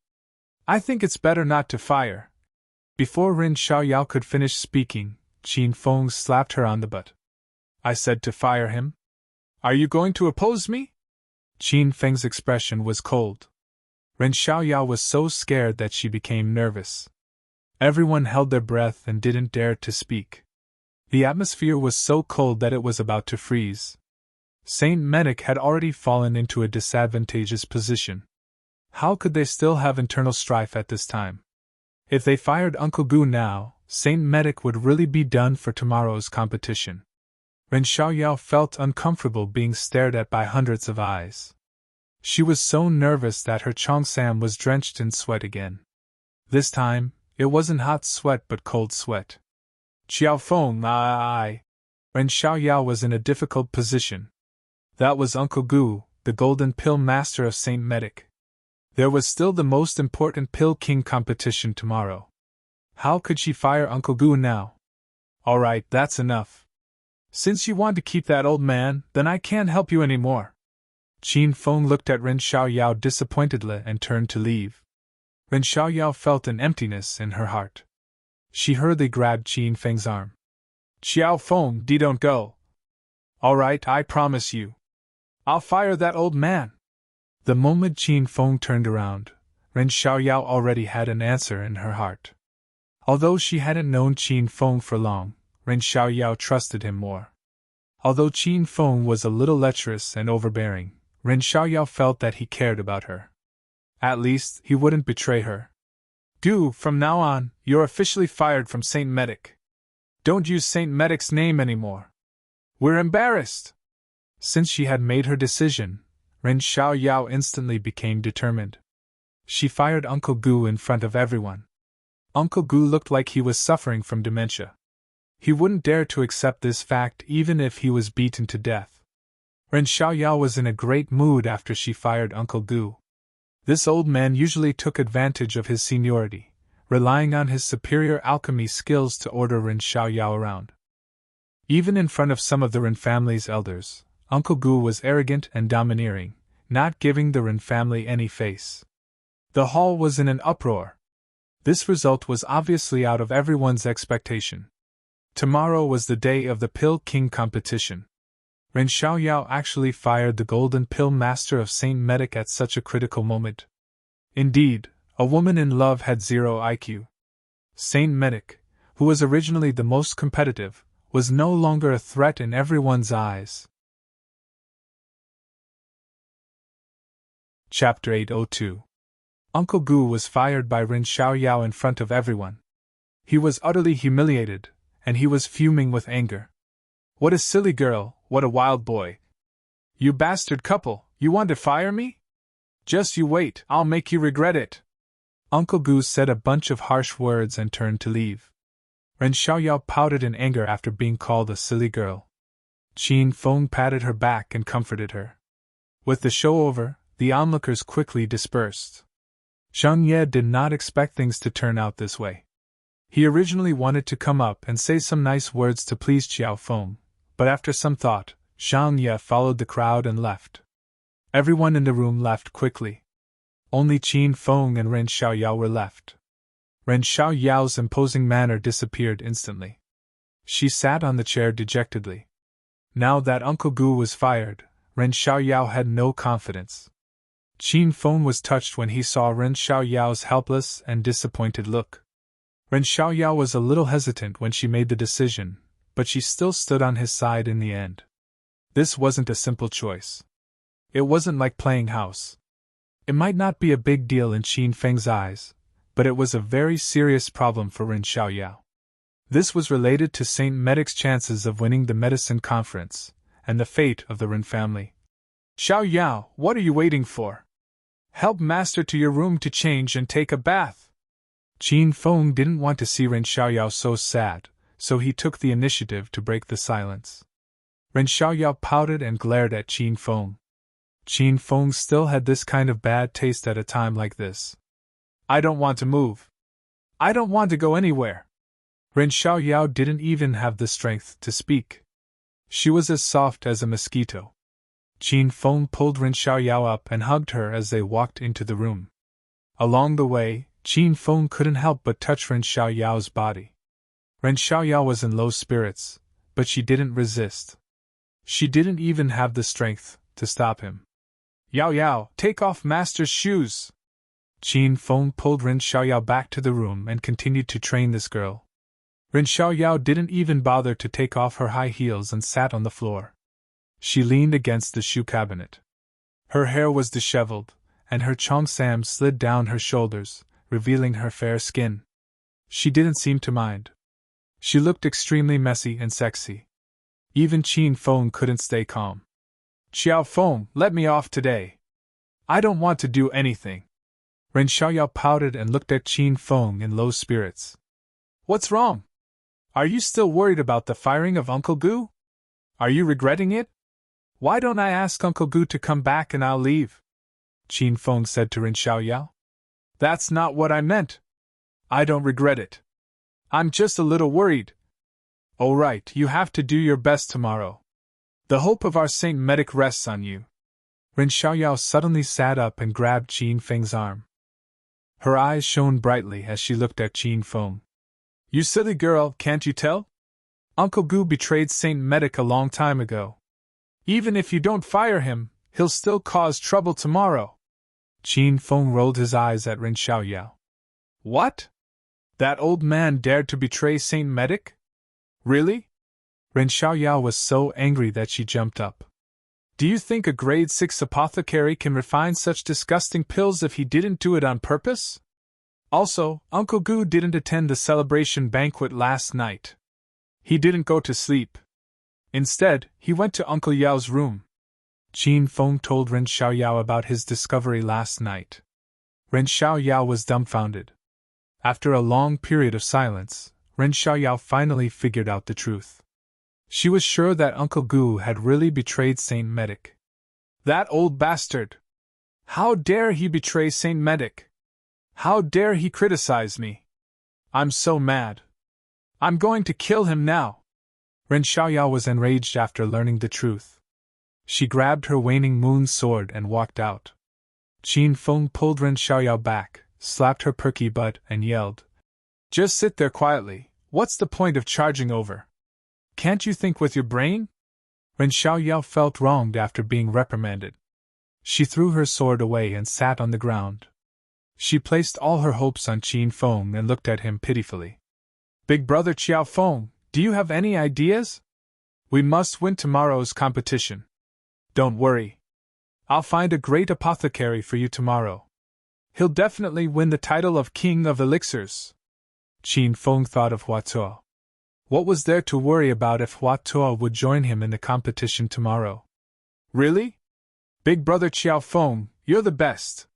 I think it's better not to fire. Before Ren Xiaoyao could finish speaking, Qin Feng slapped her on the butt. I said to fire him? Are you going to oppose me? Qin Feng's expression was cold. Ren Xiaoyao was so scared that she became nervous. Everyone held their breath and didn't dare to speak. The atmosphere was so cold that it was about to freeze. Saint Medic had already fallen into a disadvantageous position. How could they still have internal strife at this time? If they fired Uncle Gu now, Saint Medic would really be done for tomorrow's competition. Ren Xiaoyao felt uncomfortable being stared at by hundreds of eyes. She was so nervous that her cheongsam was drenched in sweat again. This time, it wasn't hot sweat but cold sweat. Xiao Feng, Ren Xiaoyao was in a difficult position. That was Uncle Gu, the Golden Pill Master of Saint Medic. There was still the most important Pill King competition tomorrow. How could she fire Uncle Gu now? Alright, that's enough. Since you want to keep that old man, then I can't help you anymore. Qin Feng looked at Ren Xiaoyao disappointedly and turned to leave. Ren Xiaoyao felt an emptiness in her heart. She hurriedly grabbed Qin Feng's arm. Xiao Feng, don't go. Alright, I promise you. I'll fire that old man. The moment Qin Feng turned around, Ren Xiaoyao already had an answer in her heart. Although she hadn't known Qin Feng for long, Ren Xiaoyao trusted him more. Although Qin Feng was a little lecherous and overbearing, Ren Xiaoyao felt that he cared about her. At least, he wouldn't betray her. Gu, from now on, you're officially fired from Saint Medic. Don't use Saint Medic's name anymore. We're embarrassed. Since she had made her decision, Ren Xiaoyao instantly became determined. She fired Uncle Gu in front of everyone. Uncle Gu looked like he was suffering from dementia. He wouldn't dare to accept this fact even if he was beaten to death. Ren Xiaoyao was in a great mood after she fired Uncle Gu. This old man usually took advantage of his seniority, relying on his superior alchemy skills to order Ren Xiaoyao around. Even in front of some of the Ren family's elders, Uncle Gu was arrogant and domineering, not giving the Ren family any face. The hall was in an uproar. This result was obviously out of everyone's expectation. Tomorrow was the day of the Pill King competition. Ren Xiaoyao actually fired the Golden Pill Master of Saint Medic at such a critical moment. Indeed, a woman in love had 0 IQ. Saint Medic, who was originally the most competitive, was no longer a threat in everyone's eyes. Chapter 802. Uncle Gu was fired by Ren Xiaoyao in front of everyone. He was utterly humiliated, and he was fuming with anger. What a silly girl, what a wild boy. You bastard couple, you want to fire me? Just you wait, I'll make you regret it. Uncle Gu said a bunch of harsh words and turned to leave. Ren Xiaoyao pouted in anger after being called a silly girl. Qin Feng patted her back and comforted her. With the show over, the onlookers quickly dispersed. Zhang Ye did not expect things to turn out this way. He originally wanted to come up and say some nice words to please Xiao Feng, but after some thought, Zhang Ye followed the crowd and left. Everyone in the room left quickly. Only Qin Feng and Ren Xiaoyao were left. Ren Xiaoyao's imposing manner disappeared instantly. She sat on the chair dejectedly. Now that Uncle Gu was fired, Ren Xiaoyao had no confidence. Qin Feng was touched when he saw Ren Xiaoyao's helpless and disappointed look. Ren Xiaoyao was a little hesitant when she made the decision, but she still stood on his side in the end. This wasn't a simple choice. It wasn't like playing house. It might not be a big deal in Qin Feng's eyes, but it was a very serious problem for Ren Xiaoyao. This was related to Saint Medic's chances of winning the medicine conference, and the fate of the Ren family. Xiaoyao, what are you waiting for? Help master to your room to change and take a bath. Qin Feng didn't want to see Ren Xiaoyao so sad, so he took the initiative to break the silence. Ren Xiaoyao pouted and glared at Qin Feng. Qin Feng still had this kind of bad taste at a time like this. I don't want to move. I don't want to go anywhere. Ren Xiaoyao didn't even have the strength to speak. She was as soft as a mosquito. Qin Feng pulled Ren Xiaoyao up and hugged her as they walked into the room. Along the way, Qin Feng couldn't help but touch Ren Xiaoyao's body. Ren Xiaoyao was in low spirits, but she didn't resist. She didn't even have the strength to stop him. Yao Yao, take off master's shoes! Qin Feng pulled Ren Xiaoyao back to the room and continued to train this girl. Ren Xiaoyao didn't even bother to take off her high heels and sat on the floor. She leaned against the shoe cabinet. Her hair was disheveled, and her cheongsam slid down her shoulders, revealing her fair skin. She didn't seem to mind. She looked extremely messy and sexy. Even Qin Feng couldn't stay calm. Xiao Feng, let me off today. I don't want to do anything. Ren Xiaoyao pouted and looked at Qin Feng in low spirits. What's wrong? Are you still worried about the firing of Uncle Gu? Are you regretting it? Why don't I ask Uncle Gu to come back and I'll leave? Qin Feng said to Ren Xiaoyao. That's not what I meant. I don't regret it. I'm just a little worried. Oh right, you have to do your best tomorrow. The hope of our Saint Medic rests on you. Ren Xiaoyao suddenly sat up and grabbed Qin Feng's arm. Her eyes shone brightly as she looked at Qin Feng. You silly girl, can't you tell? Uncle Gu betrayed Saint Medic a long time ago. Even if you don't fire him, he'll still cause trouble tomorrow. Qin Feng rolled his eyes at Ren Xiaoyao. What? That old man dared to betray Saint Medic? Really? Ren Xiaoyao was so angry that she jumped up. Do you think a grade 6 apothecary can refine such disgusting pills if he didn't do it on purpose? Also, Uncle Gu didn't attend the celebration banquet last night. He didn't go to sleep. Instead, he went to Uncle Yao's room. Qin Feng told Ren Xiaoyao about his discovery last night. Ren Xiaoyao was dumbfounded. After a long period of silence, Ren Xiaoyao finally figured out the truth. She was sure that Uncle Gu had really betrayed Saint Medic. That old bastard! How dare he betray Saint Medic? How dare he criticize me? I'm so mad. I'm going to kill him now. Ren Xiaoyao was enraged after learning the truth. She grabbed her waning moon sword and walked out. Qin Feng pulled Ren Xiaoyao back, slapped her perky butt, and yelled, Just sit there quietly, what's the point of charging over? Can't you think with your brain? Ren Xiaoyao felt wronged after being reprimanded. She threw her sword away and sat on the ground. She placed all her hopes on Qin Feng and looked at him pitifully. Big brother Xiao Feng, do you have any ideas? We must win tomorrow's competition. Don't worry. I'll find a great apothecary for you tomorrow. He'll definitely win the title of King of Elixirs. Qin Feng thought of Hua Tuo. What was there to worry about if Hua Tuo would join him in the competition tomorrow? Really? Big brother Xiao Feng, you're the best.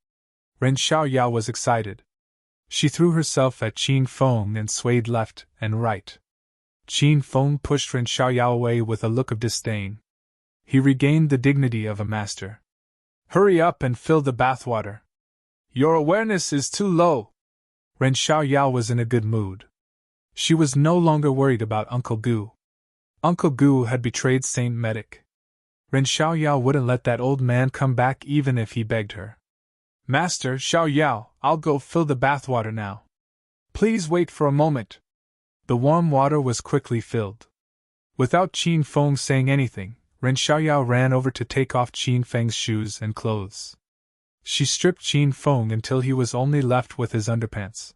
Ren Xiaoyao was excited. She threw herself at Qin Feng and swayed left and right. Qin Feng pushed Ren Xiaoyao away with a look of disdain. He regained the dignity of a master. Hurry up and fill the bathwater. Your awareness is too low. Ren Xiaoyao was in a good mood. She was no longer worried about Uncle Gu. Uncle Gu had betrayed Saint Medic. Ren Xiaoyao wouldn't let that old man come back even if he begged her. Master Xiaoyao, I'll go fill the bathwater now. Please wait for a moment. The warm water was quickly filled. Without Qin Feng saying anything, Ren Xiaoyao ran over to take off Qin Feng's shoes and clothes. She stripped Qin Feng until he was only left with his underpants.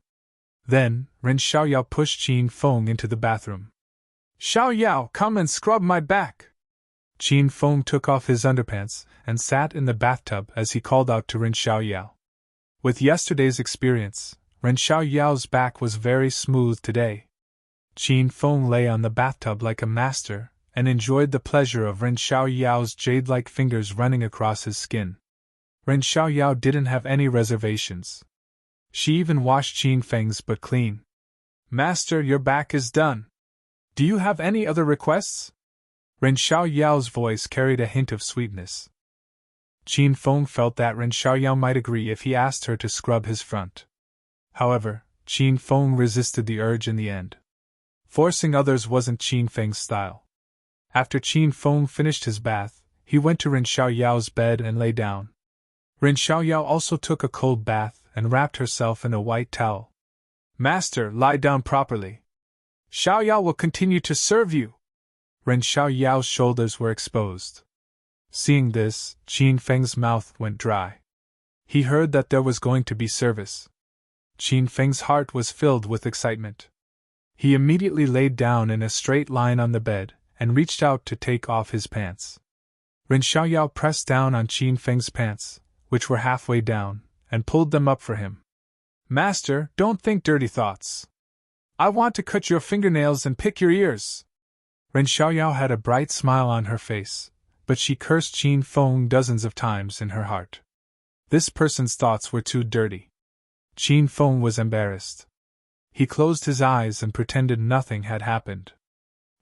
Then, Ren Xiaoyao pushed Qin Feng into the bathroom. Xiaoyao, come and scrub my back! Qin Feng took off his underpants and sat in the bathtub as he called out to Ren Xiaoyao. With yesterday's experience, Ren Xiaoyao's back was very smooth today. Qin Feng lay on the bathtub like a master and enjoyed the pleasure of Ren Xiaoyao's jade-like fingers running across his skin. Ren Xiaoyao didn't have any reservations. She even washed Qin Feng's butt clean. Master, your back is done. Do you have any other requests? Ren Xiaoyao's voice carried a hint of sweetness. Qin Feng felt that Ren Xiaoyao might agree if he asked her to scrub his front. However, Qin Feng resisted the urge in the end. Forcing others wasn't Qin Feng's style. After Qin Feng finished his bath, he went to Ren Xiaoyao's bed and lay down. Ren Xiaoyao also took a cold bath and wrapped herself in a white towel. Master, lie down properly. Xiaoyao will continue to serve you. Ren Xiaoyao's shoulders were exposed. Seeing this, Qin Feng's mouth went dry. He heard that there was going to be service. Qin Feng's heart was filled with excitement. He immediately laid down in a straight line on the bed and reached out to take off his pants. Ren Xiaoyao pressed down on Qin Feng's pants, which were halfway down, and pulled them up for him. Master, don't think dirty thoughts. I want to cut your fingernails and pick your ears. Ren Xiaoyao had a bright smile on her face, but she cursed Qin Feng dozens of times in her heart. This person's thoughts were too dirty. Qin Feng was embarrassed. He closed his eyes and pretended nothing had happened.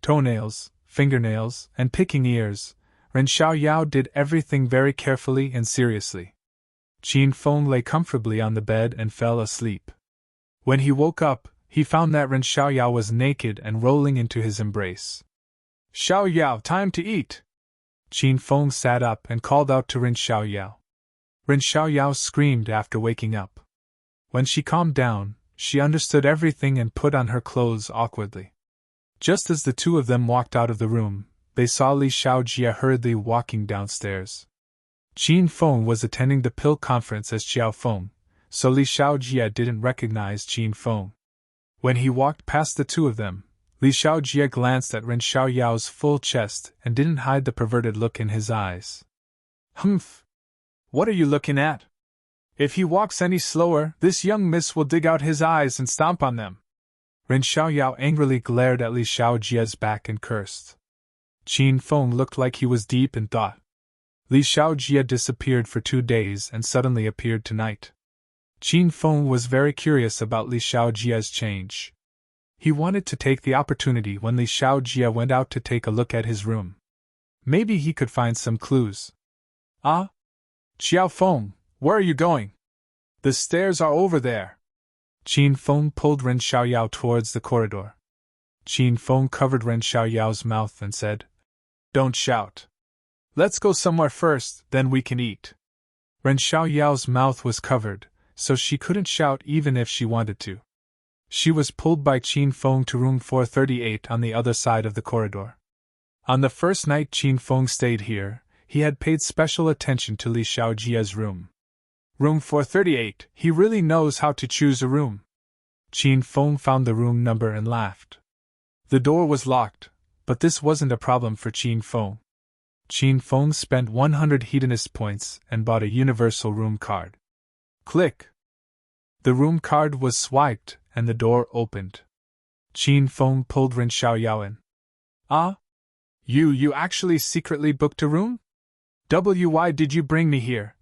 Toenails, fingernails, and picking ears, Ren Xiaoyao did everything very carefully and seriously. Qin Feng lay comfortably on the bed and fell asleep. When he woke up, he found that Ren Xiaoyao was naked and rolling into his embrace. Xiaoyao, time to eat! Qin Feng sat up and called out to Ren Xiaoyao. Ren Xiaoyao screamed after waking up. When she calmed down, she understood everything and put on her clothes awkwardly. Just as the two of them walked out of the room, they saw Li Xiaojie hurriedly walking downstairs. Qin Feng was attending the pill conference as Xiao Feng, so Li Xiaojie didn't recognize Qin Feng. When he walked past the two of them, Li Xiaojie glanced at Ren Xiaoyao's full chest and didn't hide the perverted look in his eyes. Humph! What are you looking at? If he walks any slower, this young miss will dig out his eyes and stomp on them. Ren Xiaoyao angrily glared at Li Xiaojie's back and cursed. Qin Feng looked like he was deep in thought. Li Xiaojie disappeared for 2 days and suddenly appeared tonight. Qin Feng was very curious about Li Xiaojie's change. He wanted to take the opportunity when Li Xiaojie went out to take a look at his room. Maybe he could find some clues. Ah? Xiao Feng, where are you going? The stairs are over there. Qin Feng pulled Ren Xiaoyao towards the corridor. Qin Feng covered Ren Xiaoyao's mouth and said, Don't shout. Let's go somewhere first, then we can eat. Ren Xiaoyao's mouth was covered, so she couldn't shout even if she wanted to. She was pulled by Qin Feng to room 438 on the other side of the corridor. On the first night Qin Feng stayed here, he had paid special attention to Li Xiaojie's room. Room 438, he really knows how to choose a room. Qin Feng found the room number and laughed. The door was locked, but this wasn't a problem for Qin Feng. Qin Feng spent 100 hedonist points and bought a universal room card. Click! The room card was swiped and the door opened. Qin Feng pulled Ren Xiaoyao in. Ah? You actually secretly booked a room? Why did you bring me here?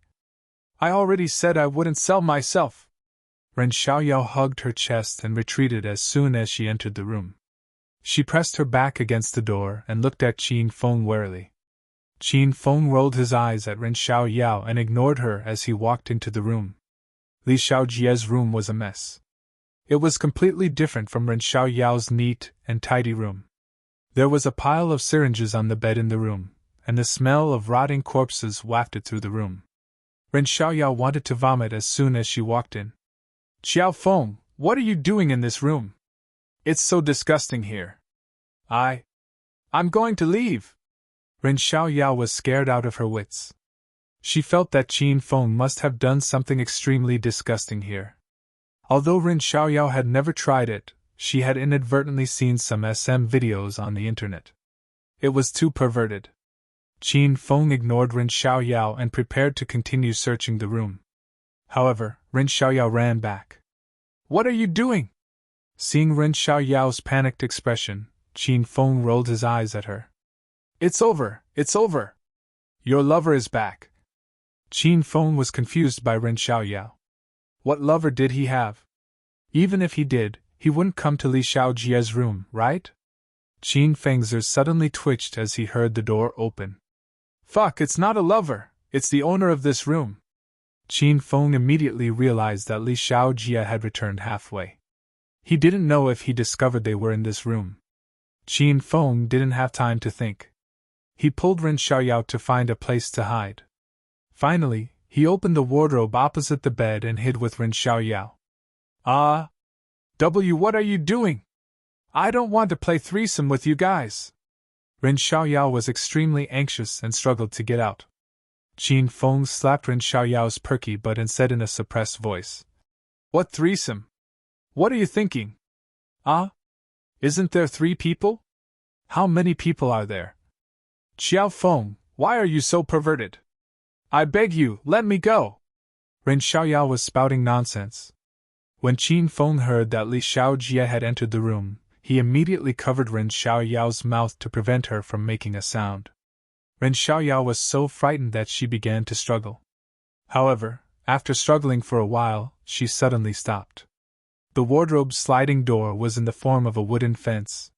I already said I wouldn't sell myself. Ren Xiaoyao hugged her chest and retreated as soon as she entered the room. She pressed her back against the door and looked at Qin Feng warily. Qin Feng rolled his eyes at Ren Xiaoyao and ignored her as he walked into the room. Li Xiaojie's room was a mess. It was completely different from Ren Xiaoyao's neat and tidy room. There was a pile of syringes on the bed in the room, and the smell of rotting corpses wafted through the room. Ren Xiaoyao wanted to vomit as soon as she walked in. Xiao Feng, what are you doing in this room? It's so disgusting here. I'm going to leave. Ren Xiaoyao was scared out of her wits. She felt that Qin Feng must have done something extremely disgusting here. Although Ren Xiaoyao had never tried it, she had inadvertently seen some SM videos on the internet. It was too perverted. Qin Feng ignored Ren Xiaoyao and prepared to continue searching the room. However, Ren Xiaoyao ran back. What are you doing? Seeing Ren Xiaoyao's panicked expression, Qin Feng rolled his eyes at her. It's over, it's over. Your lover is back. Qin Feng was confused by Ren Xiaoyao. What lover did he have? Even if he did, he wouldn't come to Li Xiaojie's room, right? Qin Feng's ears suddenly twitched as he heard the door open. Fuck, it's not a lover, it's the owner of this room. Qin Feng immediately realized that Li Xiaojie had returned halfway. He didn't know if he discovered they were in this room. Qin Feng didn't have time to think. He pulled Ren Xiaoyao to find a place to hide. Finally, he opened the wardrobe opposite the bed and hid with Ren Xiaoyao. What are you doing? I don't want to play threesome with you guys. Ren Xiaoyao was extremely anxious and struggled to get out. Qin Feng slapped Ren Xiaoyao's perky butt and said in a suppressed voice, "What threesome? What are you thinking? Isn't there 3 people? How many people are there? Xiao Feng, why are you so perverted? I beg you, let me go!" Ren Xiaoyao was spouting nonsense. When Qin Feng heard that Li Xiaojie had entered the room, he immediately covered Ren Xiaoyao's mouth to prevent her from making a sound. Ren Xiaoyao was so frightened that she began to struggle. However, after struggling for a while, she suddenly stopped. The wardrobe's sliding door was in the form of a wooden fence.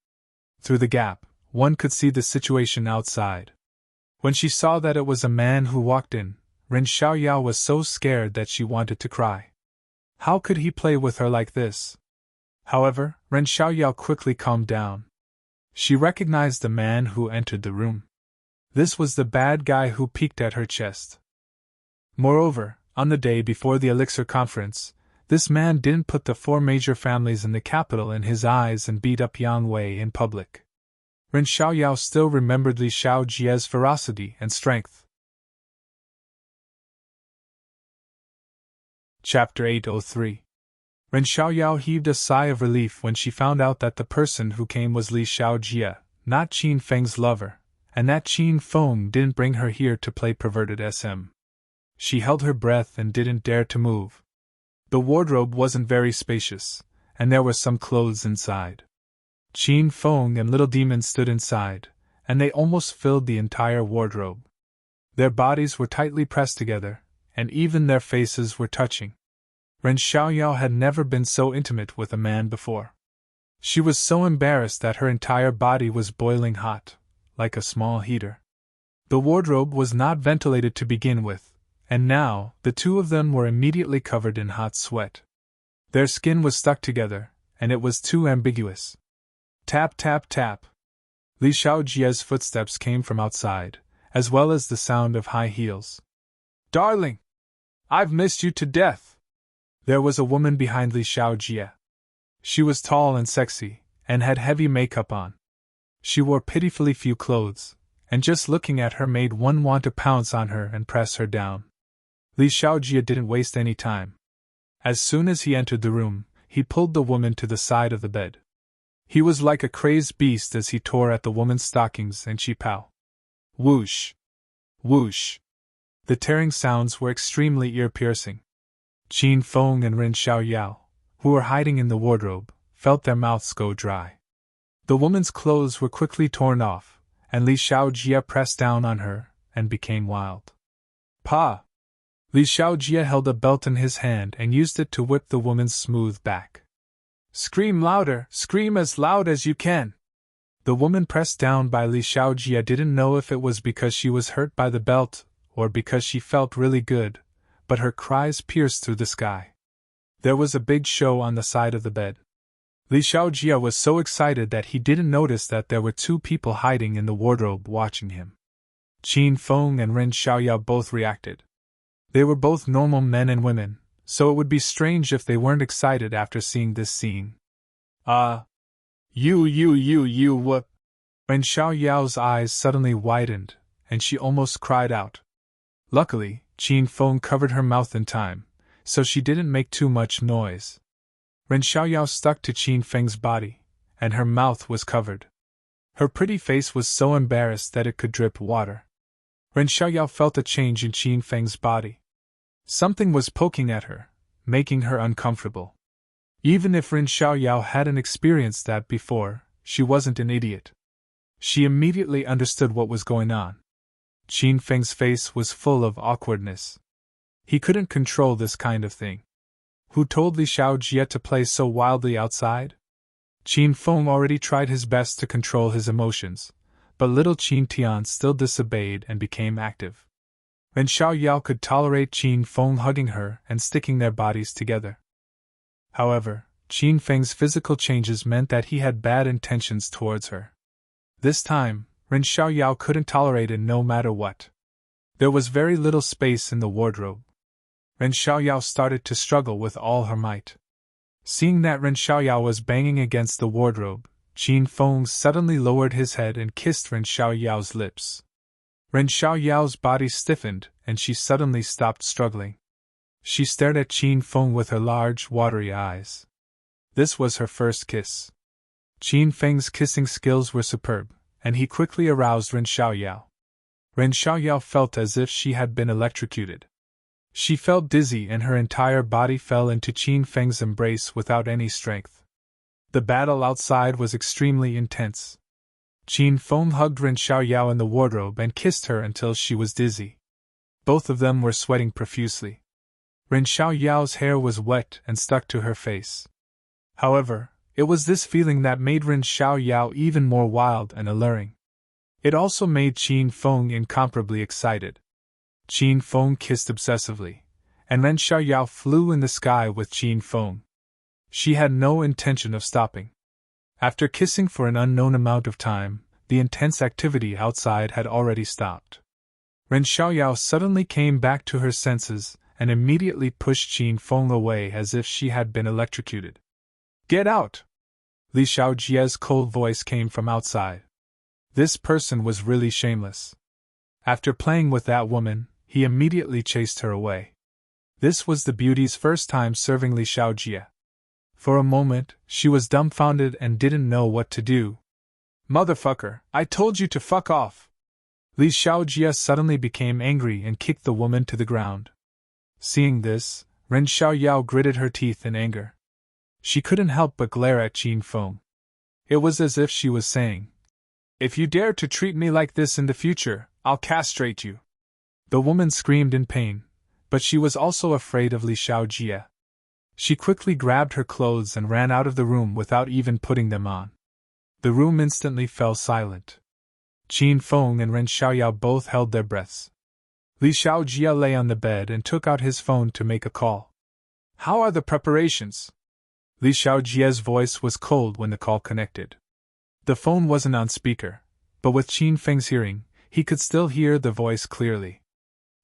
Through the gap, one could see the situation outside. When she saw that it was a man who walked in, Ren Xiaoyao was so scared that she wanted to cry. How could he play with her like this? However, Ren Xiaoyao quickly calmed down. She recognized the man who entered the room. This was the bad guy who peeked at her chest. Moreover, on the day before the Elixir Conference, this man didn't put the 4 major families in the capital in his eyes and beat up Yang Wei in public. Ren Xiaoyao still remembered Li Xiaojie's ferocity and strength. Chapter 803. Ren Xiaoyao heaved a sigh of relief when she found out that the person who came was Li Xiaojie, not Qin Feng's lover, and that Qin Feng didn't bring her here to play perverted SM. She held her breath and didn't dare to move. The wardrobe wasn't very spacious, and there were some clothes inside. Qin Feng and Little Demon stood inside, and they almost filled the entire wardrobe. Their bodies were tightly pressed together, and even their faces were touching. Ren Xiaoyao had never been so intimate with a man before. She was so embarrassed that her entire body was boiling hot, like a small heater. The wardrobe was not ventilated to begin with, and now the 2 of them were immediately covered in hot sweat. Their skin was stuck together, and it was too ambiguous. Tap tap tap. Li Xiaojie's footsteps came from outside, as well as the sound of high heels. "Darling! I've missed you to death!" There was a woman behind Li Xiaojie. She was tall and sexy, and had heavy makeup on. She wore pitifully few clothes, and just looking at her made one want to pounce on her and press her down. Li Xiaojie didn't waste any time. As soon as he entered the room, he pulled the woman to the side of the bed. He was like a crazed beast as he tore at the woman's stockings and cheepow. Whoosh! Whoosh! The tearing sounds were extremely ear-piercing. Qin Feng and Ren Xiaoyao, who were hiding in the wardrobe, felt their mouths go dry. The woman's clothes were quickly torn off, and Li Xiaojie pressed down on her and became wild. Pa! Li Xiaojie held a belt in his hand and used it to whip the woman's smooth back. "Scream louder, scream as loud as you can!" The woman pressed down by Li Xiaojie didn't know if it was because she was hurt by the belt or because she felt really good, but her cries pierced through the sky. There was a big show on the side of the bed. Li Xiaojie was so excited that he didn't notice that there were 2 people hiding in the wardrobe watching him. Qin Feng and Ren Xiaoyao both reacted. They were both normal men and women, so it would be strange if they weren't excited after seeing this scene. You what? Ren Xiaoyao's eyes suddenly widened, and she almost cried out. Luckily, Qin Feng covered her mouth in time, so she didn't make too much noise. Ren Xiaoyao stuck to Qin Feng's body, and her mouth was covered. Her pretty face was so embarrassed that it could drip water. Ren Xiaoyao felt a change in Qin Feng's body. Something was poking at her, making her uncomfortable. Even if Ren Xiaoyao hadn't experienced that before, she wasn't an idiot. She immediately understood what was going on. Qin Feng's face was full of awkwardness. He couldn't control this kind of thing. Who told Li Xiaojie to play so wildly outside? Qin Feng already tried his best to control his emotions, but little Qin Tian still disobeyed and became active. Ren Xiaoyao could tolerate Qin Feng hugging her and sticking their bodies together. However, Qin Feng's physical changes meant that he had bad intentions towards her. This time, Ren Xiaoyao couldn't tolerate it no matter what. There was very little space in the wardrobe. Ren Xiaoyao started to struggle with all her might. Seeing that Ren Xiaoyao was banging against the wardrobe, Qin Feng suddenly lowered his head and kissed Ren Xiaoyao's lips. Ren Xiaoyao's body stiffened, and she suddenly stopped struggling. She stared at Qin Feng with her large, watery eyes. This was her first kiss. Qin Feng's kissing skills were superb, and he quickly aroused Ren Xiaoyao. Ren Xiaoyao felt as if she had been electrocuted. She felt dizzy and her entire body fell into Qin Feng's embrace without any strength. The battle outside was extremely intense. Qin Feng hugged Ren Xiaoyao in the wardrobe and kissed her until she was dizzy. Both of them were sweating profusely. Ren Xiaoyao's hair was wet and stuck to her face. However, it was this feeling that made Ren Xiaoyao even more wild and alluring. It also made Qin Feng incomparably excited. Qin Feng kissed obsessively, and Ren Xiaoyao flew in the sky with Qin Feng. She had no intention of stopping. After kissing for an unknown amount of time, the intense activity outside had already stopped. Ren Xiaoyao suddenly came back to her senses and immediately pushed Qin Feng away as if she had been electrocuted. "Get out!" Li Xiaojie's cold voice came from outside. This person was really shameless. After playing with that woman, he immediately chased her away. This was the beauty's first time serving Li Xiaojie. For a moment, she was dumbfounded and didn't know what to do. "Motherfucker, I told you to fuck off!" Li Xiaojie suddenly became angry and kicked the woman to the ground. Seeing this, Ren Xiaoyao gritted her teeth in anger. She couldn't help but glare at Qin Feng. It was as if she was saying, "If you dare to treat me like this in the future, I'll castrate you." The woman screamed in pain, but she was also afraid of Li Xiaojie. She quickly grabbed her clothes and ran out of the room without even putting them on. The room instantly fell silent. Qin Feng and Ren Xiaoyao both held their breaths. Li Xiaojie lay on the bed and took out his phone to make a call. "How are the preparations?" Li Xiaojie's voice was cold when the call connected. The phone wasn't on speaker, but with Qin Feng's hearing, he could still hear the voice clearly.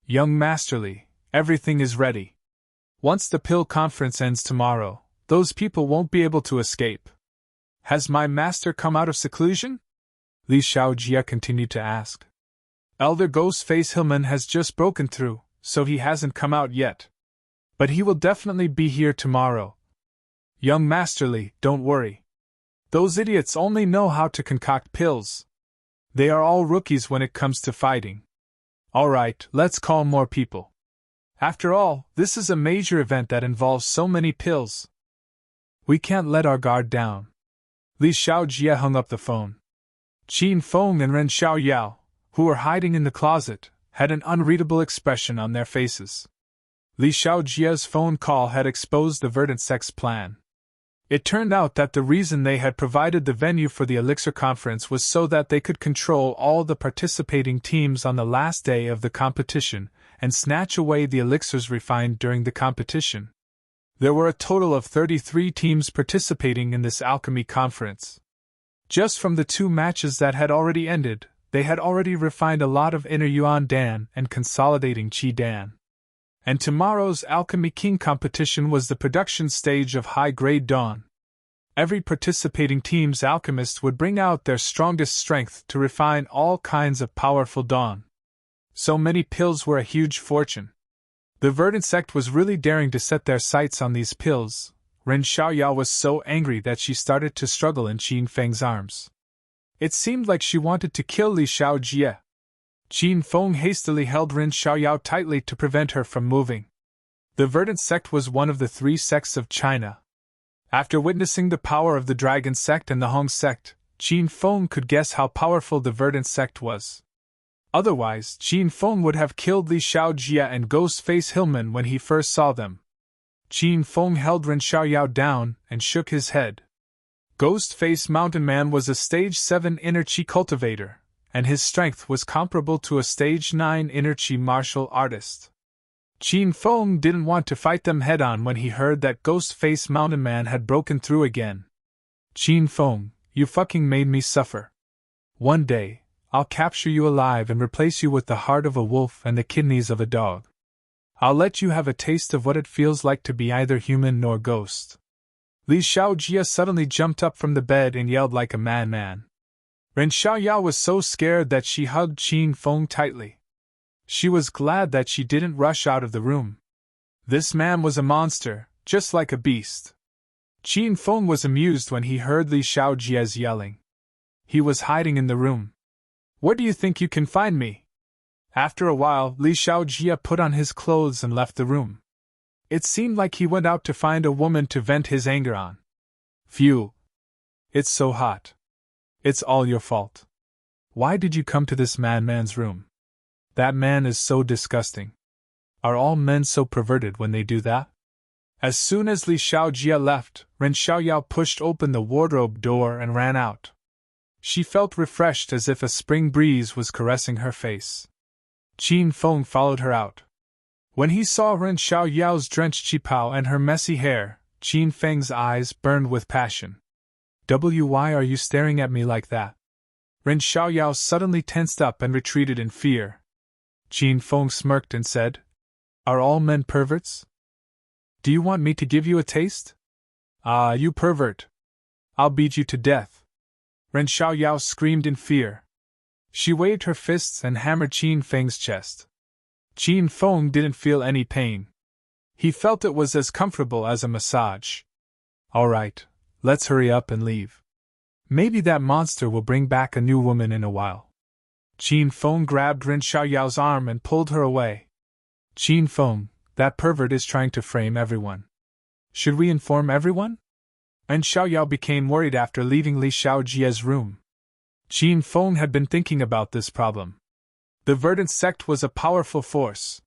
"Young Masterly, everything is ready. Once the pill conference ends tomorrow, those people won't be able to escape. Has my master come out of seclusion?" Li Xiaojie continued to ask. "Elder Ghostface Hillman has just broken through, so he hasn't come out yet. But he will definitely be here tomorrow. Young Masterly, don't worry. Those idiots only know how to concoct pills. They are all rookies when it comes to fighting. Alright, let's call more people. After all, this is a major event that involves so many pills. We can't let our guard down." Li Xiaojie hung up the phone. Qin Feng and Ren Xiaoyao, who were hiding in the closet, had an unreadable expression on their faces. Li Xiaojie's phone call had exposed the verdant sect's plan. It turned out that the reason they had provided the venue for the Elixir Conference was so that they could control all the participating teams on the last day of the competition and snatch away the elixirs refined during the competition. There were a total of 33 teams participating in this alchemy conference. Just from the 2 matches that had already ended, they had already refined a lot of inner Yuan Dan and consolidating Qi Dan. And tomorrow's Alchemy King competition was the production stage of high-grade Dawn. Every participating team's alchemist would bring out their strongest strength to refine all kinds of powerful Dawn. So many pills were a huge fortune. The Verdant Sect was really daring to set their sights on these pills. Ren Xiaoyao was so angry that she started to struggle in Qin Feng's arms. It seemed like she wanted to kill Li Xiaojie. Qin Feng hastily held Ren Xiaoyao tightly to prevent her from moving. The Verdant Sect was one of the 3 sects of China. After witnessing the power of the Dragon Sect and the Hong Sect, Qin Feng could guess how powerful the Verdant Sect was. Otherwise, Qin Feng would have killed Li Xiaojie and Ghostface Hillman when he first saw them. Qin Feng held Ren Xiaoyao down and shook his head. Ghostface Mountain Man was a Stage 7 Inner Qi cultivator, and his strength was comparable to a Stage 9 Inner Qi martial artist. Qin Feng didn't want to fight them head-on when he heard that ghost-faced mountain man had broken through again. Qin Feng, you fucking made me suffer. One day, I'll capture you alive and replace you with the heart of a wolf and the kidneys of a dog. I'll let you have a taste of what it feels like to be either human nor ghost. Li Xiaojia suddenly jumped up from the bed and yelled like a madman. Ren Xiaoyao was so scared that she hugged Qin Feng tightly. She was glad that she didn't rush out of the room. This man was a monster, just like a beast. Qin Feng was amused when he heard Li Xiaojia's yelling. He was hiding in the room. Where do you think you can find me? After a while, Li Xiaojia put on his clothes and left the room. It seemed like he went out to find a woman to vent his anger on. Phew. It's so hot. It's all your fault. Why did you come to this madman's room? That man is so disgusting. Are all men so perverted when they do that? As soon as Li Xiaojia left, Ren Xiaoyao pushed open the wardrobe door and ran out. She felt refreshed as if a spring breeze was caressing her face. Qin Feng followed her out. When he saw Ren Xiaoyao's drenched qipao and her messy hair, Qin Feng's eyes burned with passion. Why are you staring at me like that? Ren Xiaoyao suddenly tensed up and retreated in fear. Qin Feng smirked and said, Are all men perverts? Do you want me to give you a taste? Ah, you pervert! I'll beat you to death! Ren Xiaoyao screamed in fear. She waved her fists and hammered Qin Feng's chest. Qin Feng didn't feel any pain. He felt it was as comfortable as a massage. All right, let's hurry up and leave. Maybe that monster will bring back a new woman in a while. Qin Feng grabbed Ren Xiaoyao's arm and pulled her away. Qin Feng, that pervert is trying to frame everyone. Should we inform everyone? Ren Xiaoyao became worried after leaving Li Xiaojia's room. Qin Feng had been thinking about this problem. The Verdant sect was a powerful force.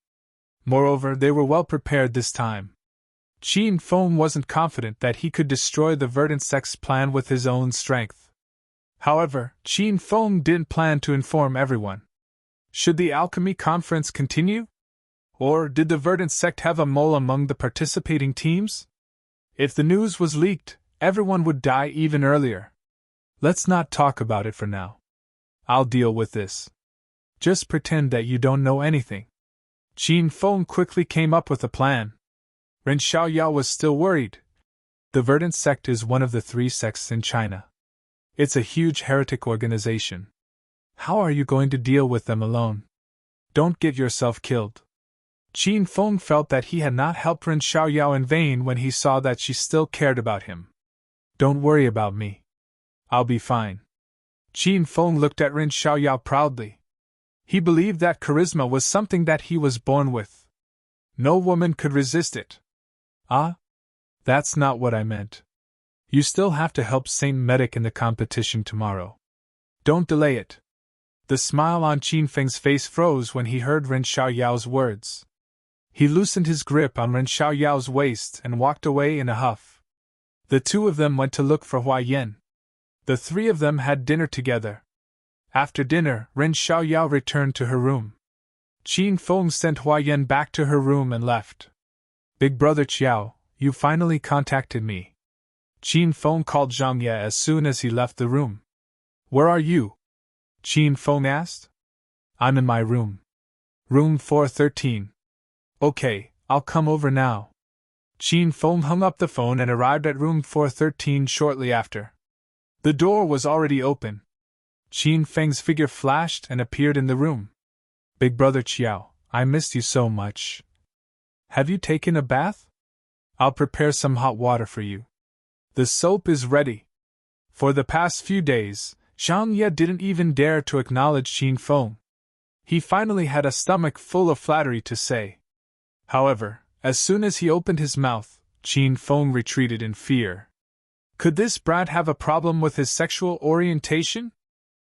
Moreover, they were well prepared this time. Qin Feng wasn't confident that he could destroy the Verdant sect's plan with his own strength. However, Qin Feng didn't plan to inform everyone. Should the alchemy conference continue? Or did the Verdant sect have a mole among the participating teams? If the news was leaked, everyone would die even earlier. Let's not talk about it for now. I'll deal with this. Just pretend that you don't know anything. Qin Feng quickly came up with a plan. Ren Xiaoyao was still worried. The Verdant sect is one of the 3 sects in China. It's a huge heretic organization. How are you going to deal with them alone? Don't get yourself killed. Qin Feng felt that he had not helped Ren Xiaoyao in vain when he saw that she still cared about him. Don't worry about me. I'll be fine. Qin Feng looked at Ren Xiaoyao proudly. He believed that charisma was something that he was born with. No woman could resist it. Ah? That's not what I meant. You still have to help Saint Medic in the competition tomorrow. Don't delay it. The smile on Qin Feng's face froze when he heard Ren Xiaoyao's words. He loosened his grip on Ren Xiaoyao's waist and walked away in a huff. The 2 of them went to look for Hua Yen. The 3 of them had dinner together. After dinner, Ren Xiaoyao returned to her room. Qin Feng sent Hua Yen back to her room and left. Big brother Qiao, you finally contacted me. Qin Feng called Zhang Ye as soon as he left the room. Where are you? Qin Feng asked. I'm in my room. Room 413. Okay, I'll come over now. Qin Feng hung up the phone and arrived at room 413 shortly after. The door was already open. Qin Feng's figure flashed and appeared in the room. Big brother Qiao, I missed you so much. Have you taken a bath? I'll prepare some hot water for you. The soap is ready. For the past few days, Zhang Ye didn't even dare to acknowledge Qin Feng. He finally had a stomach full of flattery to say. However, as soon as he opened his mouth, Qin Feng retreated in fear. Could this brat have a problem with his sexual orientation?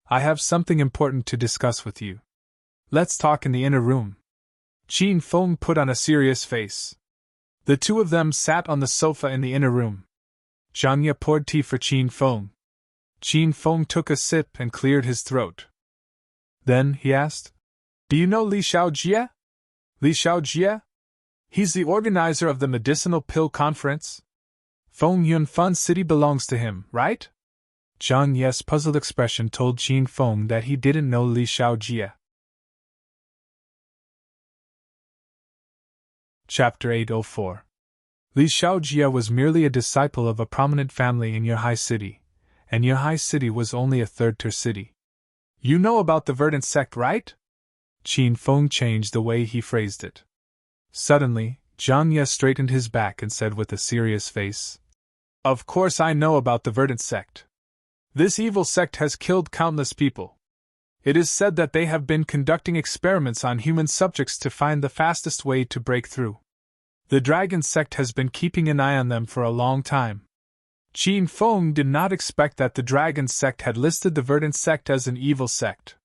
I have something important to discuss with you. Let's talk in the inner room. Qin Feng put on a serious face. The 2 of them sat on the sofa in the inner room. Zhang Ye poured tea for Qin Feng. Qin Feng took a sip and cleared his throat. Then he asked, Do you know Li Xiaojia? Li Xiaojia? He's the organizer of the medicinal pill conference? Feng Yunfan City belongs to him, right? Zhang Ye's puzzled expression told Qin Feng that he didn't know Li Xiaojie. Chapter 804. Li Xiaojie was merely a disciple of a prominent family in Yurhai City, and Yurhai City was only a third-tier city. You know about the Verdant sect, right? Qin Feng changed the way he phrased it. Suddenly, Zhang Ye straightened his back and said with a serious face, Of course I know about the Verdant sect. This evil sect has killed countless people. It is said that they have been conducting experiments on human subjects to find the fastest way to break through. The Dragon sect has been keeping an eye on them for a long time. Qin Feng did not expect that the Dragon sect had listed the Verdant sect as an evil sect.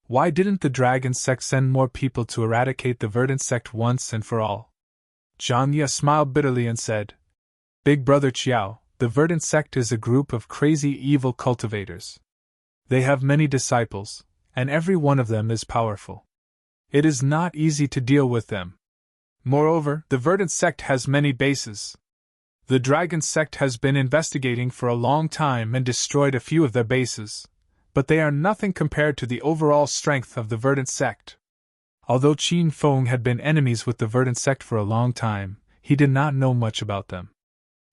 Why didn't the Dragon sect send more people to eradicate the Verdant sect once and for all? Zhang Ye smiled bitterly and said, Big Brother Qiao, the Verdant sect is a group of crazy evil cultivators. They have many disciples, and every one of them is powerful. It is not easy to deal with them. Moreover, the Verdant sect has many bases. The Dragon sect has been investigating for a long time and destroyed a few of their bases, but they are nothing compared to the overall strength of the Verdant sect. Although Qin Feng had been enemies with the Verdant sect for a long time, he did not know much about them.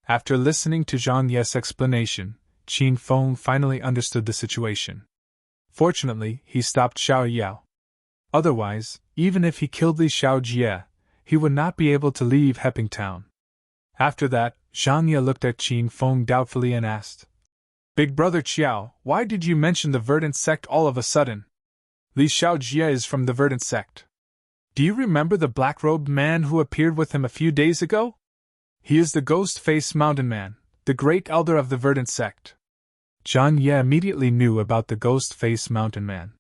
After listening to Zhang Ye's explanation, Qin Feng finally understood the situation. Fortunately, he stopped Xiao Yao. Otherwise, even if he killed Li Xiaojie, he would not be able to leave Heping Town. After that, Zhang Ye looked at Qin Feng doubtfully and asked, Big Brother Qiao, why did you mention the Verdant sect all of a sudden? Li Xiaojie is from the Verdant sect. Do you remember the black-robed man who appeared with him a few days ago? He is the Ghost-Face Mountain Man, the great elder of the Verdant sect. Zhang Ye immediately knew about the Ghost-Face Mountain Man.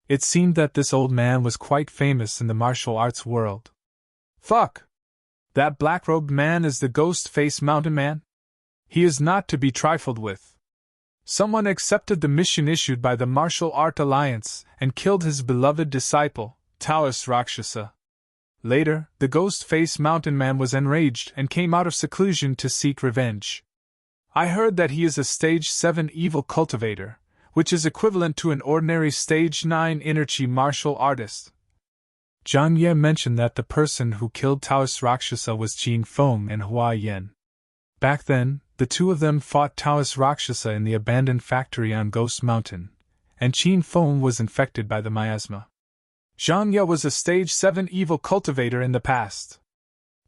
It seemed that this old man was quite famous in the martial arts world. Fuck! That black-robed man is the Ghost-Face Mountain Man? He is not to be trifled with. Someone accepted the mission issued by the Martial Art Alliance and killed his beloved disciple, Taoist Rakshasa. Later, the Ghost-Face Mountain Man was enraged and came out of seclusion to seek revenge. I heard that he is a Stage 7 evil cultivator, which is equivalent to an ordinary Stage 9 inner chi martial artist. Zhang Ye mentioned that the person who killed Taoist Rakshasa was Qin Feng and Hua Yan. Back then, the two of them fought Taoist Rakshasa in the abandoned factory on Ghost Mountain, and Qin Feng was infected by the miasma. Zhang Ye was a Stage 7 evil cultivator in the past.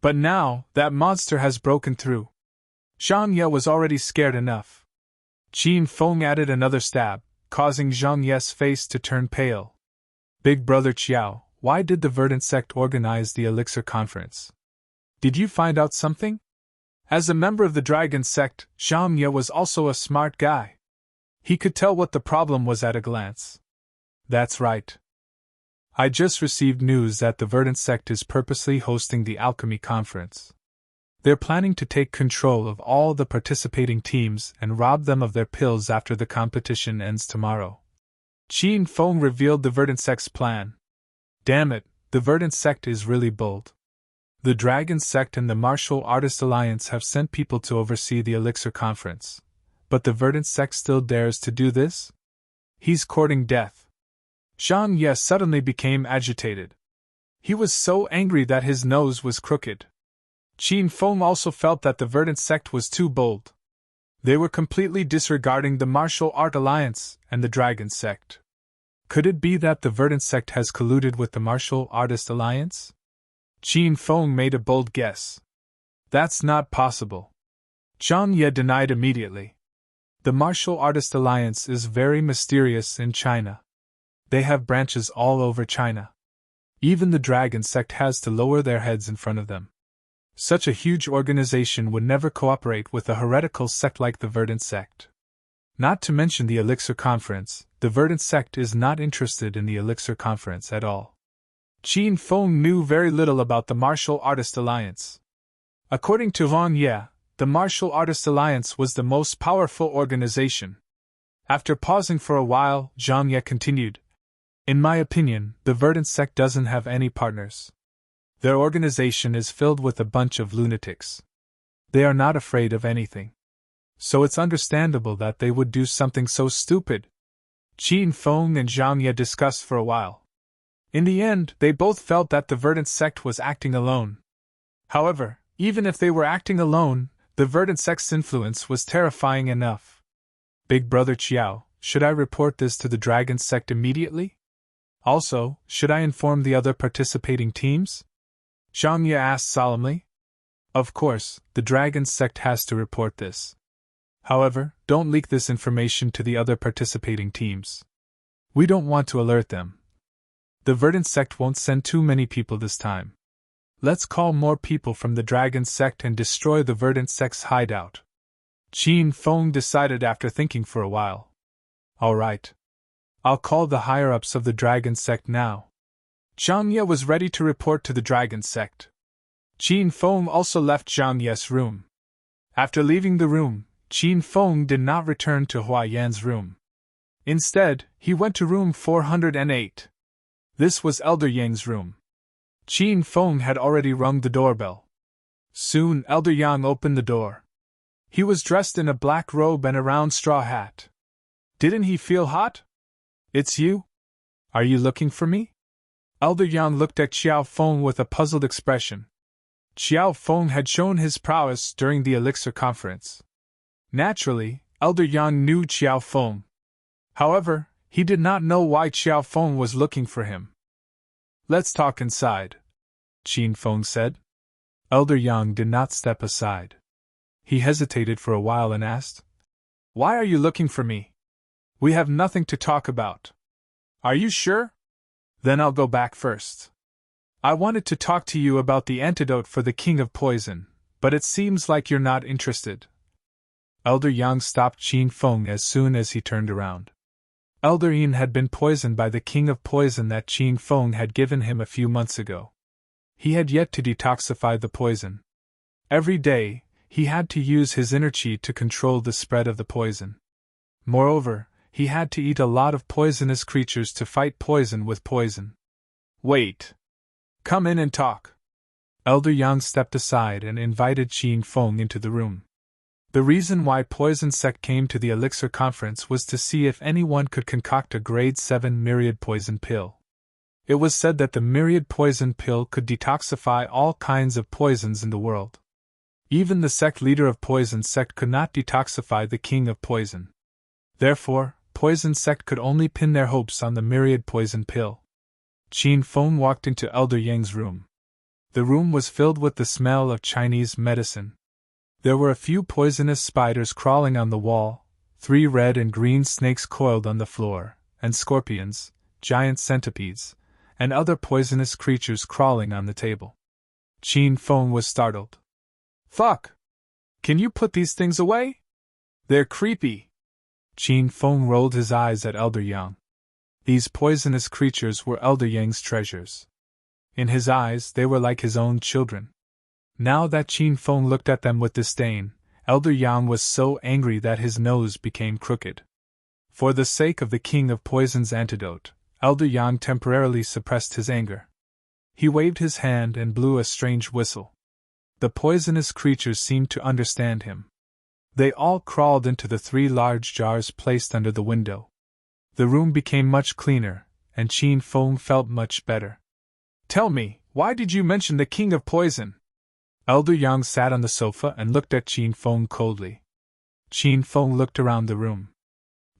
But now, that monster has broken through. Zhang Ye was already scared enough. Qin Feng added another stab, causing Zhang Ye's face to turn pale. Big Brother Qiao, why did the Verdant sect organize the Elixir Conference? Did you find out something? As a member of the Dragon sect, Zhang Ye was also a smart guy. He could tell what the problem was at a glance. That's right. I just received news that the Verdant sect is purposely hosting the Alchemy Conference. They're planning to take control of all the participating teams and rob them of their pills after the competition ends tomorrow. Qin Feng revealed the Verdant sect's plan. Damn it, the Verdant sect is really bold. The Dragon sect and the Martial Artist Alliance have sent people to oversee the Elixir Conference. But the Verdant sect still dares to do this? He's courting death. Zhang Ye suddenly became agitated. He was so angry that his nose was crooked. Qin Feng also felt that the Verdant sect was too bold. They were completely disregarding the Martial Art Alliance and the Dragon sect. Could it be that the Verdant sect has colluded with the Martial Artist Alliance? Qin Feng made a bold guess. That's not possible. Zhang Ye denied immediately. The Martial Artist Alliance is very mysterious in China. They have branches all over China. Even the Dragon sect has to lower their heads in front of them. Such a huge organization would never cooperate with a heretical sect like the Verdant sect. Not to mention the Elixir Conference, the Verdant sect is not interested in the Elixir Conference at all. Qin Feng knew very little about the Martial Artist Alliance. According to Zhang Ye, the Martial Artist Alliance was the most powerful organization. After pausing for a while, Zhang Ye continued, In my opinion, the Verdant sect doesn't have any partners. Their organization is filled with a bunch of lunatics. They are not afraid of anything. So it's understandable that they would do something so stupid. Qin Feng and Zhang Ye discussed for a while. In the end, they both felt that the Verdant sect was acting alone. However, even if they were acting alone, the Verdant sect's influence was terrifying enough. Big Brother Qiao, should I report this to the Dragon sect immediately? Also, should I inform the other participating teams? Zhang Ye asked solemnly. Of course, the Dragon sect has to report this. However, don't leak this information to the other participating teams. We don't want to alert them. The Verdant sect won't send too many people this time. Let's call more people from the Dragon sect and destroy the Verdant sect's hideout. Qin Feng decided after thinking for a while. All right. I'll call the higher-ups of the Dragon sect now. Zhang Ye was ready to report to the Dragon sect. Qin Feng also left Zhang Ye's room. After leaving the room, Qin Feng did not return to Hua Yan's room. Instead, he went to room 408. This was Elder Yang's room. Qin Feng had already rung the doorbell. Soon Elder Yang opened the door. He was dressed in a black robe and a round straw hat. Didn't he feel hot? It's you? Are you looking for me? Elder Yang looked at Xiao Feng with a puzzled expression. Xiao Feng had shown his prowess during the Elixir Conference. Naturally, Elder Yang knew Xiao Feng. However, he did not know why Xiao Feng was looking for him. Let's talk inside, Qin Feng said. Elder Yang did not step aside. He hesitated for a while and asked, Why are you looking for me? We have nothing to talk about. Are you sure? Then I'll go back first. I wanted to talk to you about the antidote for the King of Poison, but it seems like you're not interested. Elder Yang stopped Qin Feng as soon as he turned around. Elder Yin had been poisoned by the King of Poison that Qin Feng had given him a few months ago. He had yet to detoxify the poison. Every day, he had to use his inner qi to control the spread of the poison. Moreover, he had to eat a lot of poisonous creatures to fight poison with poison. Wait. Come in and talk. Elder Yang stepped aside and invited Qin Feng into the room. The reason why Poison Sect came to the Elixir Conference was to see if anyone could concoct a grade 7 myriad poison pill. It was said that the myriad poison pill could detoxify all kinds of poisons in the world. Even the sect leader of Poison Sect could not detoxify the King of Poison. Therefore, Poison Sect could only pin their hopes on the myriad poison pill. Qin Feng walked into Elder Yang's room. The room was filled with the smell of Chinese medicine. There were a few poisonous spiders crawling on the wall, 3 red and green snakes coiled on the floor, and scorpions, giant centipedes, and other poisonous creatures crawling on the table. Qin Feng was startled. Fuck! Can you put these things away? They're creepy. Qin Feng rolled his eyes at Elder Yang. These poisonous creatures were Elder Yang's treasures. In his eyes, they were like his own children. Now that Qin Feng looked at them with disdain, Elder Yang was so angry that his nose became crooked. For the sake of the King of Poison's antidote, Elder Yang temporarily suppressed his anger. He waved his hand and blew a strange whistle. The poisonous creatures seemed to understand him. They all crawled into the 3 large jars placed under the window. The room became much cleaner, and Qin Feng felt much better. Tell me, why did you mention the King of Poison? Elder Yang sat on the sofa and looked at Qin Feng coldly. Qin Feng looked around the room.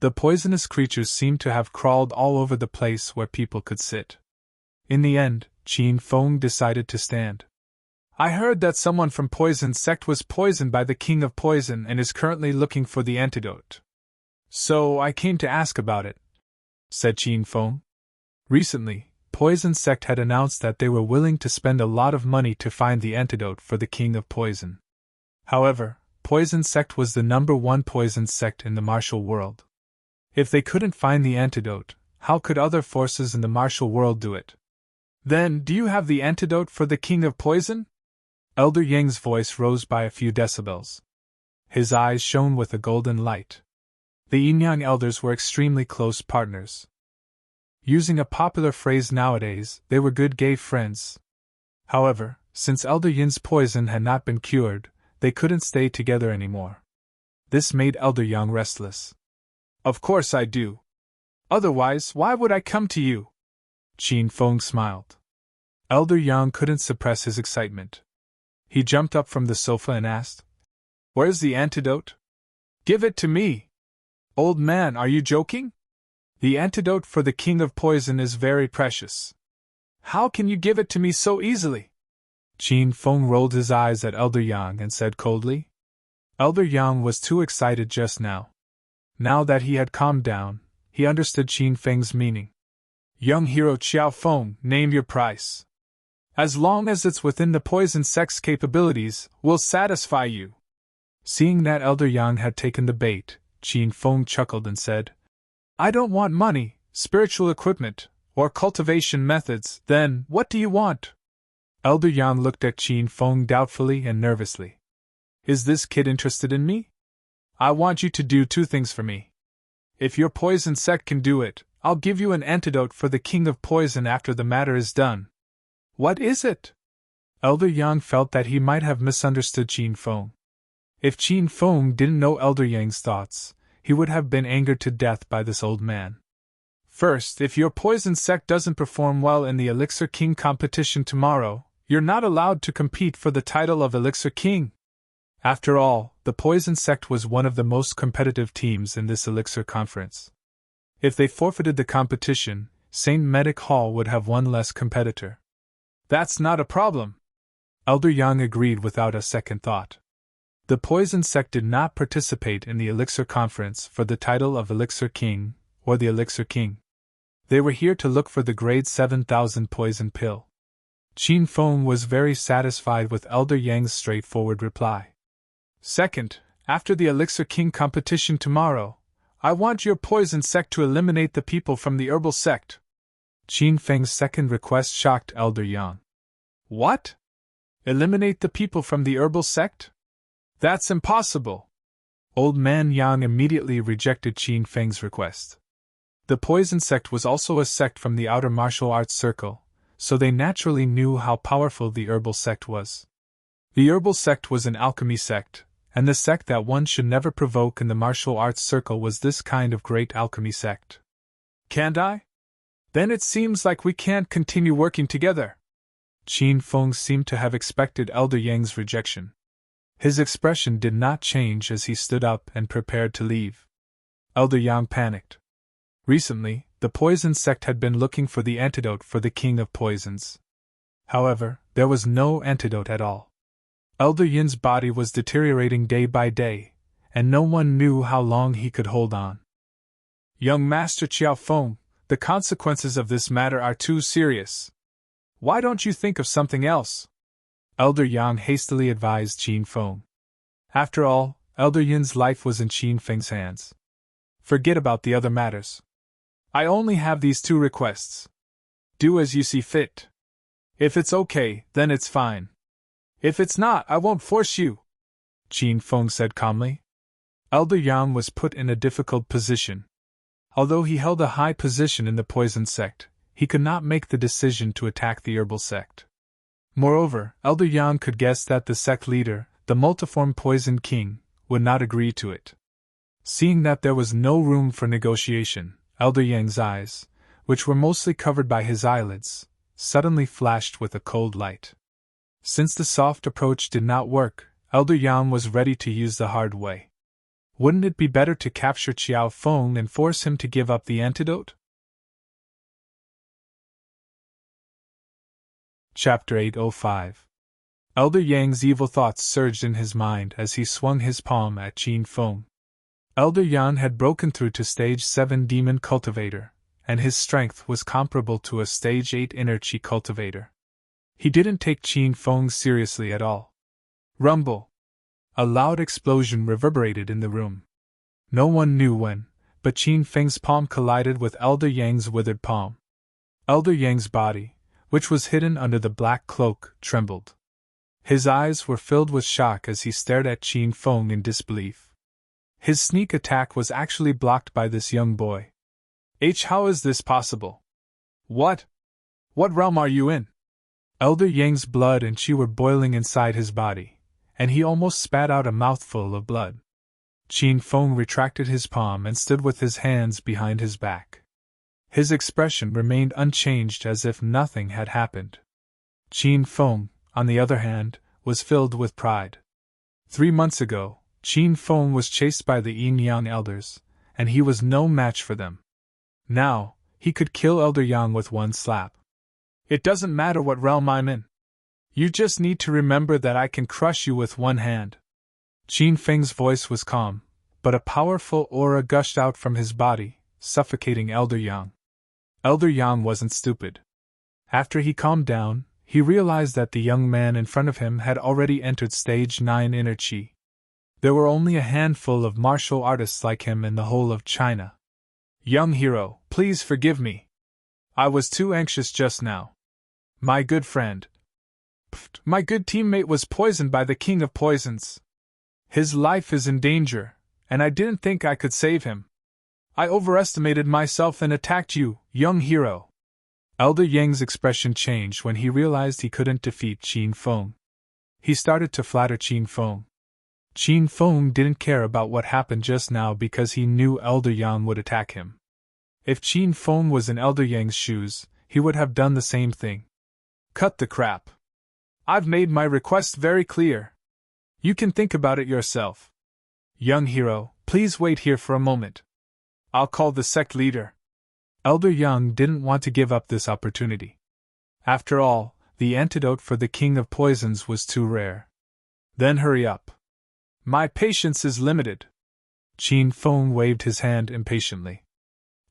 The poisonous creatures seemed to have crawled all over the place where people could sit. In the end, Qin Feng decided to stand. I heard that someone from Poison Sect was poisoned by the King of Poison and is currently looking for the antidote. So I came to ask about it, said Qin Feng. Recently, Poison Sect had announced that they were willing to spend a lot of money to find the antidote for the King of Poison. However, Poison Sect was the #1 poison sect in the martial world. If they couldn't find the antidote, how could other forces in the martial world do it? Then, do you have the antidote for the King of Poison? Elder Yang's voice rose by a few decibels. His eyes shone with a golden light. The Yin-Yang elders were extremely close partners. Using a popular phrase nowadays, they were good gay friends. However, since Elder Yin's poison had not been cured, they couldn't stay together anymore. This made Elder Yang restless. Of course I do. Otherwise, why would I come to you? Qin Feng smiled. Elder Yang couldn't suppress his excitement. He jumped up from the sofa and asked, "Where's the antidote? Give it to me!" "Old man, are you joking? The antidote for the king of poison is very precious. How can you give it to me so easily?" Qin Feng rolled his eyes at Elder Yang and said coldly. Elder Yang was too excited just now. Now that he had calmed down, he understood Qin Feng's meaning. "Young hero Qiao Feng, name your price. As long as it's within the poison sect's capabilities, we'll satisfy you." Seeing that Elder Yang had taken the bait, Qin Feng chuckled and said, "I don't want money, spiritual equipment, or cultivation methods. Then, what do you want?" Elder Yang looked at Qin Feng doubtfully and nervously. "Is this kid interested in me? I want you to do two things for me. If your poison sect can do it, I'll give you an antidote for the king of poison after the matter is done." "What is it?" Elder Yang felt that he might have misunderstood Qin Feng. If Qin Feng didn't know Elder Yang's thoughts, he would have been angered to death by this old man. "First, if your poison sect doesn't perform well in the Elixir King competition tomorrow, you're not allowed to compete for the title of Elixir King." After all, the poison sect was one of the most competitive teams in this Elixir conference. If they forfeited the competition, St. Medic Hall would have one less competitor. "That's not a problem," Elder Yang agreed without a second thought. The poison sect did not participate in the Elixir conference for the title of Elixir King, or the Elixir King. They were here to look for the grade 7000 poison pill. Qin Feng was very satisfied with Elder Yang's straightforward reply. "Second, after the Elixir King competition tomorrow, I want your poison sect to eliminate the people from the herbal sect." Qin Feng's second request shocked Elder Yang. "What? Eliminate the people from the herbal sect? That's impossible." Old man Yang immediately rejected Qin Feng's request. The poison sect was also a sect from the outer martial arts circle, so they naturally knew how powerful the herbal sect was. The herbal sect was an alchemy sect, and the sect that one should never provoke in the martial arts circle was this kind of great alchemy sect. "Can't I? Then it seems like we can't continue working together." Qin Feng seemed to have expected Elder Yang's rejection. His expression did not change as he stood up and prepared to leave. Elder Yang panicked. Recently, the poison sect had been looking for the antidote for the king of poisons. However, there was no antidote at all. Elder Yin's body was deteriorating day by day, and no one knew how long he could hold on. "Young Master Qiao Feng, the consequences of this matter are too serious. Why don't you think of something else?" Elder Yang hastily advised Qin Feng. After all, Elder Yin's life was in Qin Feng's hands. "Forget about the other matters. I only have these two requests. Do as you see fit. If it's okay, then it's fine. If it's not, I won't force you," Qin Feng said calmly. Elder Yang was put in a difficult position. Although he held a high position in the poison sect, he could not make the decision to attack the herbal sect. Moreover, Elder Yang could guess that the sect leader, the multiform poison king, would not agree to it. Seeing that there was no room for negotiation, Elder Yang's eyes, which were mostly covered by his eyelids, suddenly flashed with a cold light. Since the soft approach did not work, Elder Yang was ready to use the hard way. Wouldn't it be better to capture Qiao Feng and force him to give up the antidote? Chapter 805. Elder Yang's evil thoughts surged in his mind as he swung his palm at Qin Feng. Elder Yang had broken through to Stage 7 Demon Cultivator, and his strength was comparable to a Stage 8 Inner Qi Cultivator. He didn't take Qin Feng seriously at all. Rumble! A loud explosion reverberated in the room. No one knew when, but Qin Feng's palm collided with Elder Yang's withered palm. Elder Yang's body, which was hidden under the black cloak, trembled. His eyes were filled with shock as he stared at Qin Feng in disbelief. His sneak attack was actually blocked by this young boy. How is this possible? What realm are you in? Elder Yang's blood and qi were boiling inside his body, and he almost spat out a mouthful of blood. Qin Feng retracted his palm and stood with his hands behind his back. His expression remained unchanged as if nothing had happened. Qin Feng, on the other hand, was filled with pride. 3 months ago, Qin Feng was chased by the Yin-Yang elders, and he was no match for them. Now, he could kill Elder Yang with one slap. It doesn't matter what realm I'm in. You just need to remember that I can crush you with one hand. Qin Feng's voice was calm, but a powerful aura gushed out from his body, suffocating Elder Yang. Elder Yang wasn't stupid. After he calmed down, he realized that the young man in front of him had already entered stage 9 inner qi. There were only a handful of martial artists like him in the whole of China. Young hero, please forgive me. I was too anxious just now. My good friend. My good teammate was poisoned by the King of Poisons. His life is in danger, and I didn't think I could save him. I overestimated myself and attacked you, young hero. Elder Yang's expression changed when he realized he couldn't defeat Qin Feng. He started to flatter Qin Feng. Qin Feng didn't care about what happened just now because he knew Elder Yang would attack him. If Qin Feng was in Elder Yang's shoes, he would have done the same thing. Cut the crap. I've made my request very clear. You can think about it yourself. Young hero, please wait here for a moment. I'll call the sect leader. Elder Yang didn't want to give up this opportunity. After all, the antidote for the King of Poisons was too rare. Then hurry up. My patience is limited. Qin Feng waved his hand impatiently.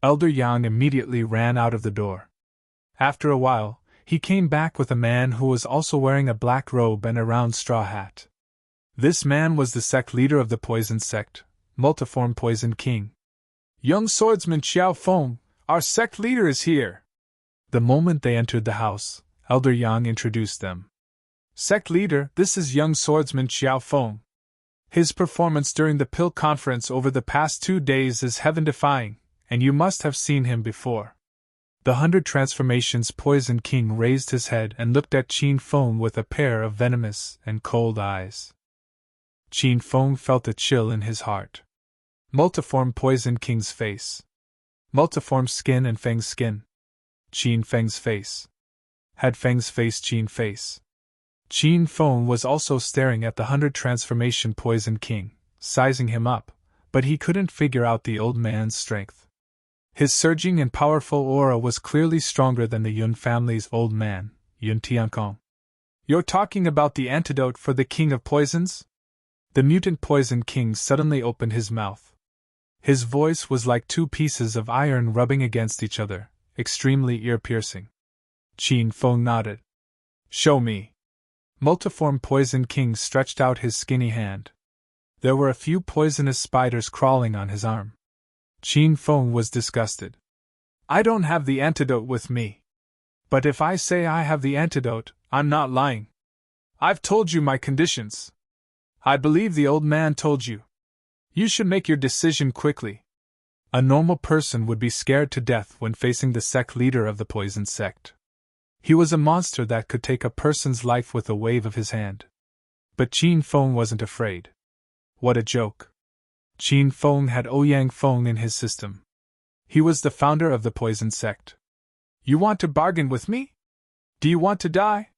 Elder Yang immediately ran out of the door. After a while, he came back with a man who was also wearing a black robe and a round straw hat. This man was the sect leader of the Poison Sect, Multiform Poison King. Young swordsman Xiao Feng, our sect leader is here. The moment they entered the house, Elder Yang introduced them. Sect leader, this is young swordsman Xiao Feng. His performance during the Pill Conference over the past 2 days is heaven-defying, and you must have seen him before. The 100 Transformations Poison King raised his head and looked at Qin Feng with a pair of venomous and cold eyes. Qin Feng felt a chill in his heart. Multiform Poison King's face. Multiform skin and Feng's skin. Qin Feng's face. Had Feng's face Qin face. Qin Feng was also staring at the 100 Transformation Poison King, sizing him up, but he couldn't figure out the old man's strength. His surging and powerful aura was clearly stronger than the Yun family's old man, Yun Tiankong. You're talking about the antidote for the King of Poisons? The Mutant Poison King suddenly opened his mouth. His voice was like 2 pieces of iron rubbing against each other, extremely ear-piercing. Qin Feng nodded. Show me. Multiform Poison King stretched out his skinny hand. There were a few poisonous spiders crawling on his arm. Qin Feng was disgusted. I don't have the antidote with me. But if I say I have the antidote, I'm not lying. I've told you my conditions. I believe the old man told you. You should make your decision quickly. A normal person would be scared to death when facing the sect leader of the Poison Sect. He was a monster that could take a person's life with a wave of his hand. But Qin Feng wasn't afraid. What a joke. Qin Feng had Ouyang Feng in his system. He was the founder of the Poison Sect. You want to bargain with me? Do you want to die?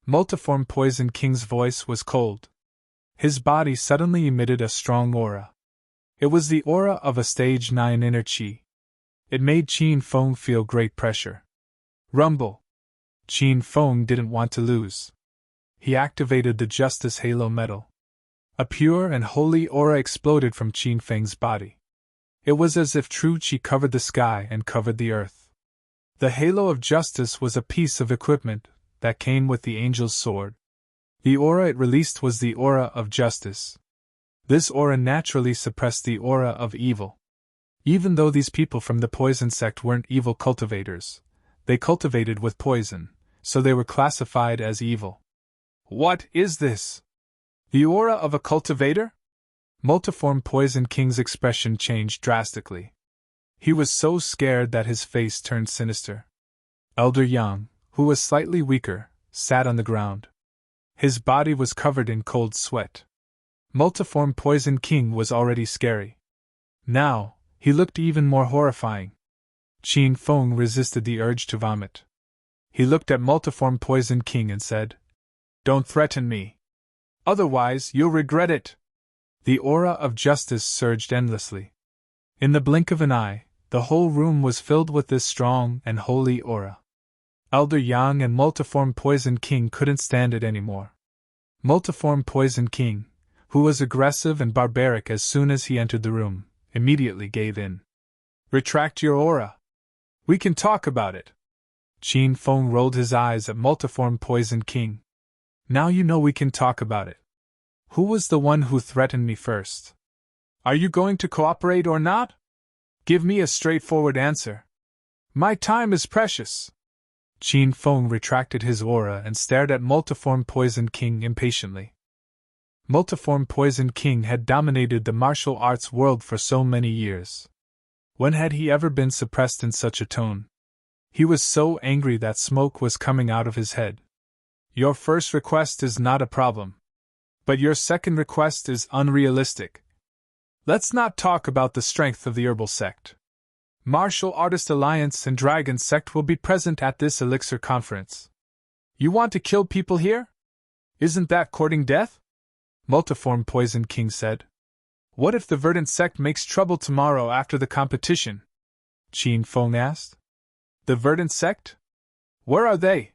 Multiform Poison King's voice was cold. His body suddenly emitted a strong aura. It was the aura of a stage 9 inner qi. It made Qin Feng feel great pressure. Rumble. Qin Feng didn't want to lose. He activated the Justice Halo Metal. A pure and holy aura exploded from Qin Feng's body. It was as if true qi covered the sky and covered the earth. The Halo of Justice was a piece of equipment that came with the angel's sword. The aura it released was the aura of justice. This aura naturally suppressed the aura of evil. Even though these people from the Poison Sect weren't evil cultivators, they cultivated with poison, so they were classified as evil. What is this? The aura of a cultivator? Multiform Poison King's expression changed drastically. He was so scared that his face turned sinister. Elder Yang, who was slightly weaker, sat on the ground. His body was covered in cold sweat. Multiform Poison King was already scary. Now, he looked even more horrifying. Qin Feng resisted the urge to vomit. He looked at Multiform Poison King and said, "Don't threaten me. Otherwise, you'll regret it." The aura of justice surged endlessly. In the blink of an eye, the whole room was filled with this strong and holy aura. Elder Yang and Multiform Poison King couldn't stand it anymore. Multiform Poison King, who was aggressive and barbaric as soon as he entered the room, immediately gave in. "Retract your aura. We can talk about it." Qin Feng rolled his eyes at Multiform Poison King. "Now you know we can talk about it. Who was the one who threatened me first? Are you going to cooperate or not? Give me a straightforward answer. My time is precious." Qin Feng retracted his aura and stared at Multiform Poison King impatiently. Multiform Poison King had dominated the martial arts world for so many years. When had he ever been suppressed in such a tone? He was so angry that smoke was coming out of his head. "Your first request is not a problem. But your second request is unrealistic. Let's not talk about the strength of the herbal sect. Martial Artist Alliance and Dragon Sect will be present at this elixir conference. You want to kill people here? Isn't that courting death?" Multiform Poison King said. "What if the Verdant Sect makes trouble tomorrow after the competition?" Qin Feng asked. "The Verdant Sect? Where are they?"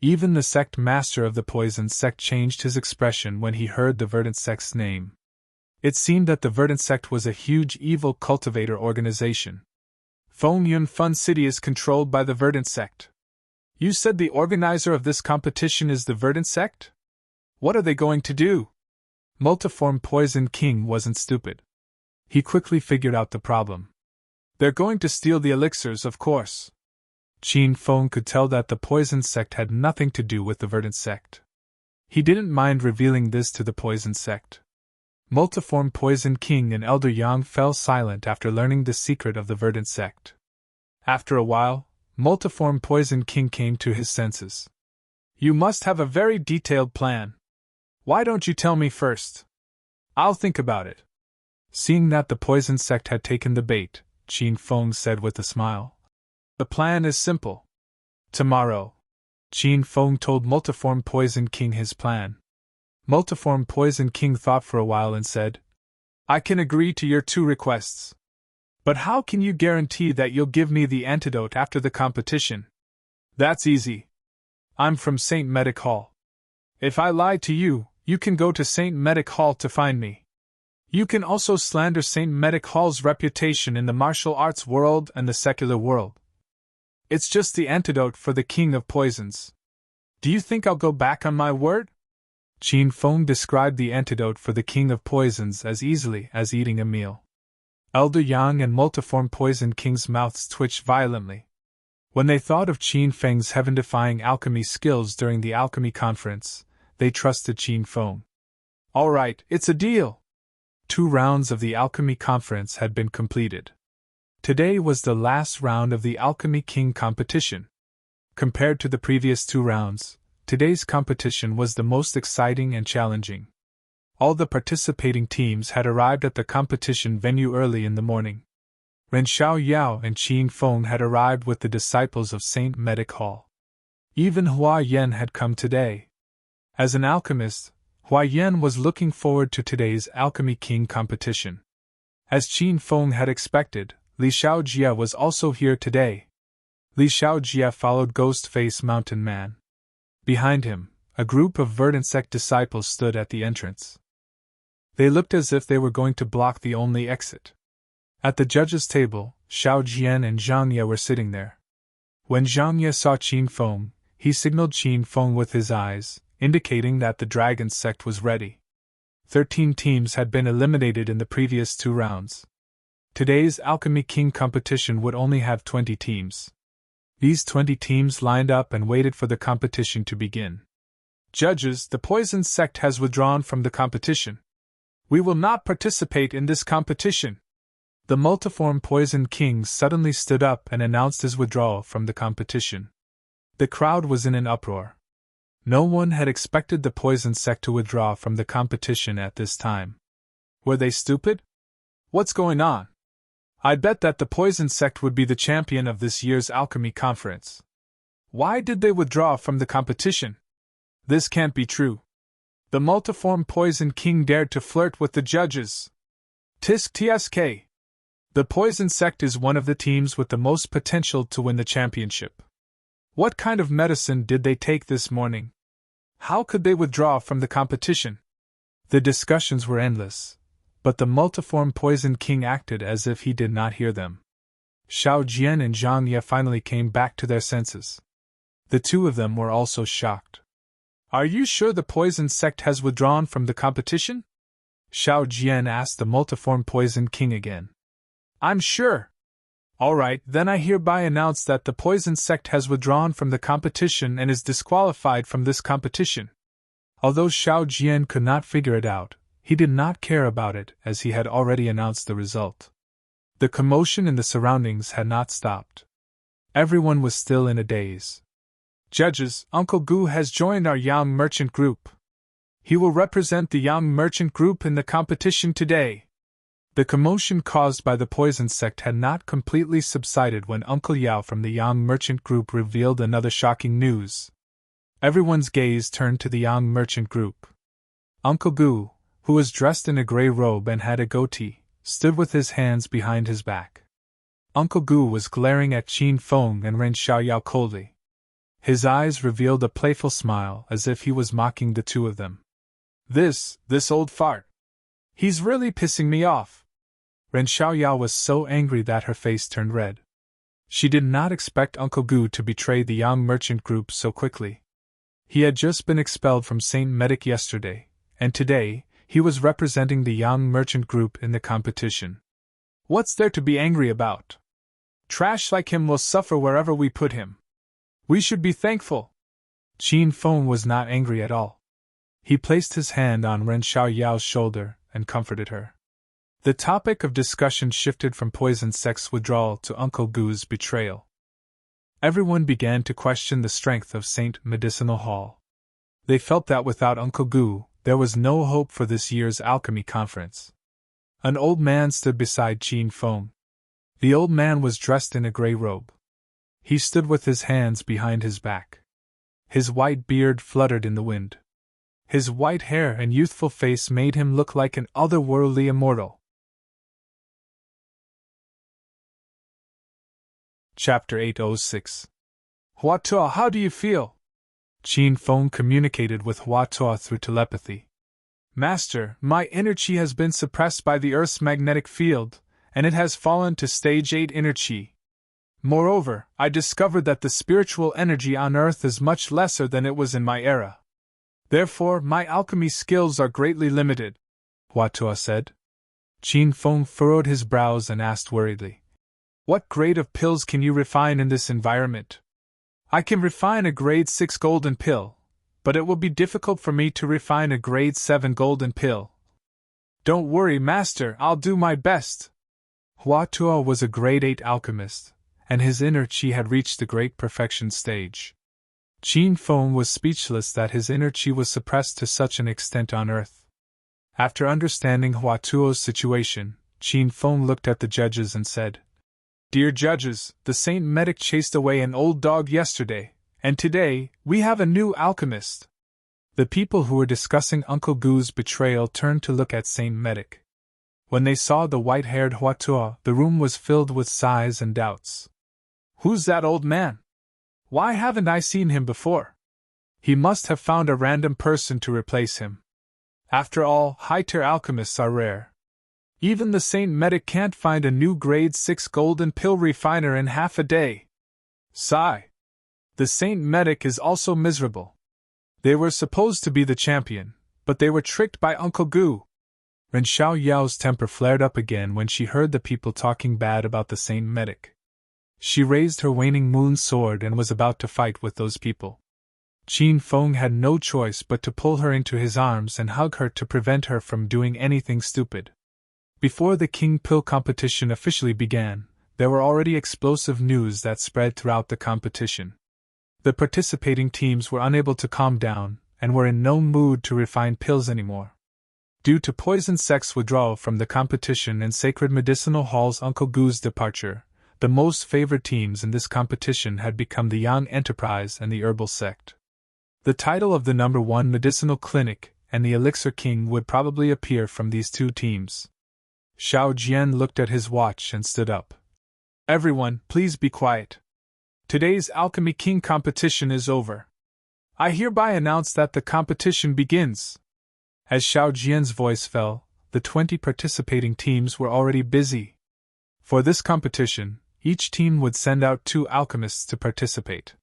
Even the sect master of the Poison Sect changed his expression when he heard the Verdant Sect's name. It seemed that the Verdant Sect was a huge evil cultivator organization. Feng Yun Fun City is controlled by the Verdant Sect. You said the organizer of this competition is the Verdant Sect? What are they going to do? Multiform Poison King wasn't stupid. He quickly figured out the problem. They're going to steal the elixirs, of course. Qin Feng could tell that the Poison Sect had nothing to do with the Verdant Sect. He didn't mind revealing this to the Poison Sect. Multiform Poison King and Elder Yang fell silent after learning the secret of the Verdant Sect. After a while, Multiform Poison King came to his senses. "You must have a very detailed plan. Why don't you tell me first? I'll think about it." Seeing that the Poison Sect had taken the bait, Qin Feng said with a smile, "The plan is simple. Tomorrow." Qin Feng told Multiform Poison King his plan. Multiform Poison King thought for a while and said, "I can agree to your 2 requests. But how can you guarantee that you'll give me the antidote after the competition?" "That's easy. I'm from St. Medic Hall. If I lie to you, you can go to St. Medic Hall to find me. You can also slander St. Medic Hall's reputation in the martial arts world and the secular world. It's just the antidote for the King of Poisons. Do you think I'll go back on my word?" Qin Feng described the antidote for the King of Poisons as easily as eating a meal. Elder Yang and Multiform Poison King's mouths twitched violently. When they thought of Qin Feng's heaven-defying alchemy skills during the alchemy conference, they trusted Qin Feng. "All right, it's a deal." 2 rounds of the alchemy conference had been completed. Today was the last round of the Alchemy King competition. Compared to the previous 2 rounds, today's competition was the most exciting and challenging. All the participating teams had arrived at the competition venue early in the morning. Ren Xiaoyao and Qin Feng had arrived with the disciples of St. Medic Hall. Even Hua Yan had come today. As an alchemist, Hua Yan was looking forward to today's Alchemy King competition. As Qin Feng had expected, Li Xiaojie was also here today. Li Xiaojie followed Ghostface Mountain Man. Behind him, a group of Verdant Sect disciples stood at the entrance. They looked as if they were going to block the only exit. At the judges' table, Xiao Jian and Zhang Ye were sitting there. When Zhang Ye saw Qin Feng, he signaled Qin Feng with his eyes, indicating that the Dragon Sect was ready. 13 teams had been eliminated in the previous 2 rounds. Today's Alchemy King competition would only have 20 teams. These 20 teams lined up and waited for the competition to begin. "Judges, the Poison Sect has withdrawn from the competition. We will not participate in this competition." The Multiform Poison King suddenly stood up and announced his withdrawal from the competition. The crowd was in an uproar. No one had expected the poison sect to withdraw from the competition at this time. Were they stupid? What's going on? I'd bet that the poison sect would be the champion of this year's alchemy conference. Why did they withdraw from the competition? This can't be true. The multiform poison king dared to flirt with the judges. Tisk tsk. The poison sect is one of the teams with the most potential to win the championship. What kind of medicine did they take this morning? How could they withdraw from the competition? The discussions were endless, but the multiform poison king acted as if he did not hear them. Xiao Jian and Zhang Ye finally came back to their senses. The two of them were also shocked. Are you sure the poison sect has withdrawn from the competition? Xiao Jian asked the multiform poison king again. I'm sure. All right, then I hereby announce that the poison sect has withdrawn from the competition and is disqualified from this competition. Although Xiao Jian could not figure it out, he did not care about it as he had already announced the result. The commotion in the surroundings had not stopped. Everyone was still in a daze. Judges, Uncle Gu has joined our young merchant group. He will represent the young merchant group in the competition today. The commotion caused by the poison sect had not completely subsided when Uncle Yao from the young merchant group revealed another shocking news. Everyone's gaze turned to the young merchant group. Uncle Gu, who was dressed in a gray robe and had a goatee, stood with his hands behind his back. Uncle Gu was glaring at Qin Feng and Ren Xiaoyao coldly. His eyes revealed a playful smile as if he was mocking the two of them. This old fart. He's really pissing me off. Ren Xiaoyao was so angry that her face turned red. She did not expect Uncle Gu to betray the young merchant group so quickly. He had just been expelled from Saint Medic yesterday, and today, he was representing the young merchant group in the competition. What's there to be angry about? Trash like him will suffer wherever we put him. We should be thankful. Qin Feng was not angry at all. He placed his hand on Ren Xiaoyao's shoulder and comforted her. The topic of discussion shifted from poison sect's withdrawal to Uncle Gu's betrayal. Everyone began to question the strength of Saint Medicinal Hall. They felt that without Uncle Gu, there was no hope for this year's alchemy conference. An old man stood beside Qin Feng. The old man was dressed in a gray robe. He stood with his hands behind his back. His white beard fluttered in the wind. His white hair and youthful face made him look like an otherworldly immortal. Chapter 806. Hua Tuo, how do you feel? Qin Feng communicated with Hua Tuo through telepathy. Master, my inner qi has been suppressed by the Earth's magnetic field, and it has fallen to stage 8 inner qi. Moreover, I discovered that the spiritual energy on Earth is much lesser than it was in my era. Therefore, my alchemy skills are greatly limited, Hua Tuo said. Qin Feng furrowed his brows and asked worriedly, what grade of pills can you refine in this environment? I can refine a grade 6 golden pill, but it will be difficult for me to refine a grade 7 golden pill. Don't worry, Master, I'll do my best. Hua Tuo was a grade 8 alchemist, and his inner qi had reached the great perfection stage. Qin Feng was speechless that his inner qi was suppressed to such an extent on Earth. After understanding Hua Tuo's situation, Qin Feng looked at the judges and said, Dear judges, the Saint Medic chased away an old dog yesterday, and today, we have a new alchemist. The people who were discussing Uncle Gu's betrayal turned to look at Saint Medic. When they saw the white-haired Hua Tuo, the room was filled with sighs and doubts. Who's that old man? Why haven't I seen him before? He must have found a random person to replace him. After all, high-tier alchemists are rare. Even the Saint Medic can't find a new grade 6 golden pill refiner in half a day. Sigh. The Saint Medic is also miserable. They were supposed to be the champion, but they were tricked by Uncle Gu. Ren Xiaoyao's temper flared up again when she heard the people talking bad about the Saint Medic. She raised her waning moon sword and was about to fight with those people. Qin Feng had no choice but to pull her into his arms and hug her to prevent her from doing anything stupid. Before the King Pill competition officially began, there were already explosive news that spread throughout the competition. The participating teams were unable to calm down and were in no mood to refine pills anymore. Due to poison sect's withdrawal from the competition and Sacred Medicinal Hall's Uncle Goo's departure, the most favored teams in this competition had become the Young Enterprise and the Herbal Sect. The title of the number 1 medicinal clinic and the Elixir King would probably appear from these two teams. Xiao Jian looked at his watch and stood up. Everyone, please be quiet. Today's Alchemy King competition is over. I hereby announce that the competition begins. As Xiao Jian's voice fell, the 20 participating teams were already busy. For this competition, each team would send out 2 alchemists to participate.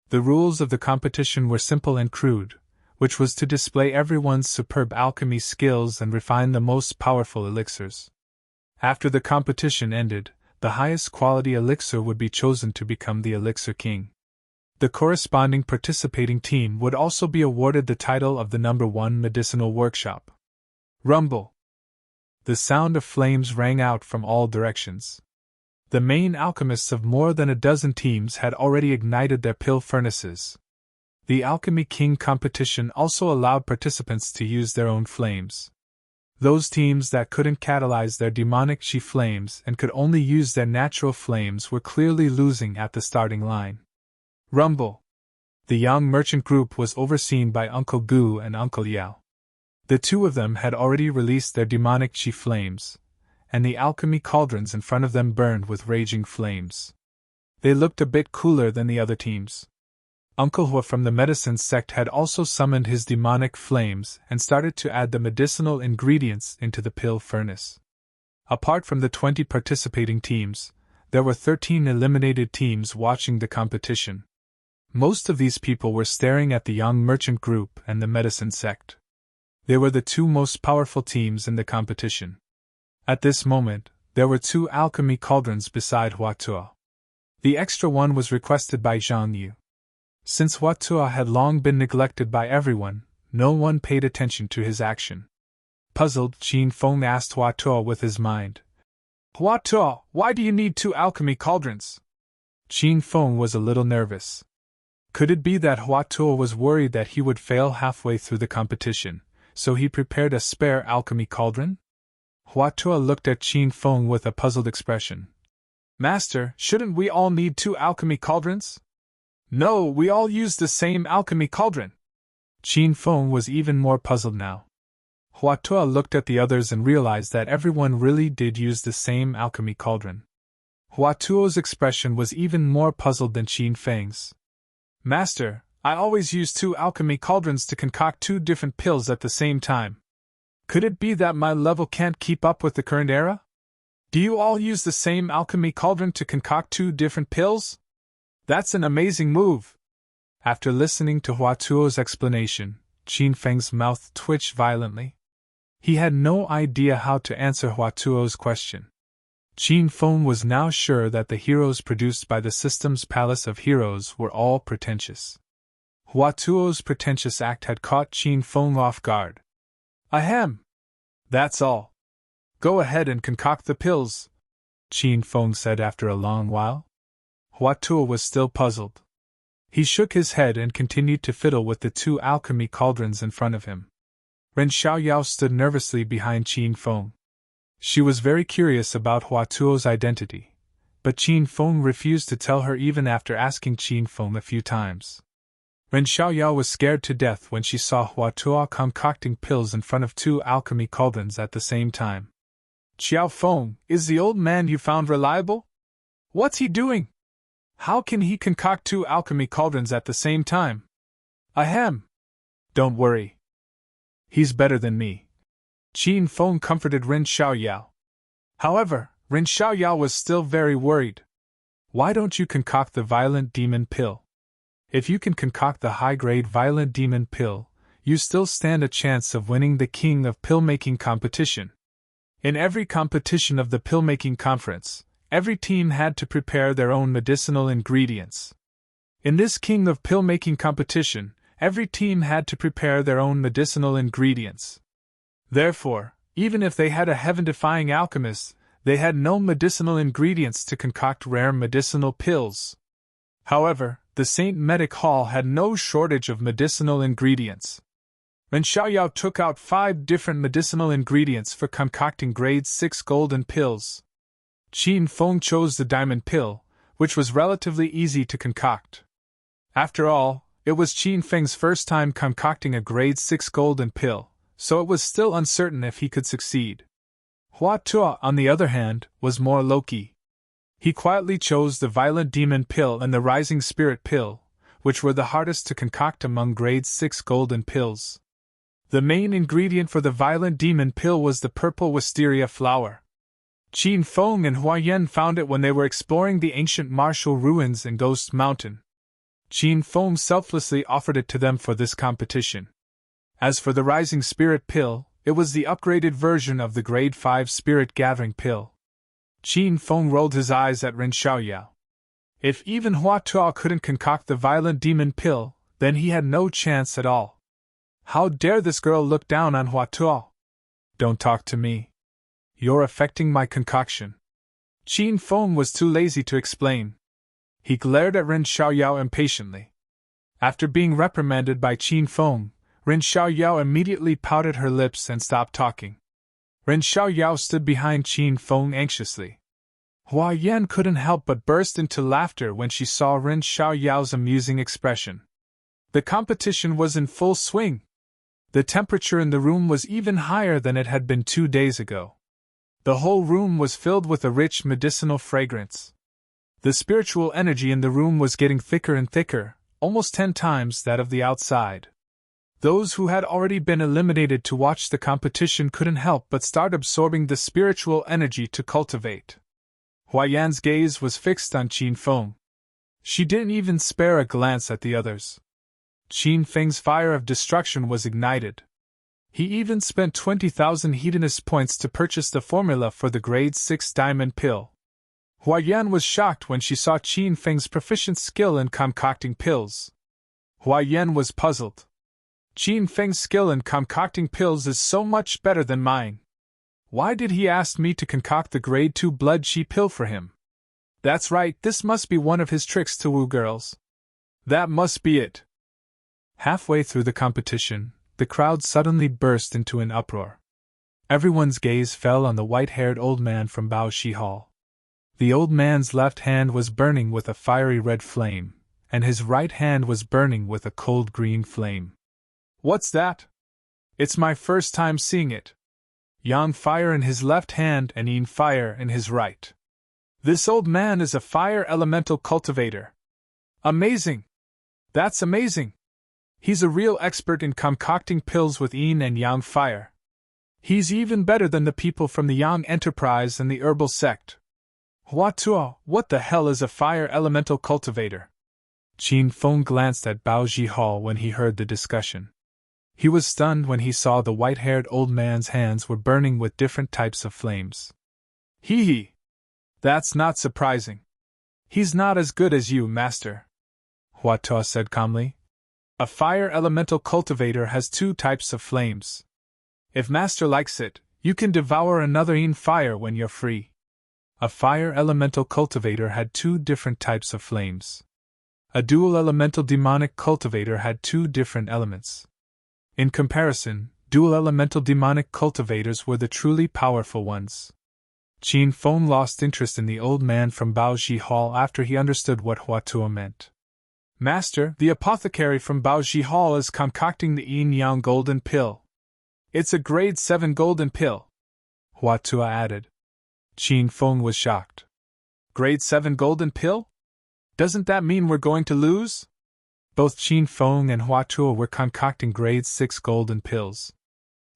The rules of the competition were simple and crude, which was to display everyone's superb alchemy skills and refine the most powerful elixirs. After the competition ended, the highest quality elixir would be chosen to become the Elixir King. The corresponding participating team would also be awarded the title of the number 1 medicinal workshop. Rumble! The sound of flames rang out from all directions. The main alchemists of more than a dozen teams had already ignited their pill furnaces. The Alchemy King competition also allowed participants to use their own flames. Those teams that couldn't catalyze their demonic chi flames and could only use their natural flames were clearly losing at the starting line. Rumble! The young merchant group was overseen by Uncle Gu and Uncle Yao. The two of them had already released their demonic chi flames, and the alchemy cauldrons in front of them burned with raging flames. They looked a bit cooler than the other teams. Uncle Hua from the medicine sect had also summoned his demonic flames and started to add the medicinal ingredients into the pill furnace. Apart from the 20 participating teams, there were 13 eliminated teams watching the competition. Most of these people were staring at the young merchant group and the medicine sect. They were the 2 most powerful teams in the competition. At this moment, there were 2 alchemy cauldrons beside Huatua. The extra one was requested by Zhang Yu. Since Huatua had long been neglected by everyone, no one paid attention to his action. Puzzled, Qin Feng asked Huatua with his mind. Huatua, why do you need 2 alchemy cauldrons? Qin Feng was a little nervous. Could it be that Huatua was worried that he would fail halfway through the competition, so he prepared a spare alchemy cauldron? Huatua looked at Qin Feng with a puzzled expression. Master, shouldn't we all need 2 alchemy cauldrons? No, we all use the same alchemy cauldron. Qin Feng was even more puzzled now. Huatua looked at the others and realized that everyone really did use the same alchemy cauldron. Huatuo's expression was even more puzzled than Qin Feng's. Master, I always use 2 alchemy cauldrons to concoct 2 different pills at the same time. Could it be that my level can't keep up with the current era? Do you all use the same alchemy cauldron to concoct 2 different pills? That's an amazing move! After listening to Huatuo's explanation, Qin Feng's mouth twitched violently. He had no idea how to answer Huatuo's question. Qin Feng was now sure that the heroes produced by the system's Palace of Heroes were all pretentious. Huatuo's pretentious act had caught Qin Feng off guard. Ahem! That's all. Go ahead and concoct the pills, Qin Feng said after a long while. Huatuo was still puzzled. He shook his head and continued to fiddle with the 2 alchemy cauldrons in front of him. Ren Xiaoyao stood nervously behind Qin Feng. She was very curious about Huatuo's identity, but Qin Feng refused to tell her even after asking Qin Feng a few times. Ren Xiaoyao was scared to death when she saw Huatuo concocting pills in front of 2 alchemy cauldrons at the same time. Xiao Feng, is the old man you found reliable? What's he doing? How can he concoct 2 alchemy cauldrons at the same time? Ahem! Don't worry. He's better than me. Qin Feng comforted Ren Xiaoyao. However, Ren Xiaoyao was still very worried. Why don't you concoct the violent demon pill? If you can concoct the high-grade violent demon pill, you still stand a chance of winning the King of Pill-Making competition. In every competition of the pill-making conference, every team had to prepare their own medicinal ingredients. In this King of Pill-Making competition, every team had to prepare their own medicinal ingredients. Therefore, even if they had a heaven-defying alchemist, they had no medicinal ingredients to concoct rare medicinal pills. However, the Saint Medic Hall had no shortage of medicinal ingredients. Ren Xiaoyao took out 5 different medicinal ingredients for concocting grade 6 golden pills. Qin Feng chose the diamond pill, which was relatively easy to concoct. After all, it was Qin Feng's first time concocting a grade 6 golden pill, so it was still uncertain if he could succeed. Hua Tuo, on the other hand, was more low-key. He quietly chose the Violent Demon Pill and the Rising Spirit Pill, which were the hardest to concoct among grade 6 golden pills. The main ingredient for the Violent Demon Pill was the purple wisteria flower. Qin Feng and Hua Yan found it when they were exploring the ancient martial ruins in Ghost Mountain. Qin Feng selflessly offered it to them for this competition. As for the Rising Spirit Pill, it was the upgraded version of the Grade 5 Spirit Gathering Pill. Qin Feng rolled his eyes at Ren Xiaoyao. If even Hua Tuo couldn't concoct the Violent Demon Pill, then he had no chance at all. How dare this girl look down on Hua Tuo? Don't talk to me. You're affecting my concoction. Qin Feng was too lazy to explain. He glared at Ren Xiaoyao impatiently. After being reprimanded by Qin Feng, Ren Xiaoyao immediately pouted her lips and stopped talking. Ren Xiaoyao stood behind Qin Feng anxiously. Hua Yan couldn't help but burst into laughter when she saw Ren Xiaoyao's amusing expression. The competition was in full swing. The temperature in the room was even higher than it had been 2 days ago. The whole room was filled with a rich medicinal fragrance. The spiritual energy in the room was getting thicker and thicker, almost 10 times that of the outside. Those who had already been eliminated to watch the competition couldn't help but start absorbing the spiritual energy to cultivate. Hua Yan's gaze was fixed on Qin Feng. She didn't even spare a glance at the others. Qin Feng's fire of destruction was ignited. He even spent 20,000 hedonist points to purchase the formula for the grade 6 diamond pill. Hua Yan was shocked when she saw Qin Feng's proficient skill in concocting pills. Hua Yan was puzzled. Qin Feng's skill in concocting pills is so much better than mine. Why did he ask me to concoct the grade 2 blood qi pill for him? That's right, this must be one of his tricks to woo girls. That must be it. Halfway through the competition, the crowd suddenly burst into an uproar. Everyone's gaze fell on the white-haired old man from Bao Shi Hall. The old man's left hand was burning with a fiery red flame, and his right hand was burning with a cold green flame. What's that? It's my first time seeing it. Yang fire in his left hand and Yin fire in his right. This old man is a fire elemental cultivator. Amazing! That's amazing! He's a real expert in concocting pills with Yin and Yang fire. He's even better than the people from the Yang Enterprise and the herbal sect. Hua Tuo, what the hell is a fire elemental cultivator? Qin Feng glanced at Bao Ji Hall when he heard the discussion. He was stunned when he saw the white-haired old man's hands were burning with different types of flames. Hee hee! That's not surprising. He's not as good as you, Master. Hua Tuo said calmly. A fire elemental cultivator has 2 types of flames. If Master likes it, you can devour another Yin fire when you're free. A fire elemental cultivator had 2 different types of flames. A dual elemental demonic cultivator had 2 different elements. In comparison, dual elemental demonic cultivators were the truly powerful ones. Qin Feng lost interest in the old man from Bao Ji Hall after he understood what Hua Tuo meant. Master, the apothecary from Bao Ji Hall is concocting the Yin Yang golden pill. It's a grade 7 golden pill, Hua Tuo added. Qin Feng was shocked. Grade 7 golden pill? Doesn't that mean we're going to lose? Both Qin Feng and Hua Tuo were concocting grade 6 golden pills.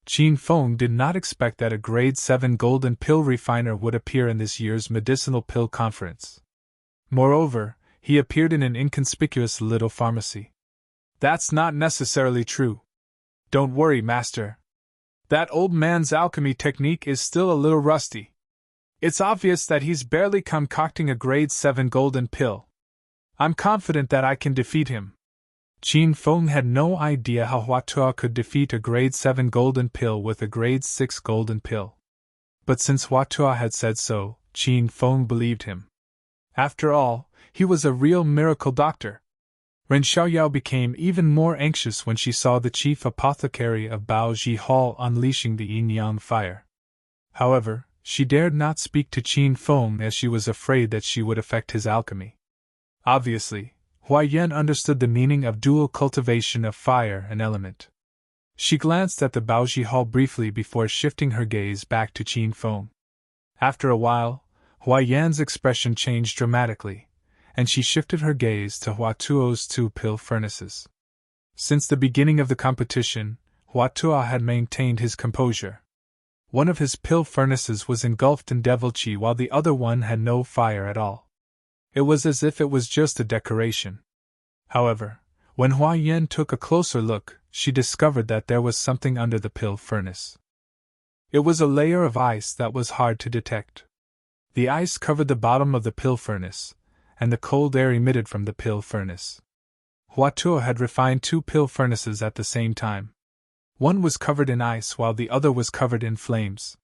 Qin Feng did not expect that a grade 7 golden pill refiner would appear in this year's medicinal pill conference. Moreover, he appeared in an inconspicuous little pharmacy. That's not necessarily true. Don't worry, Master. That old man's alchemy technique is still a little rusty. It's obvious that he's barely concocting a grade 7 golden pill. I'm confident that I can defeat him. Qin Feng had no idea how Hua Tuo could defeat a grade 7 golden pill with a grade 6 golden pill. But since Hua Tuo had said so, Qin Feng believed him. After all, he was a real miracle doctor. Ren Xiaoyao became even more anxious when she saw the chief apothecary of Baoji Hall unleashing the yin-yang fire. However, she dared not speak to Qin Feng as she was afraid that she would affect his alchemy. Obviously, Hua Yan understood the meaning of dual cultivation of fire and element. She glanced at the Baoji Hall briefly before shifting her gaze back to Qin Feng. After a while, Hua Yan's expression changed dramatically, and she shifted her gaze to Hua Tuo's two pill furnaces. Since the beginning of the competition, Hua Tuo had maintained his composure. One of his pill furnaces was engulfed in devil qi while the other one had no fire at all. It was as if it was just a decoration. However, when Hua Yan took a closer look, she discovered that there was something under the pill furnace. It was a layer of ice that was hard to detect. The ice covered the bottom of the pill furnace, and the cold air emitted from the pill furnace. Hua Tuo had refined two pill furnaces at the same time. One was covered in ice while the other was covered in flames.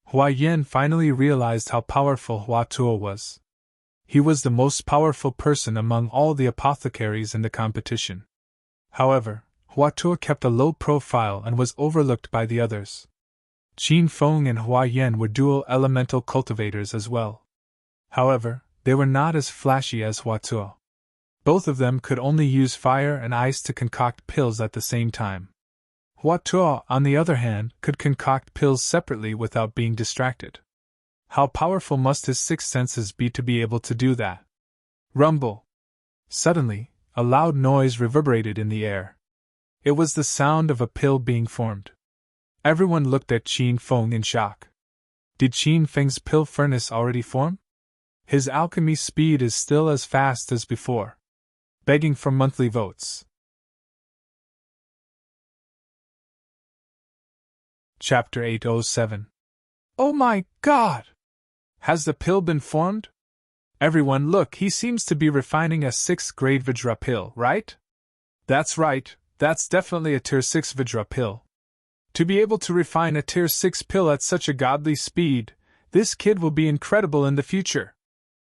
Hua Yan finally realized how powerful Hua Tuo was. He was the most powerful person among all the apothecaries in the competition. However, Hua Tuo kept a low profile and was overlooked by the others. Qin Feng and Hua Yan were dual elemental cultivators as well. However, they were not as flashy as Hua Tuo. Both of them could only use fire and ice to concoct pills at the same time. Hua Tuo, on the other hand, could concoct pills separately without being distracted. How powerful must his six senses be to be able to do that? Rumble! Suddenly, a loud noise reverberated in the air. It was the sound of a pill being formed. Everyone looked at Qin Feng in shock. Did Qin Feng's pill furnace already form? His alchemy speed is still as fast as before. Begging for monthly votes. Chapter 807. Oh my God! Has the pill been formed? Everyone look, he seems to be refining a 6th grade Vajra pill, right? That's right, that's definitely a tier 6 Vajra pill. To be able to refine a tier 6 pill at such a godly speed, this kid will be incredible in the future.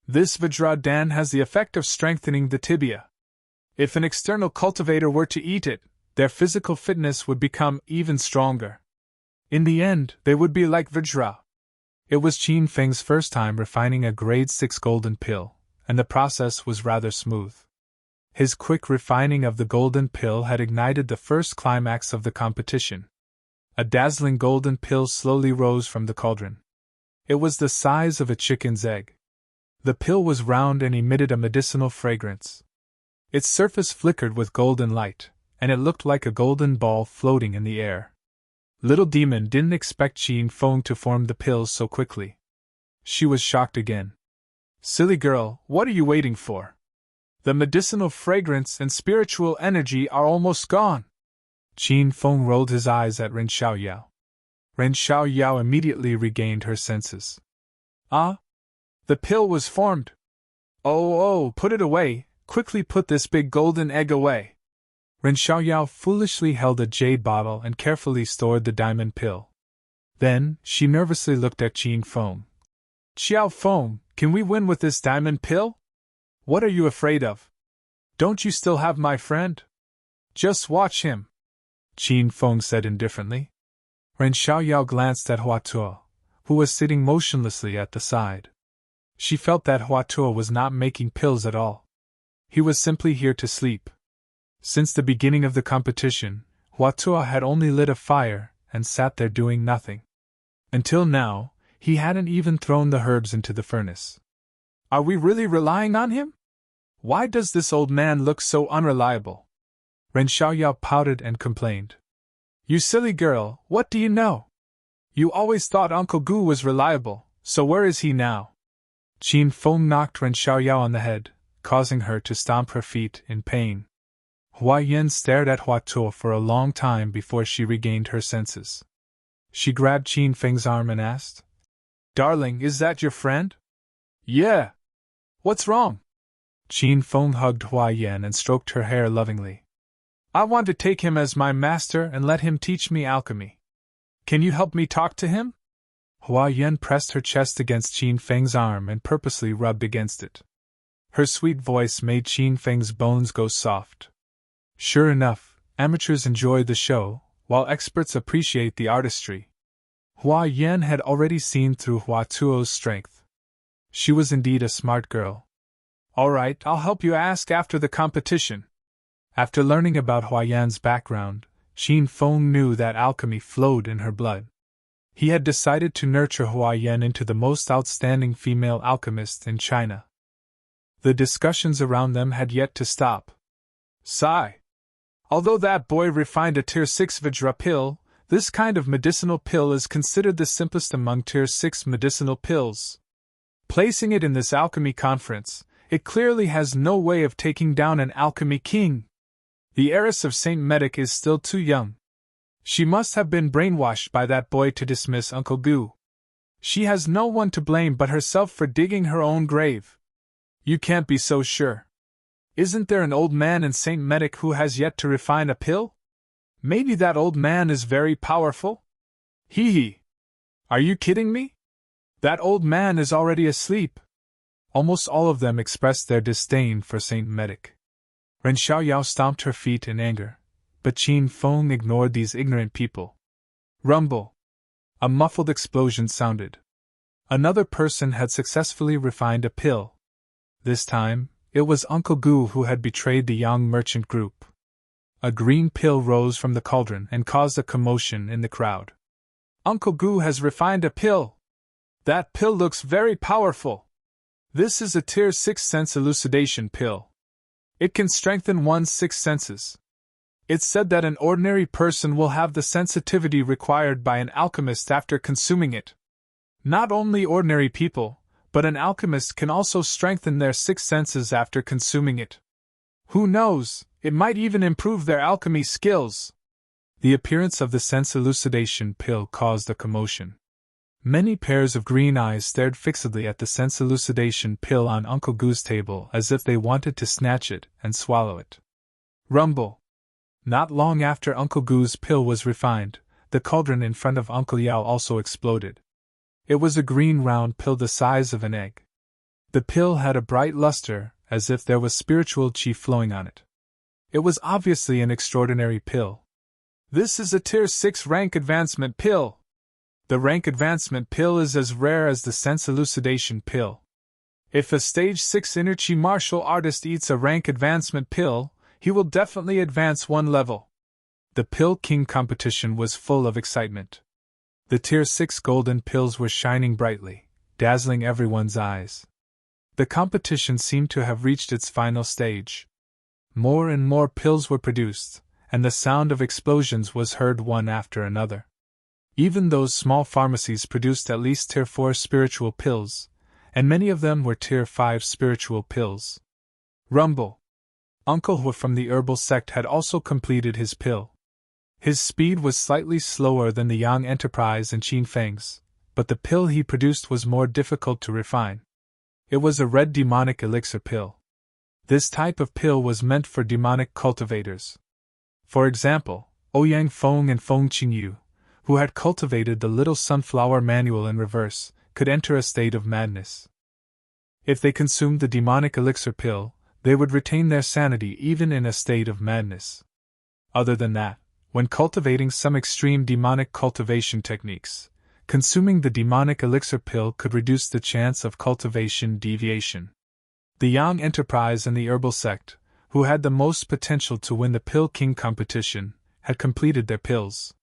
This Vajra Dan has the effect of strengthening the tibia. If an external cultivator were to eat it, their physical fitness would become even stronger. In the end, they would be like Vajra. It was Qin Feng's first time refining a grade 6 golden pill, and the process was rather smooth. His quick refining of the golden pill had ignited the first climax of the competition. A dazzling golden pill slowly rose from the cauldron. It was the size of a chicken's egg. The pill was round and emitted a medicinal fragrance. Its surface flickered with golden light, and it looked like a golden ball floating in the air. Little Demon didn't expect Qin Feng to form the pills so quickly. She was shocked again. Silly girl, what are you waiting for? The medicinal fragrance and spiritual energy are almost gone. Qin Feng rolled his eyes at Ren Xiaoyao. Ren Xiaoyao immediately regained her senses. Ah? The pill was formed. Oh, put it away, quickly put this big golden egg away. Ren Xiaoyao foolishly held a jade bottle and carefully stored the diamond pill. Then, she nervously looked at Qin Feng. Xiao Feng, can we win with this diamond pill? What are you afraid of? Don't you still have my friend? Just watch him, Qin Feng said indifferently. Ren Xiaoyao glanced at Hua Tuo, who was sitting motionlessly at the side. She felt that Hua Tuo was not making pills at all. He was simply here to sleep. Since the beginning of the competition, Hua Tuo had only lit a fire and sat there doing nothing. Until now, he hadn't even thrown the herbs into the furnace. Are we really relying on him? Why does this old man look so unreliable? Ren Xiaoyao pouted and complained. You silly girl, what do you know? You always thought Uncle Gu was reliable, so where is he now? Qin Feng knocked Ren Xiaoyao on the head, causing her to stomp her feet in pain. Hua Yan stared at Hua Tuo for a long time before she regained her senses. She grabbed Qin Feng's arm and asked, Darling, is that your friend? Yeah. What's wrong? Qin Feng hugged Hua Yan and stroked her hair lovingly. I want to take him as my master and let him teach me alchemy. Can you help me talk to him? Hua Yan pressed her chest against Qin Feng's arm and purposely rubbed against it. Her sweet voice made Qin Feng's bones go soft. Sure enough, amateurs enjoy the show, while experts appreciate the artistry. Hua Yan had already seen through Hua Tuo's strength. She was indeed a smart girl. All right, I'll help you ask after the competition. After learning about Hua Yan's background, Qin Feng knew that alchemy flowed in her blood. He had decided to nurture Hua Yan into the most outstanding female alchemist in China. The discussions around them had yet to stop. Sigh. Although that boy refined a Tier 6 Vajra pill, this kind of medicinal pill is considered the simplest among Tier 6 medicinal pills. Placing it in this alchemy conference, it clearly has no way of taking down an alchemy king. The heiress of Saint Medic is still too young. She must have been brainwashed by that boy to dismiss Uncle Gu. She has no one to blame but herself for digging her own grave. You can't be so sure. Isn't there an old man in Saint Medic who has yet to refine a pill? Maybe that old man is very powerful? Hee hee. Are you kidding me? That old man is already asleep. Almost all of them expressed their disdain for Saint Medic. Ren Xiaoyao stomped her feet in anger, but Qin Feng ignored these ignorant people. Rumble. A muffled explosion sounded. Another person had successfully refined a pill. This time, it was Uncle Gu who had betrayed the young merchant group. A green pill rose from the cauldron and caused a commotion in the crowd. Uncle Gu has refined a pill. That pill looks very powerful. This is a Tier 6 sense elucidation pill. It can strengthen one's 6 senses. It's said that an ordinary person will have the sensitivity required by an alchemist after consuming it. Not only ordinary people, but an alchemist can also strengthen their 6 senses after consuming it. Who knows, it might even improve their alchemy skills. The appearance of the sense elucidation pill caused a commotion. Many pairs of green eyes stared fixedly at the sense elucidation pill on Uncle Gu's table as if they wanted to snatch it and swallow it. Rumble. Not long after Uncle Gu's pill was refined, the cauldron in front of Uncle Yao also exploded. It was a green round pill the size of an egg. The pill had a bright luster, as if there was spiritual qi flowing on it. It was obviously an extraordinary pill. This is a Tier 6 rank advancement pill. The rank advancement pill is as rare as the sense elucidation pill. If a stage 6 inner qi martial artist eats a rank advancement pill, he will definitely advance 1 level. The Pill King competition was full of excitement. The Tier 6 golden pills were shining brightly, dazzling everyone's eyes. The competition seemed to have reached its final stage. More and more pills were produced, and the sound of explosions was heard one after another. Even those small pharmacies produced at least Tier 4 spiritual pills, and many of them were Tier 5 spiritual pills. Rumble. Uncle Hu from the herbal sect had also completed his pill. His speed was slightly slower than the Yang Enterprise and Qin Feng's, but the pill he produced was more difficult to refine. It was a red demonic elixir pill. This type of pill was meant for demonic cultivators. For example, Ouyang Feng and Feng Qingyu, who had cultivated the little sunflower manual in reverse, could enter a state of madness. If they consumed the demonic elixir pill, they would retain their sanity even in a state of madness. Other than that, when cultivating some extreme demonic cultivation techniques, consuming the demonic elixir pill could reduce the chance of cultivation deviation. The Yang Enterprise and the herbal sect, who had the most potential to win the Pill King competition, had completed their pills.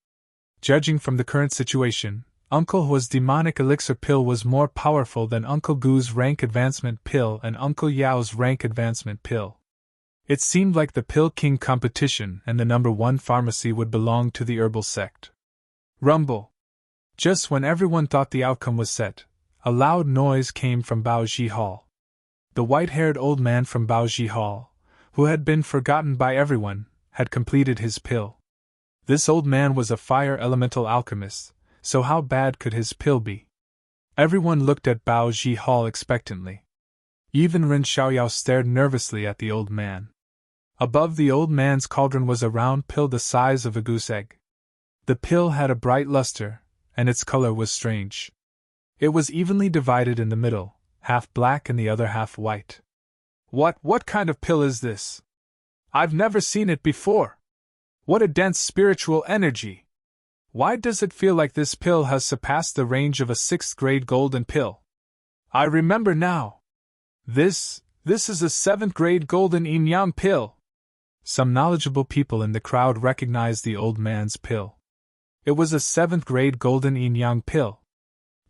Judging from the current situation, Uncle Hu's demonic elixir pill was more powerful than Uncle Gu's rank advancement pill and Uncle Yao's rank advancement pill. It seemed like the Pill King competition and the #1 pharmacy would belong to the herbal sect. Rumble. Just when everyone thought the outcome was set, a loud noise came from Baoji Hall. The white-haired old man from Baoji Hall, who had been forgotten by everyone, had completed his pill. This old man was a fire elemental alchemist, so how bad could his pill be? Everyone looked at Baoji Hall expectantly. Even Ren Xiaoyao stared nervously at the old man. Above the old man's cauldron was a round pill the size of a goose egg. The pill had a bright luster, and its color was strange. It was evenly divided in the middle, half black and the other half white. What kind of pill is this? I've never seen it before. What a dense spiritual energy! Why does it feel like this pill has surpassed the range of a 6th grade golden pill? I remember now. This is a 7th grade golden yin-yang pill. Some knowledgeable people in the crowd recognized the old man's pill. It was a 7th grade golden yin-yang pill.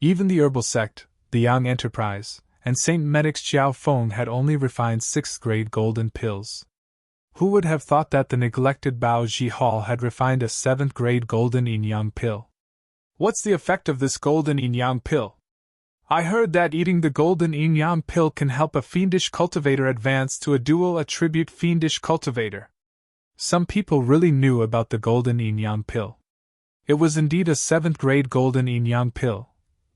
Even the herbal sect, the Yang Enterprise, and St. Medix Chiao Feng had only refined 6th grade golden pills. Who would have thought that the neglected Bao Ji Hall had refined a 7th grade golden yin-yang pill? What's the effect of this golden yin-yang pill? I heard that eating the golden yin-yang pill can help a fiendish cultivator advance to a dual attribute fiendish cultivator. Some people really knew about the golden yin-yang pill. It was indeed a 7th grade golden yin-yang pill,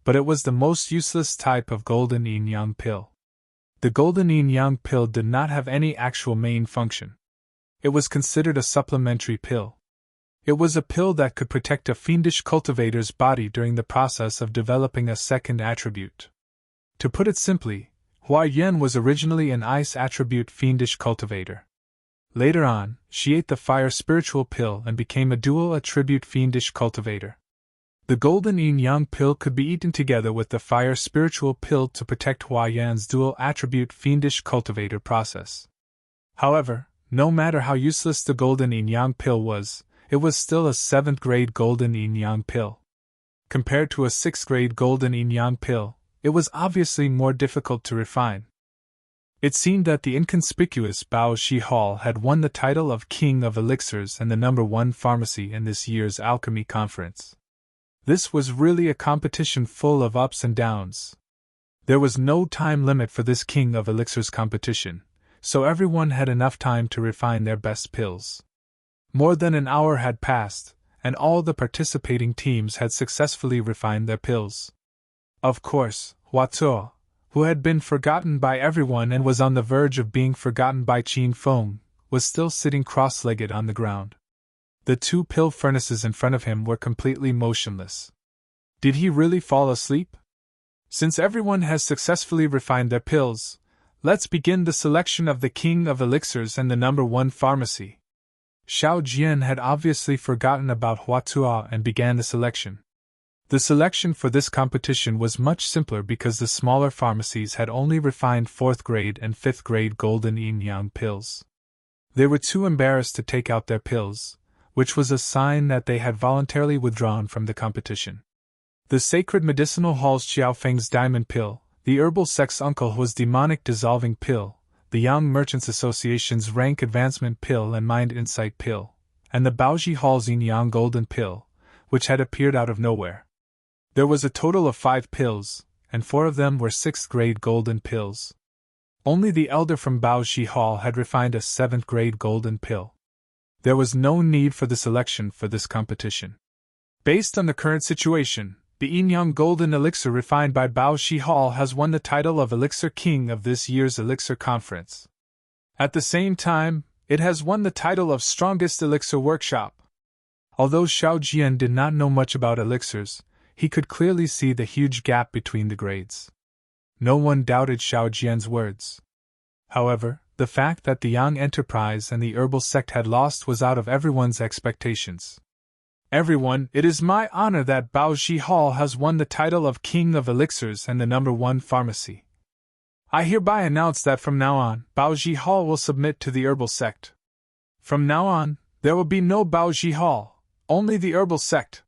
but it was the most useless type of golden yin-yang pill. The golden yin-yang pill did not have any actual main function. It was considered a supplementary pill. It was a pill that could protect a fiendish cultivator's body during the process of developing a second attribute. To put it simply, Hua Yan was originally an ice attribute fiendish cultivator. Later on, she ate the fire spiritual pill and became a dual attribute fiendish cultivator. The golden yin-yang pill could be eaten together with the fire spiritual pill to protect Hua Yan's dual attribute fiendish cultivator process. However, no matter how useless the golden yin-yang pill was, it was still a 7th grade golden yin-yang pill. Compared to a 6th grade golden yin-yang pill, it was obviously more difficult to refine. It seemed that the inconspicuous Bao Shi Hall had won the title of King of Elixirs and the #1 pharmacy in this year's alchemy conference. This was really a competition full of ups and downs. There was no time limit for this King of Elixirs competition, so everyone had enough time to refine their best pills. More than an hour had passed, and all the participating teams had successfully refined their pills. Of course, Hua Tuo, who had been forgotten by everyone and was on the verge of being forgotten by Qin Feng, was still sitting cross-legged on the ground. The 2 pill furnaces in front of him were completely motionless. Did he really fall asleep? Since everyone has successfully refined their pills, let's begin the selection of the King of Elixirs and the #1 pharmacy. Xiao Jian had obviously forgotten about Hua Tuo and began the selection. The selection for this competition was much simpler because the smaller pharmacies had only refined 4th grade and 5th grade golden yin-yang pills. They were too embarrassed to take out their pills, which was a sign that they had voluntarily withdrawn from the competition. The Sacred Medicinal Hall's Xiao Feng's Diamond Pill, the Herbal Sect's Uncle Hua's Demonic Dissolving Pill, the Young Merchants Association's Rank Advancement Pill and Mind Insight Pill, and the Baoji Hall's Yin-Yang Golden Pill, which had appeared out of nowhere. There was a total of 5 pills, and 4 of them were 6th grade golden pills. Only the elder from Baoji Hall had refined a 7th grade golden pill. There was no need for the selection for this competition. Based on the current situation, the Yin-Yang Golden Elixir refined by Bao Shi Hall has won the title of Elixir King of this year's Elixir Conference. At the same time, it has won the title of Strongest Elixir Workshop. Although Xiao Jian did not know much about elixirs, he could clearly see the huge gap between the grades. No one doubted Xiao Jian's words. However, the fact that the Yang Enterprise and the Herbal Sect had lost was out of everyone's expectations. Everyone, it is my honor that Baoji Hall has won the title of King of Elixirs and the #1 pharmacy. I hereby announce that from now on, Baoji Hall will submit to the Herbal Sect. From now on, there will be no Baoji Hall, only the Herbal Sect.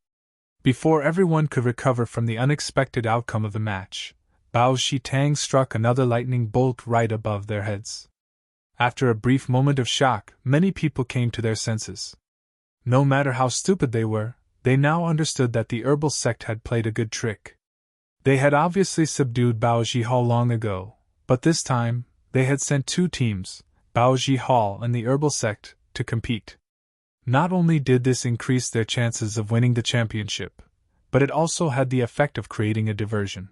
Before everyone could recover from the unexpected outcome of the match, Bao Shi Tang struck another lightning bolt right above their heads. After a brief moment of shock, many people came to their senses. No matter how stupid they were, they now understood that the Herbal Sect had played a good trick. They had obviously subdued Baoji Hall long ago, but this time, they had sent 2 teams, Baoji Hall and the Herbal Sect, to compete. Not only did this increase their chances of winning the championship, but it also had the effect of creating a diversion.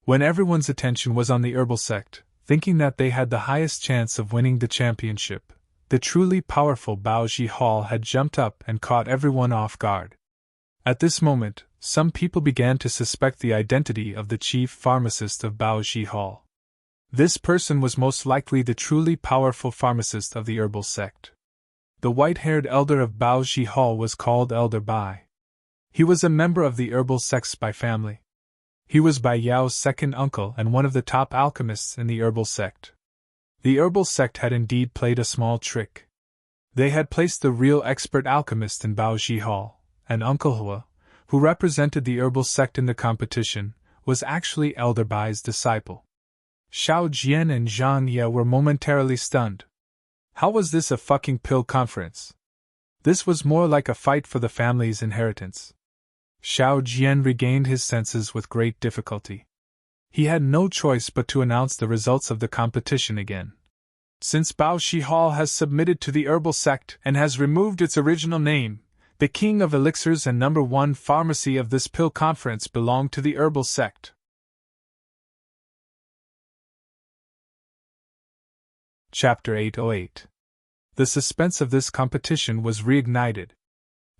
When everyone's attention was on the Herbal Sect, thinking that they had the highest chance of winning the championship, the truly powerful Baoji Hall had jumped up and caught everyone off guard. At this moment, some people began to suspect the identity of the chief pharmacist of Baoji Hall. This person was most likely the truly powerful pharmacist of the herbal sect. The white-haired elder of Bao Shi Hall was called Elder Bai. He was a member of the herbal sects by family. He was Bai Yao's second uncle and one of the top alchemists in the herbal sect. The herbal sect had indeed played a small trick. They had placed the real expert alchemist in Bao Shi Hall, and Uncle Hua, who represented the herbal sect in the competition, was actually Elder Bai's disciple. Xiao Jian and Zhang Ye were momentarily stunned. How was this a fucking pill conference? This was more like a fight for the family's inheritance. Xiao Jian regained his senses with great difficulty. He had no choice but to announce the results of the competition again. Since Bao Shi Hall has submitted to the herbal sect and has removed its original name, the king of elixirs and number one pharmacy of this pill conference belonged to the herbal sect. Chapter 808. The suspense of this competition was reignited.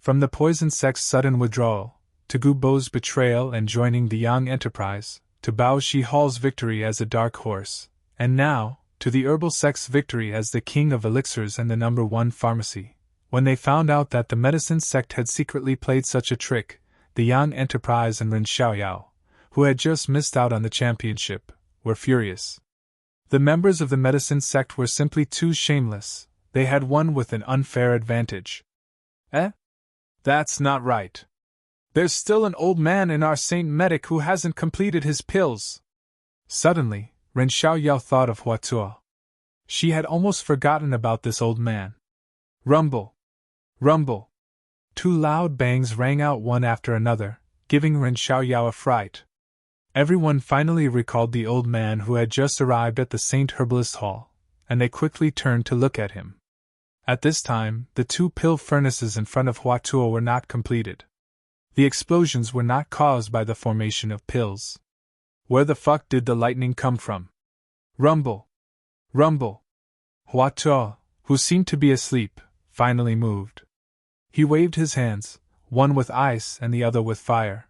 From the poison sect's sudden withdrawal, to Gu Bo's betrayal and joining the Yang Enterprise, to Bao Shi Hall's victory as a dark horse, and now, to the herbal sect's victory as the king of elixirs and the number one pharmacy. When they found out that the medicine sect had secretly played such a trick, the Yang Enterprise and Ren Xiaoyao, who had just missed out on the championship, were furious. The members of the medicine sect were simply too shameless. They had won with an unfair advantage. That's not right. There's still an old man in our Saint Medic who hasn't completed his pills. Suddenly, Ren Xiaoyao thought of Hua Tuo. She had almost forgotten about this old man. Rumble! Rumble! Two loud bangs rang out one after another, giving Ren Xiaoyao a fright. Everyone finally recalled the old man who had just arrived at the Saint Herbalist Hall, and they quickly turned to look at him. At this time, the two pill furnaces in front of Hua Tuo were not completed. The explosions were not caused by the formation of pills. Where the fuck did the lightning come from? Rumble! Rumble! Hua Tuo, who seemed to be asleep, finally moved. He waved his hands, one with ice and the other with fire.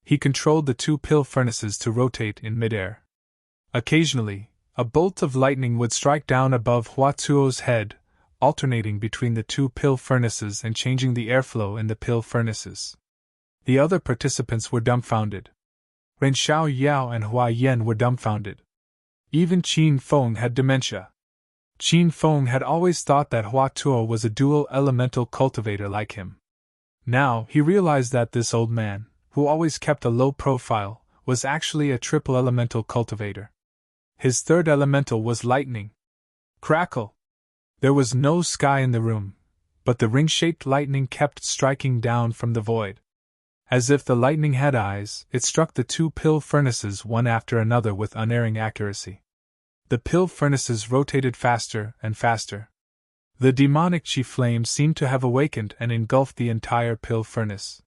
He controlled the two pill furnaces to rotate in midair. Occasionally, a bolt of lightning would strike down above Hua Tuo's head, alternating between the two pill furnaces and changing the airflow in the pill furnaces. The other participants were dumbfounded. Ren Xiaoyao and Hua Yan were dumbfounded. Even Qin Feng had dementia. Qin Feng had always thought that Hua Tuo was a dual elemental cultivator like him. Now he realized that this old man, who always kept a low profile, was actually a triple elemental cultivator. His third elemental was lightning. Crackle! There was no sky in the room, but the ring-shaped lightning kept striking down from the void. As if the lightning had eyes, it struck the two pill furnaces one after another with unerring accuracy. The pill furnaces rotated faster and faster. The demonic chi flame seemed to have awakened and engulfed the entire pill furnace.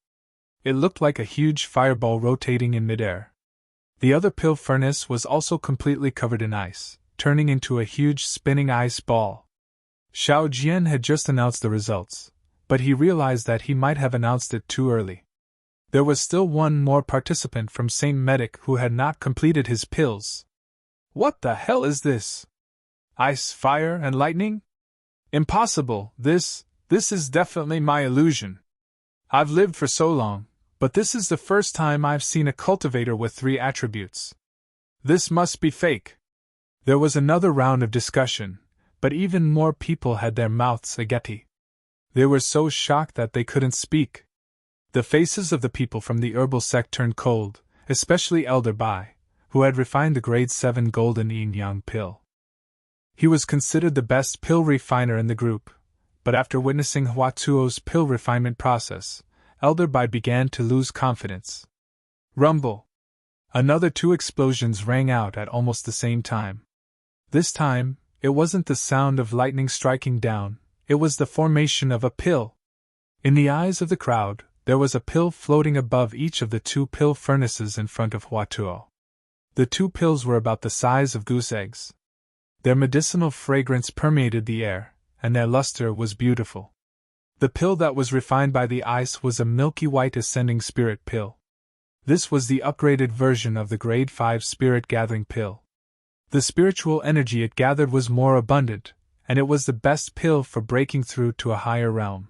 It looked like a huge fireball rotating in midair. The other pill furnace was also completely covered in ice, turning into a huge spinning ice ball. Xiao Jian had just announced the results, but he realized that he might have announced it too early. There was still one more participant from Saint Medic who had not completed his pills. What the hell is this? Ice, fire, and lightning? Impossible, this is definitely my illusion. I've lived for so long, but this is the first time I've seen a cultivator with 3 attributes. This must be fake. There was another round of discussion, but even more people had their mouths agape. They were so shocked that they couldn't speak. The faces of the people from the herbal sect turned cold, especially Elder Bai, who had refined the grade 7 golden yin-yang pill. He was considered the best pill refiner in the group, but after witnessing Hua Tuo's pill refinement process, Elder Bai began to lose confidence. Rumble! Another 2 explosions rang out at almost the same time. This time, it wasn't the sound of lightning striking down, it was the formation of a pill. In the eyes of the crowd, there was a pill floating above each of the 2 pill furnaces in front of Hua Tuo. The 2 pills were about the size of goose eggs. Their medicinal fragrance permeated the air, and their luster was beautiful. The pill that was refined by the ice was a milky white ascending spirit pill. This was the upgraded version of the grade 5 spirit gathering pill. The spiritual energy it gathered was more abundant, and it was the best pill for breaking through to a higher realm.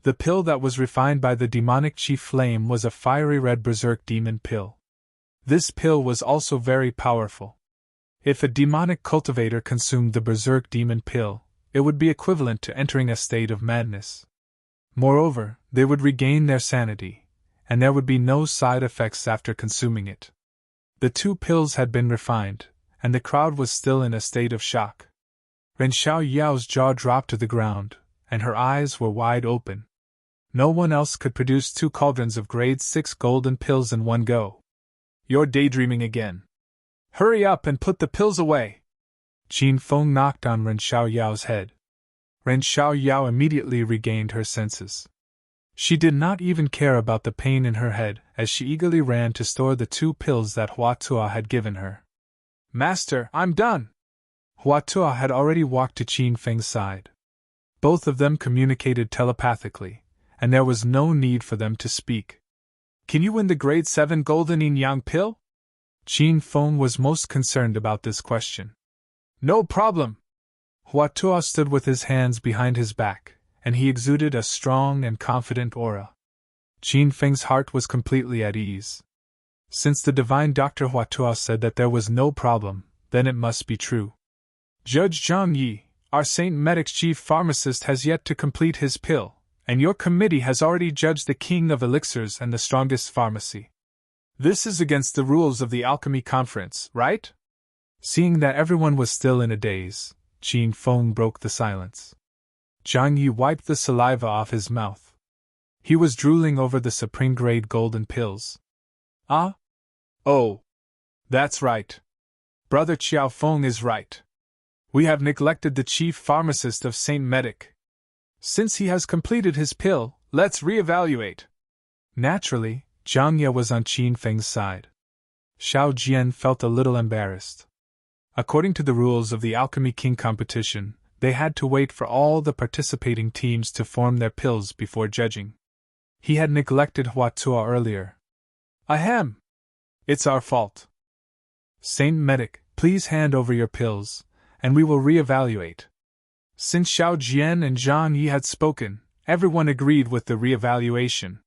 The pill that was refined by the demonic chief flame was a fiery red berserk demon pill. This pill was also very powerful. If a demonic cultivator consumed the berserk demon pill, it would be equivalent to entering a state of madness. Moreover, they would regain their sanity, and there would be no side effects after consuming it. The two pills had been refined, and the crowd was still in a state of shock. Ren Xiaoyao's jaw dropped to the ground, and her eyes were wide open. No one else could produce 2 cauldrons of grade 6 golden pills in one go. You're daydreaming again. Hurry up and put the pills away! Qin Feng knocked on Ren Xiaoyao's head. Ren Xiaoyao immediately regained her senses. She did not even care about the pain in her head as she eagerly ran to store the 2 pills that Hua Tuo had given her. Master, I'm done! Hua Tuo had already walked to Qin Feng's side. Both of them communicated telepathically, and there was no need for them to speak. Can you win the grade 7 golden yin-yang pill? Qin Feng was most concerned about this question. No problem! Hua Tuo stood with his hands behind his back, and he exuded a strong and confident aura. Qin Feng's heart was completely at ease. Since the divine Dr. Hua Tuo said that there was no problem, then it must be true. Judge Zhang Yi, our Saint Medic's chief pharmacist, has yet to complete his pill, and your committee has already judged the king of elixirs and the strongest pharmacy. This is against the rules of the alchemy conference, right? Seeing that everyone was still in a daze, Qin Feng broke the silence. Zhang Yi wiped the saliva off his mouth. He was drooling over the supreme grade golden pills. Ah? Oh. That's right. Brother Qiao Feng is right. We have neglected the chief pharmacist of Saint Medic. Since he has completed his pill, let's reevaluate. Naturally, Zhang Ye was on Qin Feng's side. Xiao Jian felt a little embarrassed. According to the rules of the Alchemy King competition, they had to wait for all the participating teams to form their pills before judging. He had neglected Hua Tuo earlier. Ahem! It's our fault. Saint Medic, please hand over your pills, and we will reevaluate. Since Xiao Jian and Zhang Yi had spoken, everyone agreed with the reevaluation.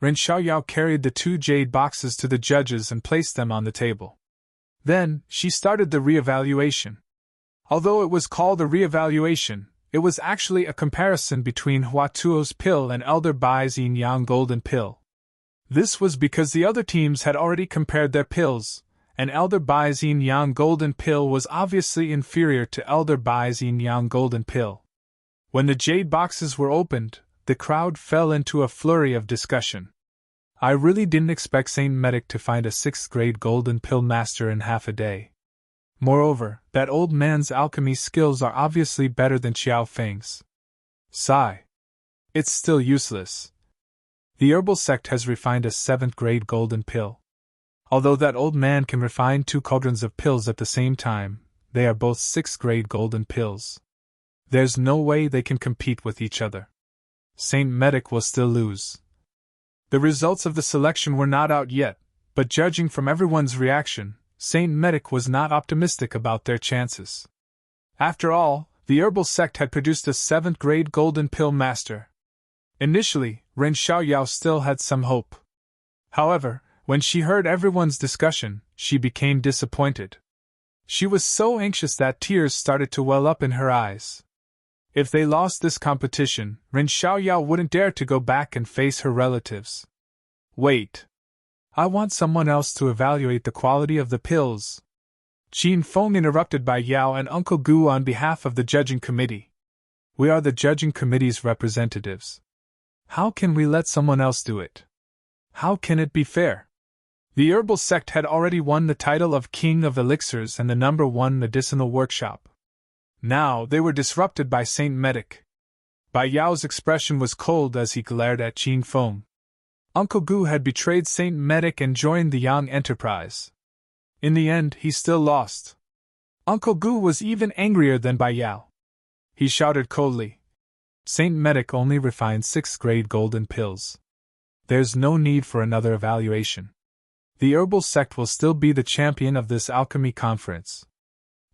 Ren Xiaoyao carried the 2 jade boxes to the judges and placed them on the table. Then, she started the reevaluation. Although it was called a reevaluation, it was actually a comparison between Hua Tuo's pill and Elder Bai's yin-yang golden pill. This was because the other teams had already compared their pills, and Elder Bai's yin-yang golden pill was obviously inferior to Elder Bai's yin-yang golden pill. When the jade boxes were opened, the crowd fell into a flurry of discussion. I really didn't expect Saint Medic to find a 6th grade golden pill master in half a day. Moreover, that old man's alchemy skills are obviously better than Qiao Feng's. Sigh. It's still useless. The herbal sect has refined a 7th grade golden pill. Although that old man can refine 2 cauldrons of pills at the same time, they are both 6th grade golden pills. There's no way they can compete with each other. Saint Medic will still lose. The results of the selection were not out yet, but judging from everyone's reaction, Saint Medic was not optimistic about their chances. After all, the herbal sect had produced a 7th grade golden pill master. Initially, Ren Xiaoyao still had some hope. However, when she heard everyone's discussion, she became disappointed. She was so anxious that tears started to well up in her eyes. If they lost this competition, Ren Xiaoyao wouldn't dare to go back and face her relatives. Wait. I want someone else to evaluate the quality of the pills. Qin Feng interrupted by Yao and Uncle Gu on behalf of the judging committee. We are the judging committee's representatives. How can we let someone else do it? How can it be fair? The herbal sect had already won the title of King of Elixirs and the #1 medicinal workshop. Now they were disrupted by Saint Medic. Bai Yao's expression was cold as he glared at Qin Feng. Uncle Gu had betrayed Saint Medic and joined the Yang enterprise. In the end, he still lost. Uncle Gu was even angrier than Bai Yao. He shouted coldly, Saint Medic only refined 6th grade golden pills. There's no need for another evaluation. The herbal sect will still be the champion of this alchemy conference.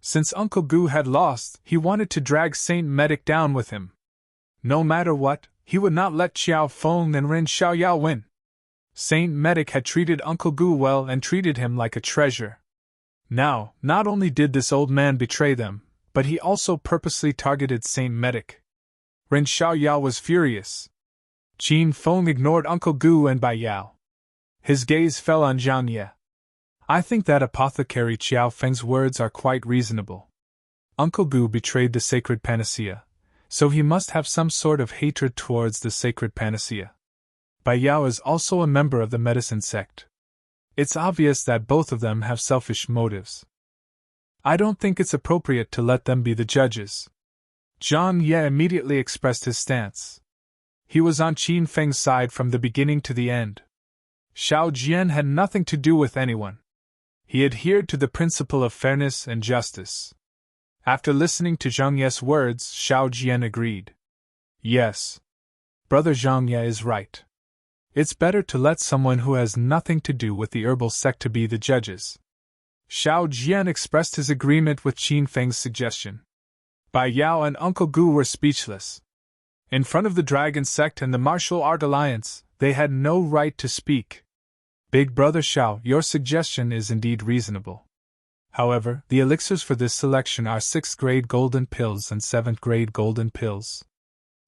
Since Uncle Gu had lost, he wanted to drag Saint Medic down with him. No matter what, he would not let Xiao Feng and Ren Xiaoyao win. Saint Medic had treated Uncle Gu well and treated him like a treasure. Now, not only did this old man betray them, but he also purposely targeted Saint Medic. Ren Xiaoyao was furious. Qin Feng ignored Uncle Gu and Bai Yao. His gaze fell on Zhang Ye. I think that apothecary Qiao Feng's words are quite reasonable. Uncle Gu betrayed the sacred panacea, so he must have some sort of hatred towards the sacred panacea. Bai Yao is also a member of the medicine sect. It's obvious that both of them have selfish motives. I don't think it's appropriate to let them be the judges. Zhang Ye immediately expressed his stance. He was on Qin Feng's side from the beginning to the end. Xiao Jian had nothing to do with anyone. He adhered to the principle of fairness and justice. After listening to Zhang Ye's words, Xiao Jian agreed. Yes. Brother Zhang Ye is right. It's better to let someone who has nothing to do with the herbal sect to be the judges. Xiao Jian expressed his agreement with Qin Feng's suggestion. Bai Yao and Uncle Gu were speechless. In front of the Dragon Sect and the Martial Art Alliance, they had no right to speak. Big Brother Xiao, your suggestion is indeed reasonable. However, the elixirs for this selection are 6th grade golden pills and 7th grade golden pills.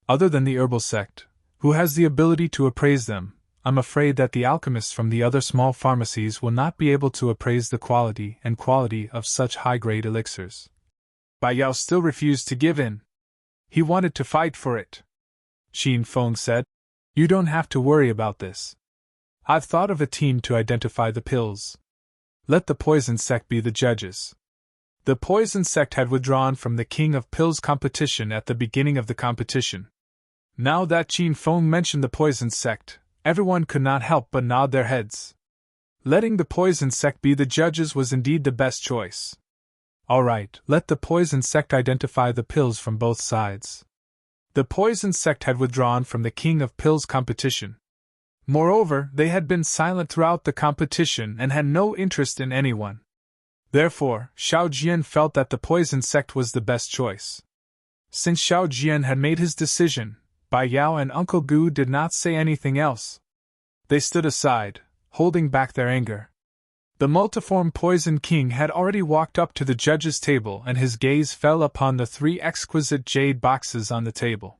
Other than the herbal sect, who has the ability to appraise them, I'm afraid that the alchemists from the other small pharmacies will not be able to appraise the quality of such high-grade elixirs. Bai Yao still refused to give in. He wanted to fight for it. Qin Feng said, You don't have to worry about this. I've thought of a team to identify the pills. Let the poison sect be the judges. The poison sect had withdrawn from the King of Pills competition at the beginning of the competition. Now that Qin Feng mentioned the poison sect, everyone could not help but nod their heads. Letting the poison sect be the judges was indeed the best choice. All right, let the poison sect identify the pills from both sides. The poison sect had withdrawn from the King of Pills competition. Moreover, they had been silent throughout the competition and had no interest in anyone. Therefore, Xiao Jian felt that the poison sect was the best choice. Since Xiao Jian had made his decision, Bai Yao and Uncle Gu did not say anything else. They stood aside, holding back their anger. The multiform Poison King had already walked up to the judges' table and his gaze fell upon the 3 exquisite jade boxes on the table.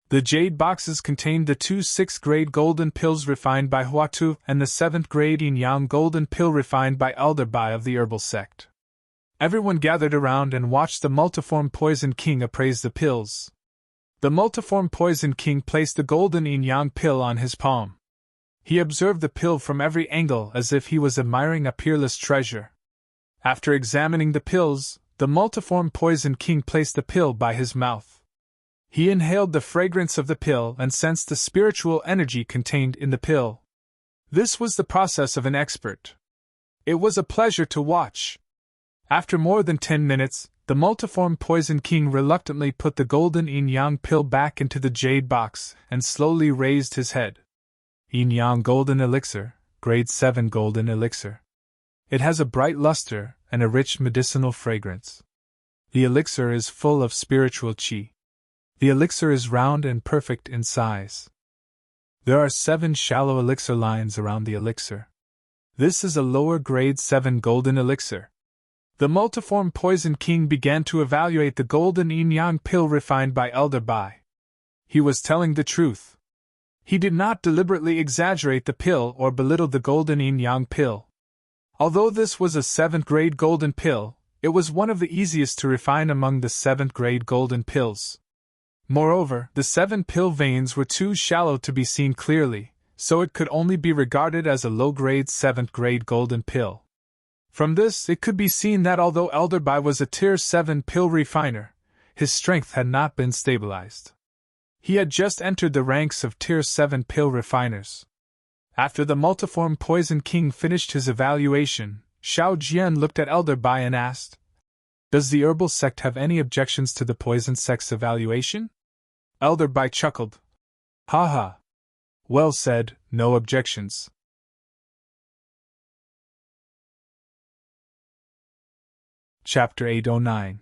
The jade boxes contained the 2 6th grade golden pills refined by Huatu and the 7th grade yin-yang golden pill refined by Elder Bai of the herbal sect. Everyone gathered around and watched the multiform Poison King appraise the pills. The multiform Poison King placed the golden yin-yang pill on his palm. He observed the pill from every angle as if he was admiring a peerless treasure. After examining the pills, the multiform Poison King placed the pill by his mouth. He inhaled the fragrance of the pill and sensed the spiritual energy contained in the pill. This was the process of an expert. It was a pleasure to watch. After more than 10 minutes, the multiform Poison King reluctantly put the golden yin-yang pill back into the jade box and slowly raised his head. Yin-yang golden elixir, grade 7 golden elixir. It has a bright luster and a rich medicinal fragrance. The elixir is full of spiritual qi. The elixir is round and perfect in size. There are 7 shallow elixir lines around the elixir. This is a lower grade 7 golden elixir. The multiform Poison King began to evaluate the golden yin-yang pill refined by Elder Bai. He was telling the truth. He did not deliberately exaggerate the pill or belittle the golden yin-yang pill. Although this was a 7th grade golden pill, it was one of the easiest to refine among the 7th grade golden pills. Moreover, the 7 pill veins were too shallow to be seen clearly, so it could only be regarded as a low-grade 7th grade golden pill. From this, it could be seen that although Elder Bai was a Tier 7 pill refiner, his strength had not been stabilized. He had just entered the ranks of Tier 7 pill refiners. After the multiform Poison King finished his evaluation, Xiao Jian looked at Elder Bai and asked, Does the herbal sect have any objections to the poison sect's evaluation? Elder Bai chuckled. Ha ha. Well said, no objections. Chapter 809.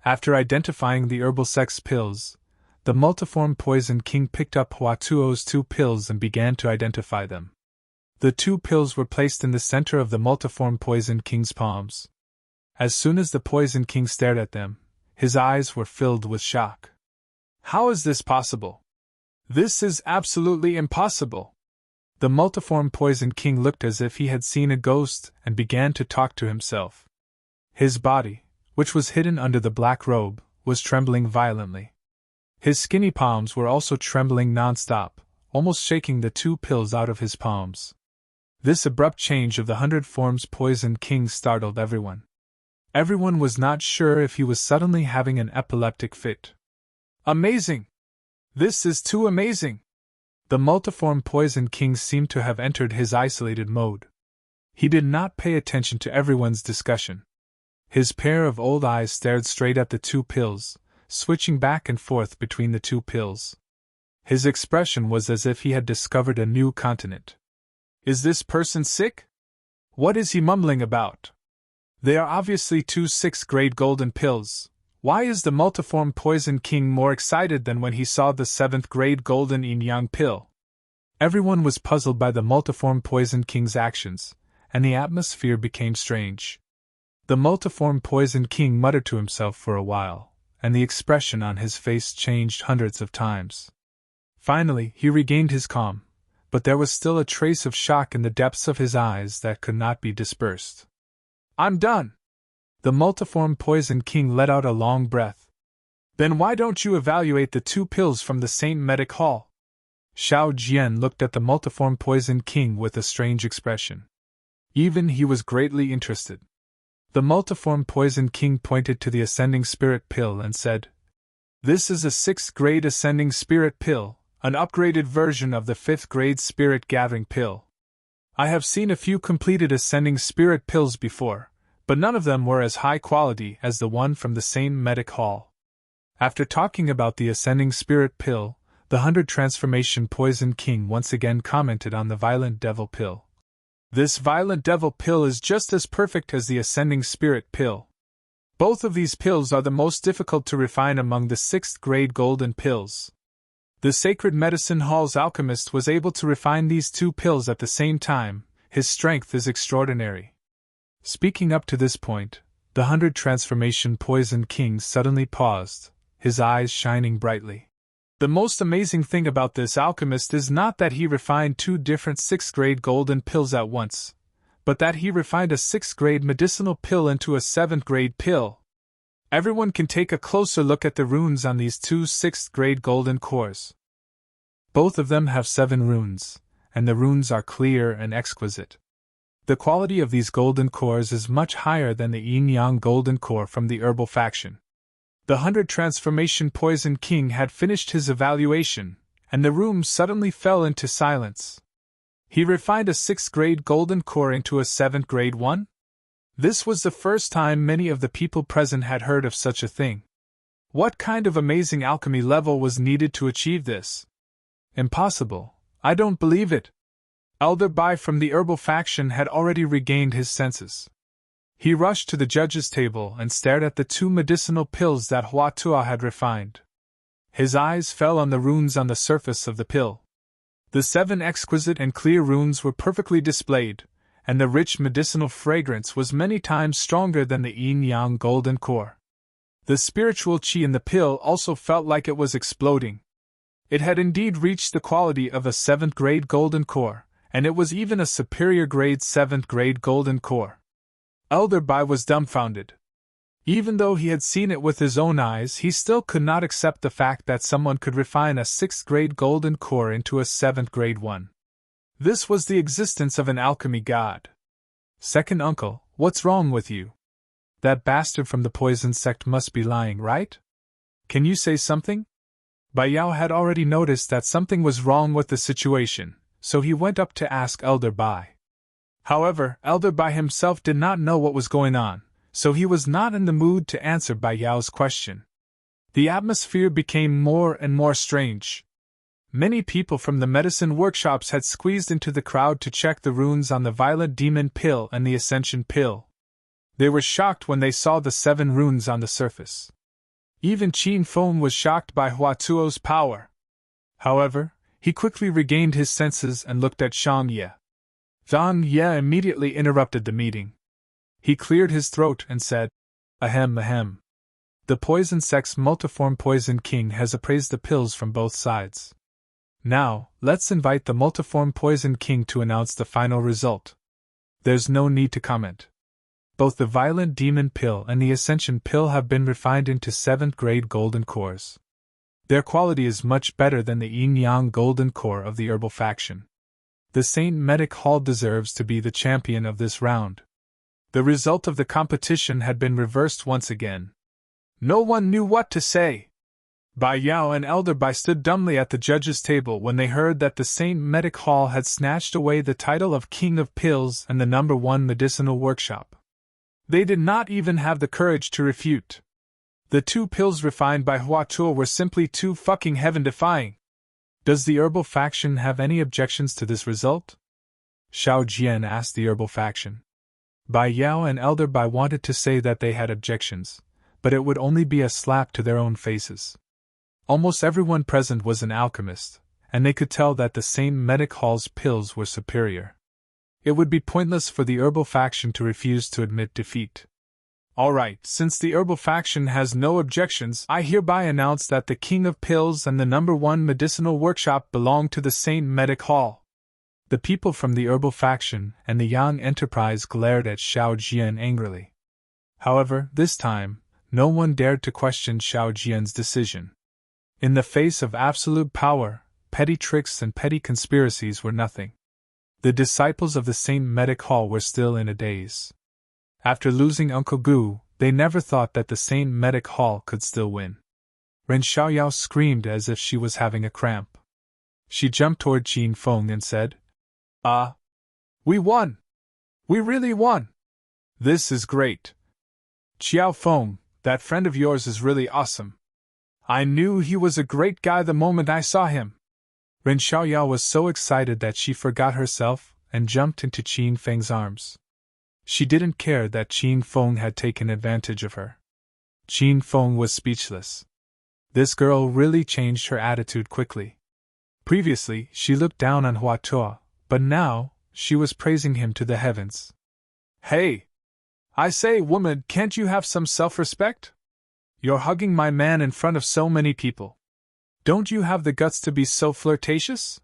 After identifying the herbal sex pills, the multiform poison king picked up Huatuo's 2 pills and began to identify them. The 2 pills were placed in the center of the multiform poison king's palms. As soon as the poison king stared at them, his eyes were filled with shock. How is this possible? This is absolutely impossible. The multiform poison king looked as if he had seen a ghost and began to talk to himself. His body, which was hidden under the black robe, was trembling violently. His skinny palms were also trembling non-stop, almost shaking the 2 pills out of his palms. This abrupt change of the 100 forms poison king startled everyone. Everyone was not sure if he was suddenly having an epileptic fit. Amazing! This is too amazing! The multiform poison king seemed to have entered his isolated mode. He did not pay attention to everyone's discussion. His pair of old eyes stared straight at the 2 pills, switching back and forth between the 2 pills. His expression was as if he had discovered a new continent. Is this person sick? What is he mumbling about? They are obviously 2 6th-grade golden pills. Why is the multiform poison king more excited than when he saw the 7th-grade golden yin-yang pill? Everyone was puzzled by the multiform poison king's actions, and the atmosphere became strange. The multiform poison king muttered to himself for a while, and the expression on his face changed hundreds of times. Finally, he regained his calm, but there was still a trace of shock in the depths of his eyes that could not be dispersed. I'm done! The multiform poison king let out a long breath. Then why don't you evaluate the 2 pills from the St. Medic Hall? Xiao Jian looked at the multiform poison king with a strange expression. Even he was greatly interested. The multiform poison king pointed to the ascending spirit pill and said, This is a 6th-grade ascending spirit pill, an upgraded version of the 5th-grade spirit gathering pill. I have seen a few completed ascending spirit pills before, but none of them were as high quality as the one from the same medic hall. After talking about the ascending spirit pill, the 100 transformation poison king once again commented on the violent devil pill. This violent devil pill is just as perfect as the ascending spirit pill. Both of these pills are the most difficult to refine among the 6th-grade golden pills. The Sacred Medicine Hall's alchemist was able to refine these 2 pills at the same time. His strength is extraordinary. Speaking up to this point, the 100 transformation poison king suddenly paused, his eyes shining brightly. The most amazing thing about this alchemist is not that he refined 2 different 6th-grade golden pills at once, but that he refined a 6th-grade medicinal pill into a 7th-grade pill. Everyone can take a closer look at the runes on these 2 6th-grade golden cores. Both of them have 7 runes, and the runes are clear and exquisite. The quality of these golden cores is much higher than the yin-yang golden core from the herbal faction. The 100 transformation poison king had finished his evaluation, and the room suddenly fell into silence. He refined a 6th-grade golden core into a 7th-grade one? This was the first time many of the people present had heard of such a thing. What kind of amazing alchemy level was needed to achieve this? Impossible. I don't believe it. Elder Bai from the herbal faction had already regained his senses. He rushed to the judge's table and stared at the 2 medicinal pills that Huatua had refined. His eyes fell on the runes on the surface of the pill. The 7 exquisite and clear runes were perfectly displayed, and the rich medicinal fragrance was many times stronger than the yin-yang golden core. The spiritual qi in the pill also felt like it was exploding. It had indeed reached the quality of a 7th-grade golden core, and it was even a superior grade 7th-grade golden core. Elder Bai was dumbfounded. Even though he had seen it with his own eyes, he still could not accept the fact that someone could refine a 6th-grade golden core into a 7th-grade one. This was the existence of an alchemy god. Second uncle, what's wrong with you? That bastard from the poison sect must be lying, right? Can you say something? Bai Yao had already noticed that something was wrong with the situation, so he went up to ask Elder Bai. However, Elder Bai himself did not know what was going on, so he was not in the mood to answer Bai Yao's question. The atmosphere became more and more strange. Many people from the medicine workshops had squeezed into the crowd to check the runes on the Violet Demon pill and the Ascension pill. They were shocked when they saw the 7 runes on the surface. Even Qin Feng was shocked by Huatuo's power. However, he quickly regained his senses and looked at Zhang Ye. Zhang Ye immediately interrupted the meeting. He cleared his throat and said, "Ahem, ahem. The poison sex multiform poison king has appraised the pills from both sides. Now, let's invite the multiform poison king to announce the final result. There's no need to comment. Both the violent demon pill and the ascension pill have been refined into 7th grade golden cores. Their quality is much better than the yin-yang golden core of the herbal faction. The Saint Medic Hall deserves to be the champion of this round." The result of the competition had been reversed once again. No one knew what to say. Bai Yao and Elder Bai stood dumbly at the judges' table when they heard that the Saint Medic Hall had snatched away the title of King of Pills and the #1 medicinal workshop. They did not even have the courage to refute. The 2 pills refined by Huatuo were simply too fucking heaven-defying. Does the herbal faction have any objections to this result? Xiao Jian asked the herbal faction. Bai Yao and Elder Bai wanted to say that they had objections, but it would only be a slap to their own faces. Almost everyone present was an alchemist, and they could tell that the Saint Medic Hall's pills were superior. It would be pointless for the herbal faction to refuse to admit defeat. Alright, since the herbal faction has no objections, I hereby announce that the King of Pills and the #1 medicinal workshop belong to the Saint Medic Hall. The people from the herbal faction and the Yang Enterprise glared at Xiao Jian angrily. However, this time, no one dared to question Xiao Jian's decision. In the face of absolute power, petty tricks and petty conspiracies were nothing. The disciples of the Saint Medic Hall were still in a daze. After losing Uncle Gu, they never thought that the Saint Medic Hall could still win. Ren Xiaoyao screamed as if she was having a cramp. She jumped toward Qin Feng and said, We won! We really won! This is great! Xiao Feng, that friend of yours is really awesome. I knew he was a great guy the moment I saw him." Ren Xiaoyao was so excited that she forgot herself and jumped into Qin Feng's arms. She didn't care that Qin Feng had taken advantage of her. Qin Feng was speechless. This girl really changed her attitude quickly. Previously, she looked down on Huatuo, but now, she was praising him to the heavens. "Hey! I say, woman, can't you have some self-respect? You're hugging my man in front of so many people. Don't you have the guts to be so flirtatious?"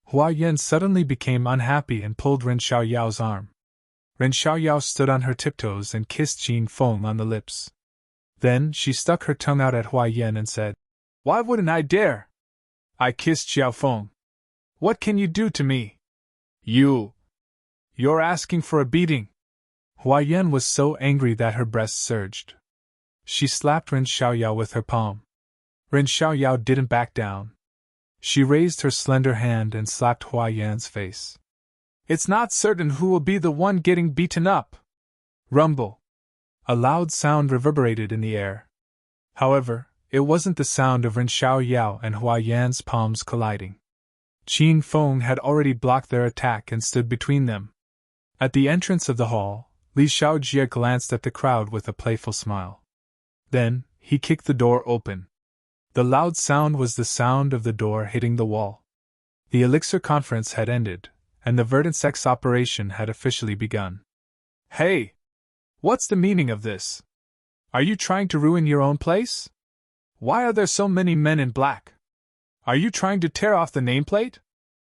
Hua Yan suddenly became unhappy and pulled Ren Xiaoyao's arm. Ren Xiaoyao stood on her tiptoes and kissed Qin Feng on the lips. Then she stuck her tongue out at Hua Yan and said, "Why wouldn't I dare? I kissed Xiao Feng. What can you do to me? You're asking for a beating." Hua Yan was so angry that her breast surged. She slapped Ren Xiaoyao with her palm. Ren Xiaoyao didn't back down. She raised her slender hand and slapped Hua Yan's face. "It's not certain who will be the one getting beaten up." Rumble. A loud sound reverberated in the air. However, it wasn't the sound of Ren Xiaoyao and Hua Yan's palms colliding. Qin Feng had already blocked their attack and stood between them. At the entrance of the hall, Li Xiaojie glanced at the crowd with a playful smile. Then, he kicked the door open. The loud sound was the sound of the door hitting the wall. The elixir conference had ended, and the verdant sex operation had officially begun. "Hey! What's the meaning of this? Are you trying to ruin your own place? Why are there so many men in black? Are you trying to tear off the nameplate?"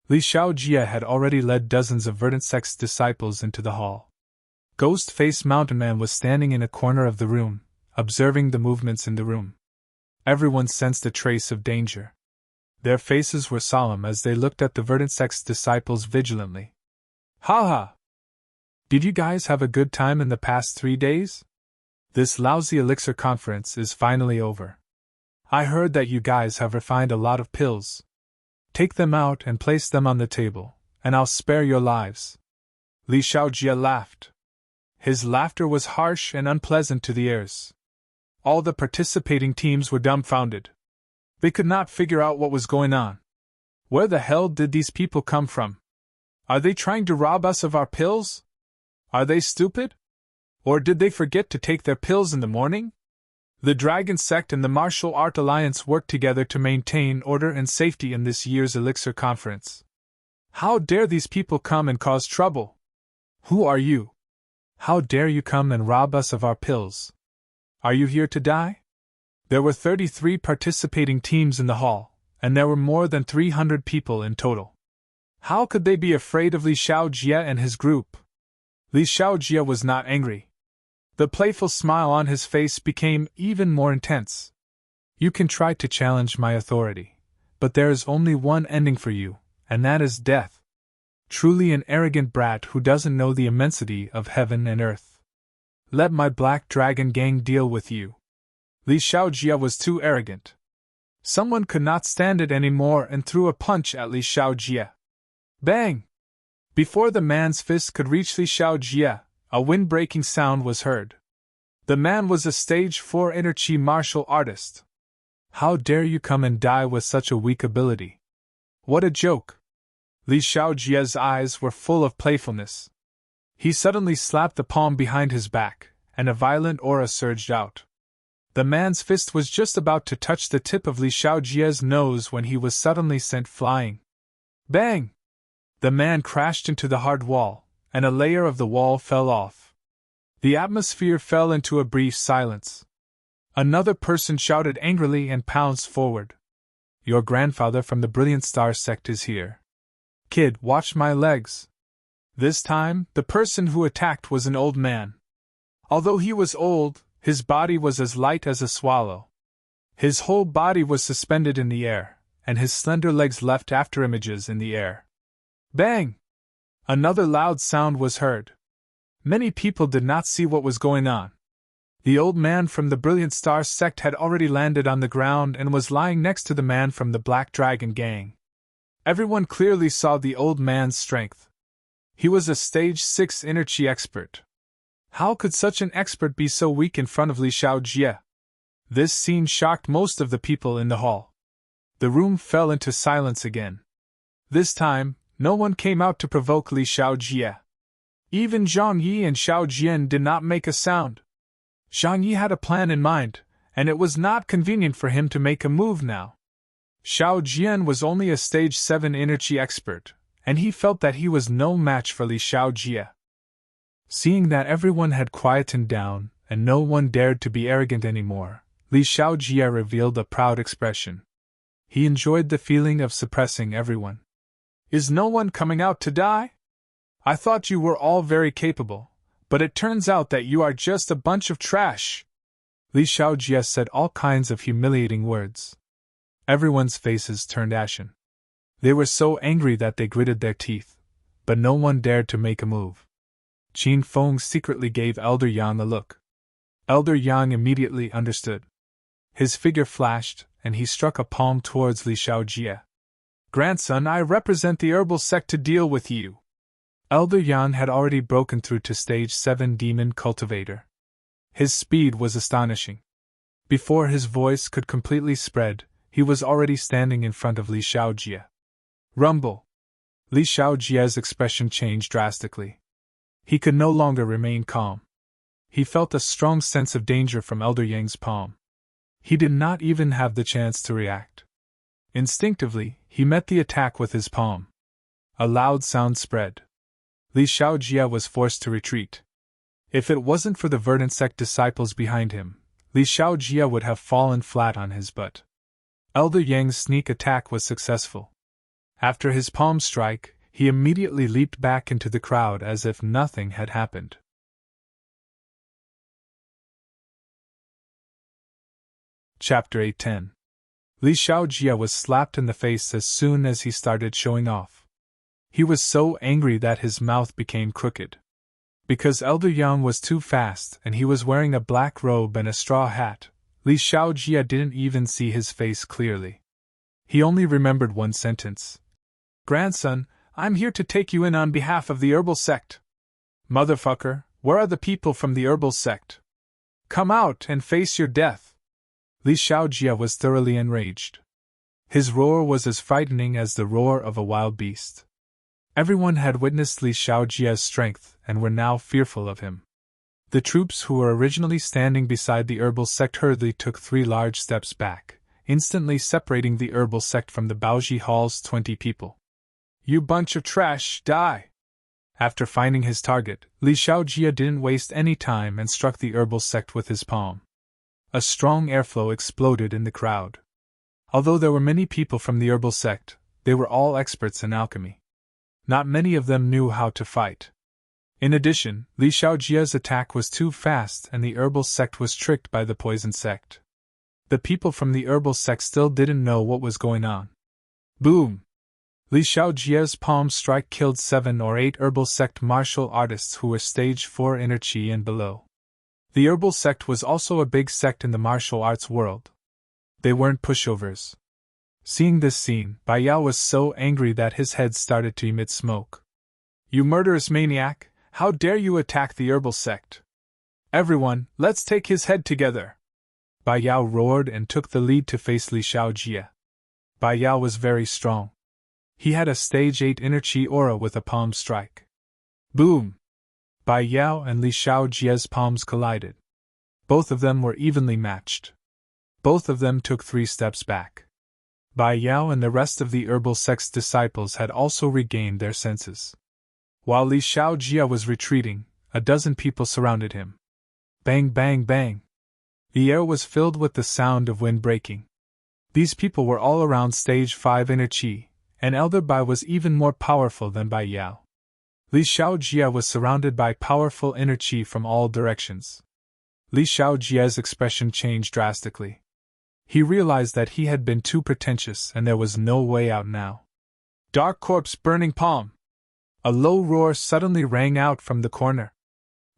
Li Xiaojie had already led dozens of verdant sex disciples into the hall. Ghost-faced Mountain Man was standing in a corner of the room, observing the movements in the room. Everyone sensed a trace of danger. Their faces were solemn as they looked at the verdant sex disciples vigilantly. "Ha ha! Did you guys have a good time in the past 3 days? This lousy elixir conference is finally over. I heard that you guys have refined a lot of pills. Take them out and place them on the table, and I'll spare your lives." Li Xiaojie laughed. His laughter was harsh and unpleasant to the ears. All the participating teams were dumbfounded. They could not figure out what was going on. Where the hell did these people come from? Are they trying to rob us of our pills? Are they stupid? Or did they forget to take their pills in the morning? The Dragon Sect and the Martial Art Alliance worked together to maintain order and safety in this year's Elixir Conference. How dare these people come and cause trouble? Who are you? How dare you come and rob us of our pills? Are you here to die? There were 33 participating teams in the hall, and there were more than 300 people in total. How could they be afraid of Li Xiaojie and his group? Li Xiaojie was not angry. The playful smile on his face became even more intense. You can try to challenge my authority, but there is only one ending for you, and that is death. Truly an arrogant brat who doesn't know the immensity of heaven and earth. Let my Black Dragon gang deal with you. Li Xiaojie was too arrogant. Someone could not stand it anymore and threw a punch at Li Xiaojie. Bang! Before the man's fist could reach Li Xiaojie, a wind-breaking sound was heard. The man was a stage 4 energy martial artist. How dare you come and die with such a weak ability? What a joke! Li Xiaojie's eyes were full of playfulness. He suddenly slapped the palm behind his back, and a violent aura surged out. The man's fist was just about to touch the tip of Li Xiaojie's nose when he was suddenly sent flying. Bang! The man crashed into the hard wall, and a layer of the wall fell off. The atmosphere fell into a brief silence. Another person shouted angrily and pounced forward. Your grandfather from the Brilliant Star sect is here. Kid, watch my legs. This time, the person who attacked was an old man. Although he was old, his body was as light as a swallow. His whole body was suspended in the air, and his slender legs left afterimages in the air. Bang! Another loud sound was heard. Many people did not see what was going on. The old man from the Brilliant Star sect had already landed on the ground and was lying next to the man from the Black Dragon gang. Everyone clearly saw the old man's strength. He was a stage 6 energy expert. How could such an expert be so weak in front of Li Xiaojie? This scene shocked most of the people in the hall. The room fell into silence again. This time, no one came out to provoke Li Xiaojie. Even Zhang Yi and Xiao Jian did not make a sound. Zhang Yi had a plan in mind, and it was not convenient for him to make a move now. Xiao Jian was only a stage 7 energy expert, and he felt that he was no match for Li Xiaojie. Seeing that everyone had quietened down, and no one dared to be arrogant anymore, Li Xiaojie revealed a proud expression. He enjoyed the feeling of suppressing everyone. Is no one coming out to die? I thought you were all very capable, but it turns out that you are just a bunch of trash. Li Xiaojie said all kinds of humiliating words. Everyone's faces turned ashen. They were so angry that they gritted their teeth, but no one dared to make a move. Qin Feng secretly gave Elder Yang a look. Elder Yang immediately understood. His figure flashed, and he struck a palm towards Li Xiaojie. Grandson, I represent the herbal sect to deal with you. Elder Yang had already broken through to stage 7 demon cultivator. His speed was astonishing. Before his voice could completely spread, he was already standing in front of Li Xiaojie. Rumble! Li Xiaojie's expression changed drastically. He could no longer remain calm. He felt a strong sense of danger from Elder Yang's palm. He did not even have the chance to react. Instinctively, he met the attack with his palm. A loud sound spread. Li Xiaojie was forced to retreat. If it wasn't for the Verdant Sect disciples behind him, Li Xiaojie would have fallen flat on his butt. Elder Yang's sneak attack was successful. After his palm strike, he immediately leaped back into the crowd as if nothing had happened. Chapter 810. Li Xiaojie was slapped in the face as soon as he started showing off. He was so angry that his mouth became crooked. Because Elder Yang was too fast and he was wearing a black robe and a straw hat, Li Xiaojie didn't even see his face clearly. He only remembered one sentence. Grandson, I'm here to take you in on behalf of the herbal sect. Motherfucker, where are the people from the herbal sect? Come out and face your death. Li Xiaojie was thoroughly enraged. His roar was as frightening as the roar of a wild beast. Everyone had witnessed Li Xiaojie's strength and were now fearful of him. The troops who were originally standing beside the herbal sect hurriedly took 3 large steps back, instantly separating the herbal sect from the Baoji Hall's 20 people. "You bunch of trash, die!" After finding his target, Li Xiaojia didn't waste any time and struck the herbal sect with his palm. A strong airflow exploded in the crowd. Although there were many people from the herbal sect, they were all experts in alchemy. Not many of them knew how to fight. In addition, Li Xiaojia's attack was too fast and the herbal sect was tricked by the poison sect. The people from the herbal sect still didn't know what was going on. Boom! Li Xiaojia's palm strike killed 7 or 8 herbal sect martial artists who were stage 4 inner chi and below. The herbal sect was also a big sect in the martial arts world. They weren't pushovers. Seeing this scene, Bai Yao was so angry that his head started to emit smoke. "You murderous maniac! How dare you attack the herbal sect? Everyone, let's take his head together!" Bai Yao roared and took the lead to face Li Xiaojia. Bai Yao was very strong. He had a stage 8 inner chi aura with a palm strike. Boom! Bai Yao and Li Xiaojia's palms collided. Both of them were evenly matched. Both of them took 3 steps back. Bai Yao and the rest of the herbal sect's disciples had also regained their senses. While Li Xiaojia was retreating, a dozen people surrounded him. Bang, bang, bang! The air was filled with the sound of wind breaking. These people were all around stage 5 inner chi, and Elder Bai was even more powerful than Bai Yao. Li Xiaojia was surrounded by powerful inner chi from all directions. Li Xiaojia's expression changed drastically. He realized that he had been too pretentious and there was no way out now. "Dark corpse burning palm!" A low roar suddenly rang out from the corner.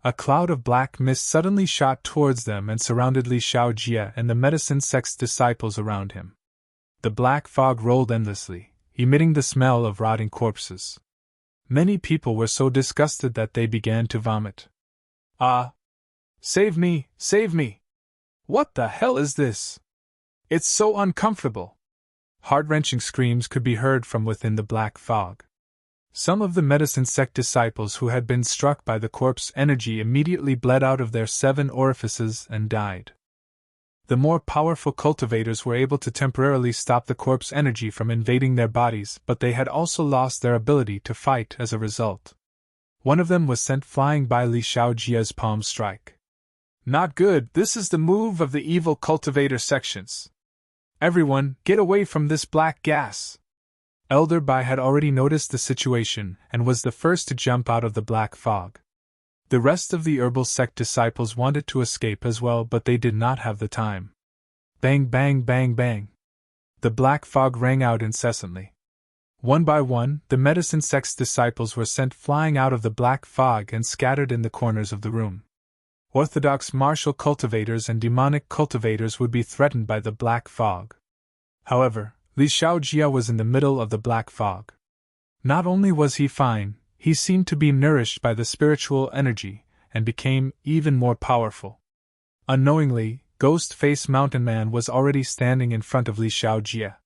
A cloud of black mist suddenly shot towards them and surrounded Li Xiaojia and the medicine sect's disciples around him. The black fog rolled endlessly, emitting the smell of rotting corpses. Many people were so disgusted that they began to vomit. "Ah! Save me! Save me! What the hell is this? It's so uncomfortable!" Heart-wrenching screams could be heard from within the black fog. Some of the medicine sect disciples who had been struck by the corpse energy immediately bled out of their 7 orifices and died. The more powerful cultivators were able to temporarily stop the corpse energy from invading their bodies, but they had also lost their ability to fight as a result. One of them was sent flying by Li Xiaojia's palm strike. "Not good, this is the move of the evil cultivator sections. Everyone, get away from this black gas!" Elder Bai had already noticed the situation and was the first to jump out of the black fog. The rest of the herbal sect disciples wanted to escape as well, but they did not have the time. Bang, bang, bang, bang. The black fog rang out incessantly. One by one, the medicine sect's disciples were sent flying out of the black fog and scattered in the corners of the room. Orthodox martial cultivators and demonic cultivators would be threatened by the black fog. However, Li Xiaojia was in the middle of the black fog. Not only was he fine, he seemed to be nourished by the spiritual energy, and became even more powerful. Unknowingly, Ghost-Face Mountain Man was already standing in front of Li Xiaojia.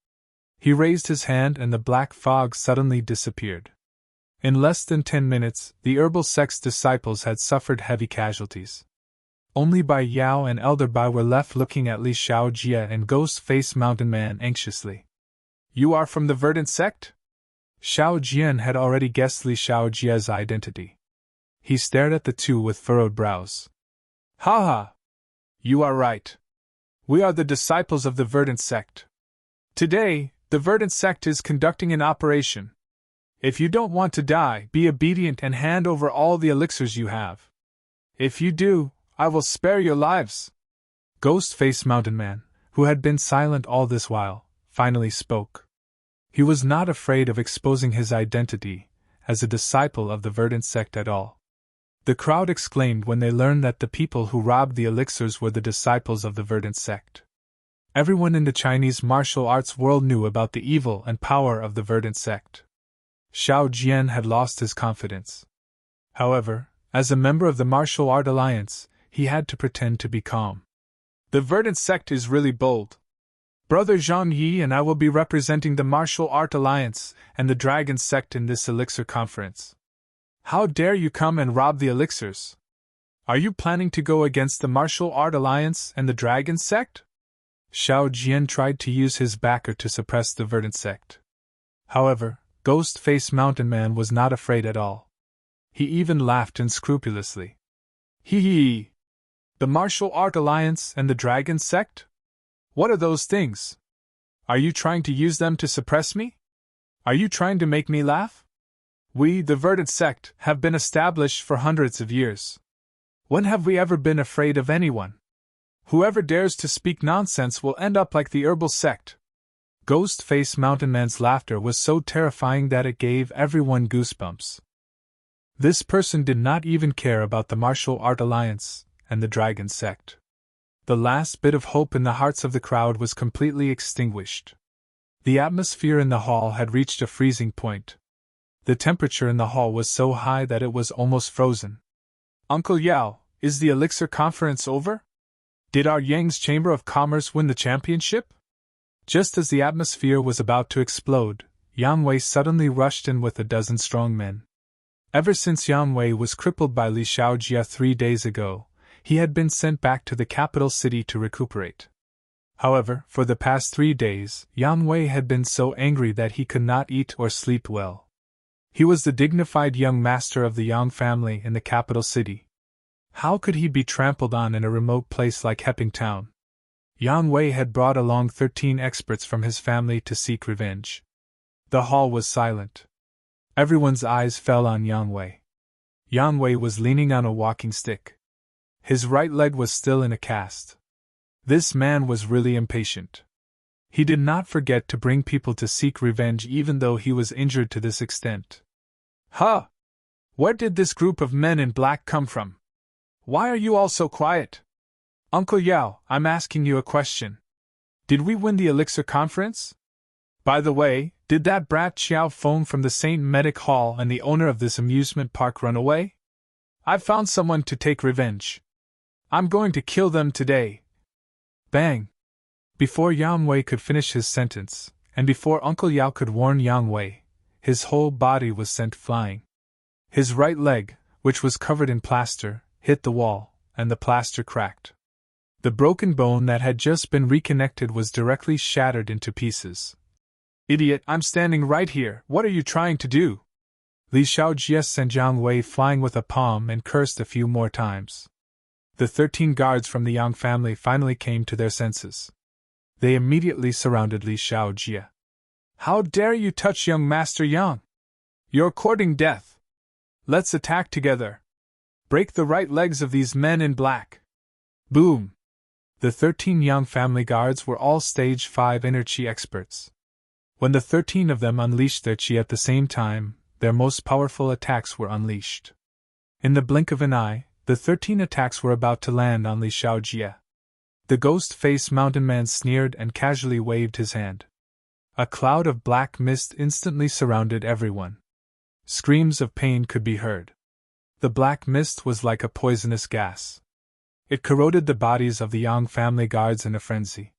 He raised his hand and the black fog suddenly disappeared. In less than 10 minutes, the herbal sect's disciples had suffered heavy casualties. Only Bai Yao and Elder Bai were left looking at Li Xiaojia and Ghost-Face Mountain Man anxiously. "You are from the Verdant sect?" Xiao Jian had already guessed Li Xiaojia's identity. He stared at the two with furrowed brows. "Ha ha! You are right. We are the disciples of the Verdant sect. Today, the Verdant sect is conducting an operation. If you don't want to die, be obedient and hand over all the elixirs you have. If you do, I will spare your lives." Ghost-Face Mountain Man, who had been silent all this while, finally spoke. He was not afraid of exposing his identity as a disciple of the Verdant sect at all. The crowd exclaimed when they learned that the people who robbed the elixirs were the disciples of the Verdant sect. Everyone in the Chinese martial arts world knew about the evil and power of the Verdant sect. Xiao Jian had lost his confidence. However, as a member of the Martial Art Alliance, he had to pretend to be calm. "The Verdant sect is really bold. Brother Zhang Yi and I will be representing the Martial Art Alliance and the Dragon sect in this elixir conference. How dare you come and rob the elixirs? Are you planning to go against the Martial Art Alliance and the Dragon Sect? Xiao Jian tried to use his backer to suppress the Verdant Sect. However, Ghost-Faced Mountain Man was not afraid at all. He even laughed unscrupulously. Hee hee! The Martial Art Alliance and the Dragon Sect? What are those things? Are you trying to use them to suppress me? Are you trying to make me laugh? We, the Verdant Sect, have been established for hundreds of years. When have we ever been afraid of anyone? Whoever dares to speak nonsense will end up like the Herbal Sect. Ghost-Faced Mountain Man's laughter was so terrifying that it gave everyone goosebumps. This person did not even care about the Martial Art Alliance and the Dragon Sect. The last bit of hope in the hearts of the crowd was completely extinguished. The atmosphere in the hall had reached a freezing point. The temperature in the hall was so high that it was almost frozen. Uncle Yao, is the Elixir Conference over? Did our Yang's Chamber of Commerce win the championship? Just as the atmosphere was about to explode, Yang Wei suddenly rushed in with a dozen strong men. Ever since Yang Wei was crippled by Li Xiaojia 3 days ago, he had been sent back to the capital city to recuperate. However, for the past 3 days, Yang Wei had been so angry that he could not eat or sleep well. He was the dignified young master of the Yang family in the capital city. How could he be trampled on in a remote place like Hepping Town? Yang Wei had brought along 13 experts from his family to seek revenge. The hall was silent. Everyone's eyes fell on Yang Wei. Yang Wei was leaning on a walking stick. His right leg was still in a cast. This man was really impatient. He did not forget to bring people to seek revenge even though he was injured to this extent. Huh! Where did this group of men in black come from? Why are you all so quiet? Uncle Yao, I'm asking you a question. Did we win the Elixir Conference? By the way, did that brat Xiao Feng from the St. Medic Hall and the owner of this amusement park run away? I've found someone to take revenge. I'm going to kill them today. Bang! Before Yang Wei could finish his sentence, and before Uncle Yao could warn Yang Wei, his whole body was sent flying. His right leg, which was covered in plaster, hit the wall, and the plaster cracked. The broken bone that had just been reconnected was directly shattered into pieces. Idiot, I'm standing right here, what are you trying to do? Li Xiaojia sent Yang Wei flying with a palm and cursed a few more times. The 13 guards from the Yang family finally came to their senses. They immediately surrounded Li Xiaojia. How dare you touch young Master Yang? You're courting death. Let's attack together. Break the right legs of these men in black. Boom! The 13 Yang family guards were all stage 5 inner chi experts. When the 13 of them unleashed their chi at the same time, their most powerful attacks were unleashed. In the blink of an eye, the 13 attacks were about to land on Li Xiaojia. The ghost-faced mountain man sneered and casually waved his hand. A cloud of black mist instantly surrounded everyone. Screams of pain could be heard. The black mist was like a poisonous gas. It corroded the bodies of the Yang family guards in a frenzy.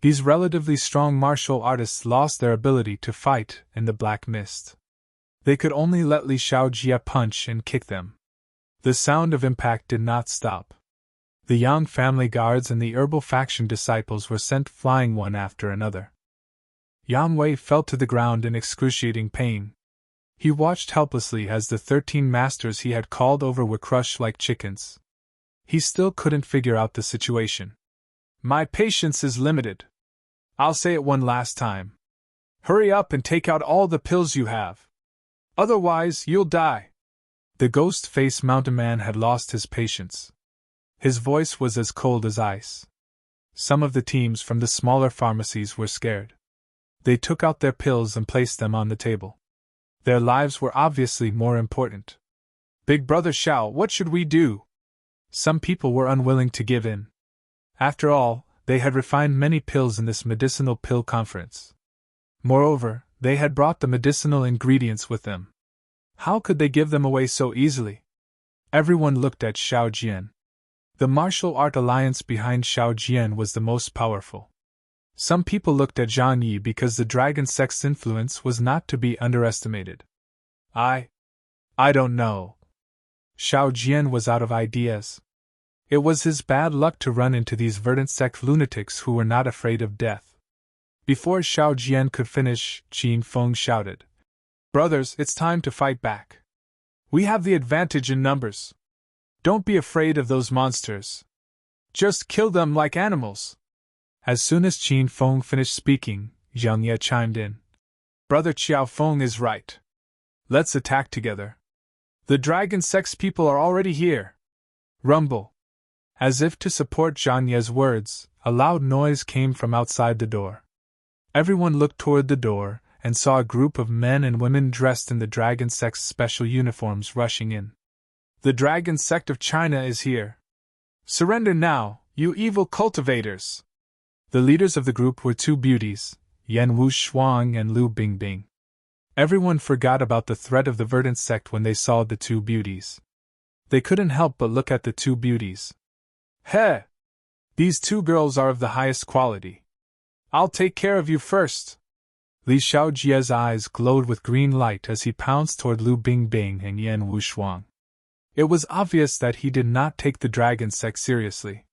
These relatively strong martial artists lost their ability to fight in the black mist. They could only let Li Xiaojia punch and kick them. The sound of impact did not stop. The Yang family guards and the herbal faction disciples were sent flying one after another. Yang Wei fell to the ground in excruciating pain. He watched helplessly as the 13 masters he had called over were crushed like chickens. He still couldn't figure out the situation. My patience is limited. I'll say it one last time. Hurry up and take out all the pills you have. Otherwise, you'll die. The ghost-faced mountain man had lost his patience. His voice was as cold as ice. Some of the teams from the smaller pharmacies were scared. They took out their pills and placed them on the table. Their lives were obviously more important. Big Brother Xiao, what should we do? Some people were unwilling to give in. After all, they had refined many pills in this medicinal pill conference. Moreover, they had brought the medicinal ingredients with them. How could they give them away so easily? Everyone looked at Xiao Jian. The martial art alliance behind Xiao Jian was the most powerful. Some people looked at Zhang Yi because the dragon sect's influence was not to be underestimated. I don't know. Xiao Jian was out of ideas. It was his bad luck to run into these verdant sect lunatics who were not afraid of death. Before Xiao Jian could finish, Qin Feng shouted, "Brothers, it's time to fight back. We have the advantage in numbers. Don't be afraid of those monsters. Just kill them like animals." As soon as Qin Feng finished speaking, Jiang Ye chimed in. "Brother Qiao Feng is right. Let's attack together. The dragon sex people are already here." Rumble. As if to support Jiang Ye's words, a loud noise came from outside the door. Everyone looked toward the door and saw a group of men and women dressed in the dragon sect's special uniforms rushing in. "The dragon sect of China is here. Surrender now, you evil cultivators!" The leaders of the group were two beauties, Yan Wu Shuang and Lu Bingbing. Everyone forgot about the threat of the verdant sect when they saw the two beauties. They couldn't help but look at the two beauties. "Heh! These two girls are of the highest quality. I'll take care of you first." Li Xiaojie's eyes glowed with green light as he pounced toward Lu Bingbing and Yan Wu Shuang. It was obvious that he did not take the dragon sect seriously.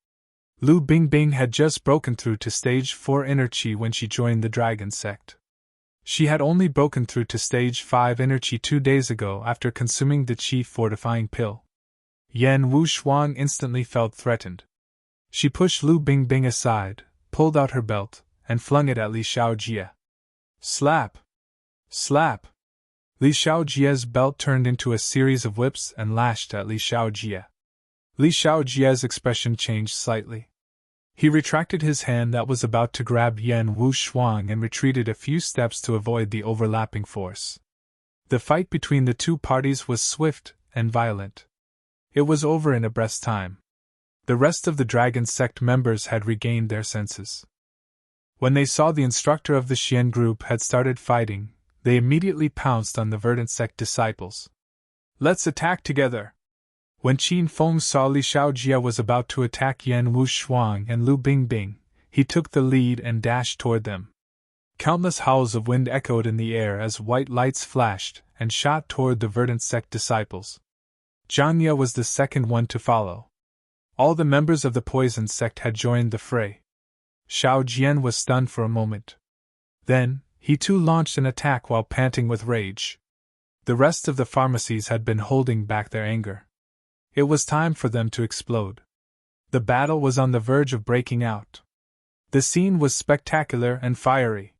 Lu Bingbing had just broken through to stage 4 inner chi when she joined the dragon sect. She had only broken through to stage 5 inner chi 2 days ago after consuming the chi fortifying pill. Yan Wu Shuang instantly felt threatened. She pushed Lu Bingbing aside, pulled out her belt, and flung it at Li Xiaojie. Slap! Slap! Li Xiaojie's belt turned into a series of whips and lashed at Li Xiaojie. Li Xiaojie's expression changed slightly. He retracted his hand that was about to grab Yan Wu Shuang and retreated a few steps to avoid the overlapping force. The fight between the two parties was swift and violent. It was over in a breath's time. The rest of the dragon sect members had regained their senses. When they saw the instructor of the Xian group had started fighting, they immediately pounced on the verdant sect disciples. "Let's attack together!" When Qin Feng saw Li Xiaojie was about to attack Yan Wu Shuang and Lu Bingbing, he took the lead and dashed toward them. Countless howls of wind echoed in the air as white lights flashed and shot toward the verdant sect disciples. Jiang Ye was the second one to follow. All the members of the poison sect had joined the fray. Xiao Jian was stunned for a moment. Then, he too launched an attack while panting with rage. The rest of the pharmacies had been holding back their anger. It was time for them to explode. The battle was on the verge of breaking out. The scene was spectacular and fiery.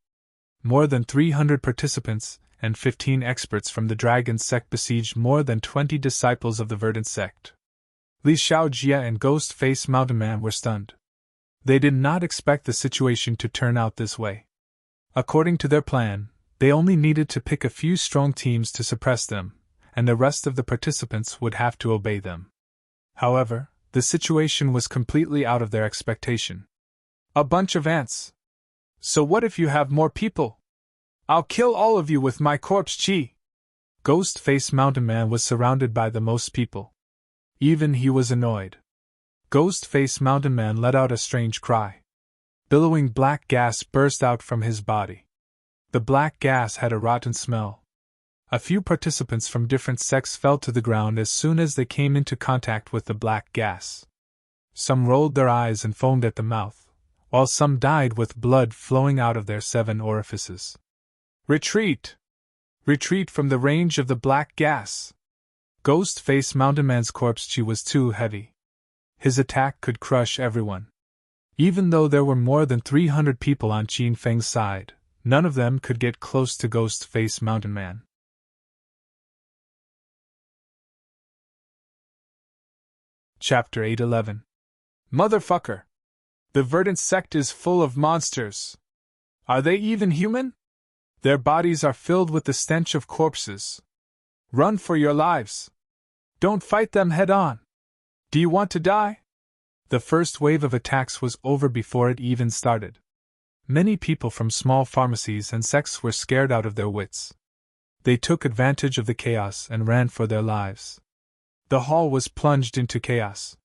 More than 300 participants and 15 experts from the dragon sect besieged more than 20 disciples of the verdant sect. Li Xiaojie and Ghost-Face Mountain Man were stunned. They did not expect the situation to turn out this way. According to their plan, they only needed to pick a few strong teams to suppress them, and the rest of the participants would have to obey them. However, the situation was completely out of their expectation. "A bunch of ants. So what if you have more people? I'll kill all of you with my corpse chi." Ghost-Face Mountain Man was surrounded by the most people. Even he was annoyed. Ghost-Face Mountain Man let out a strange cry. Billowing black gas burst out from his body. The black gas had a rotten smell. A few participants from different sects fell to the ground as soon as they came into contact with the black gas. Some rolled their eyes and foamed at the mouth, while some died with blood flowing out of their 7 orifices. "Retreat! Retreat from the range of the black gas!" Ghost-Face Mountain Man's corpse chi was too heavy. His attack could crush everyone. Even though there were more than 300 people on Qin Feng's side, none of them could get close to Ghost-Face Mountain Man. Chapter 811. Motherfucker! The verdant sect is full of monsters. Are they even human? Their bodies are filled with the stench of corpses. Run for your lives. Don't fight them head on. Do you want to die? The first wave of attacks was over before it even started. Many people from small pharmacies and sects were scared out of their wits. They took advantage of the chaos and ran for their lives. The hall was plunged into chaos.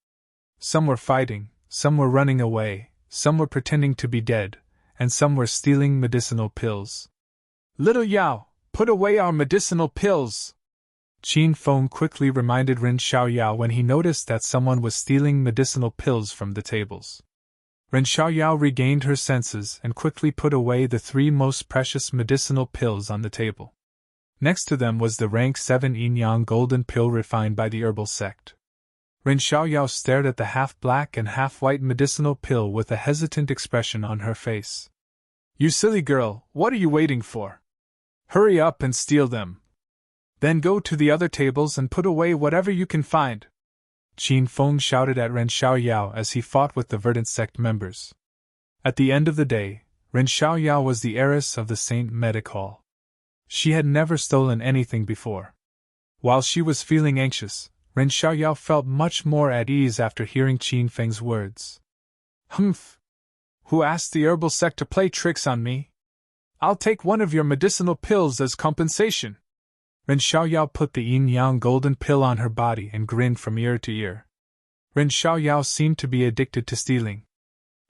Some were fighting, some were running away, some were pretending to be dead, and some were stealing medicinal pills. "Little Yao, put away our medicinal pills!" Qin Feng quickly reminded Ren Xiaoyao when he noticed that someone was stealing medicinal pills from the tables. Ren Xiaoyao regained her senses and quickly put away the 3 most precious medicinal pills on the table. Next to them was the rank 7 yin-yang golden pill refined by the herbal sect. Ren Xiaoyao stared at the half-black and half-white medicinal pill with a hesitant expression on her face. "You silly girl, what are you waiting for? Hurry up and steal them. Then go to the other tables and put away whatever you can find," Qin Feng shouted at Ren Xiaoyao as he fought with the verdant sect members. At the end of the day, Ren Xiaoyao was the heiress of the Saint Medic Hall. She had never stolen anything before. While she was feeling anxious, Ren Xiaoyao felt much more at ease after hearing Qin Feng's words. "Humph! Who asked the herbal sect to play tricks on me? I'll take one of your medicinal pills as compensation." Ren Xiaoyao put the yin-yang golden pill on her body and grinned from ear to ear. Ren Xiaoyao seemed to be addicted to stealing.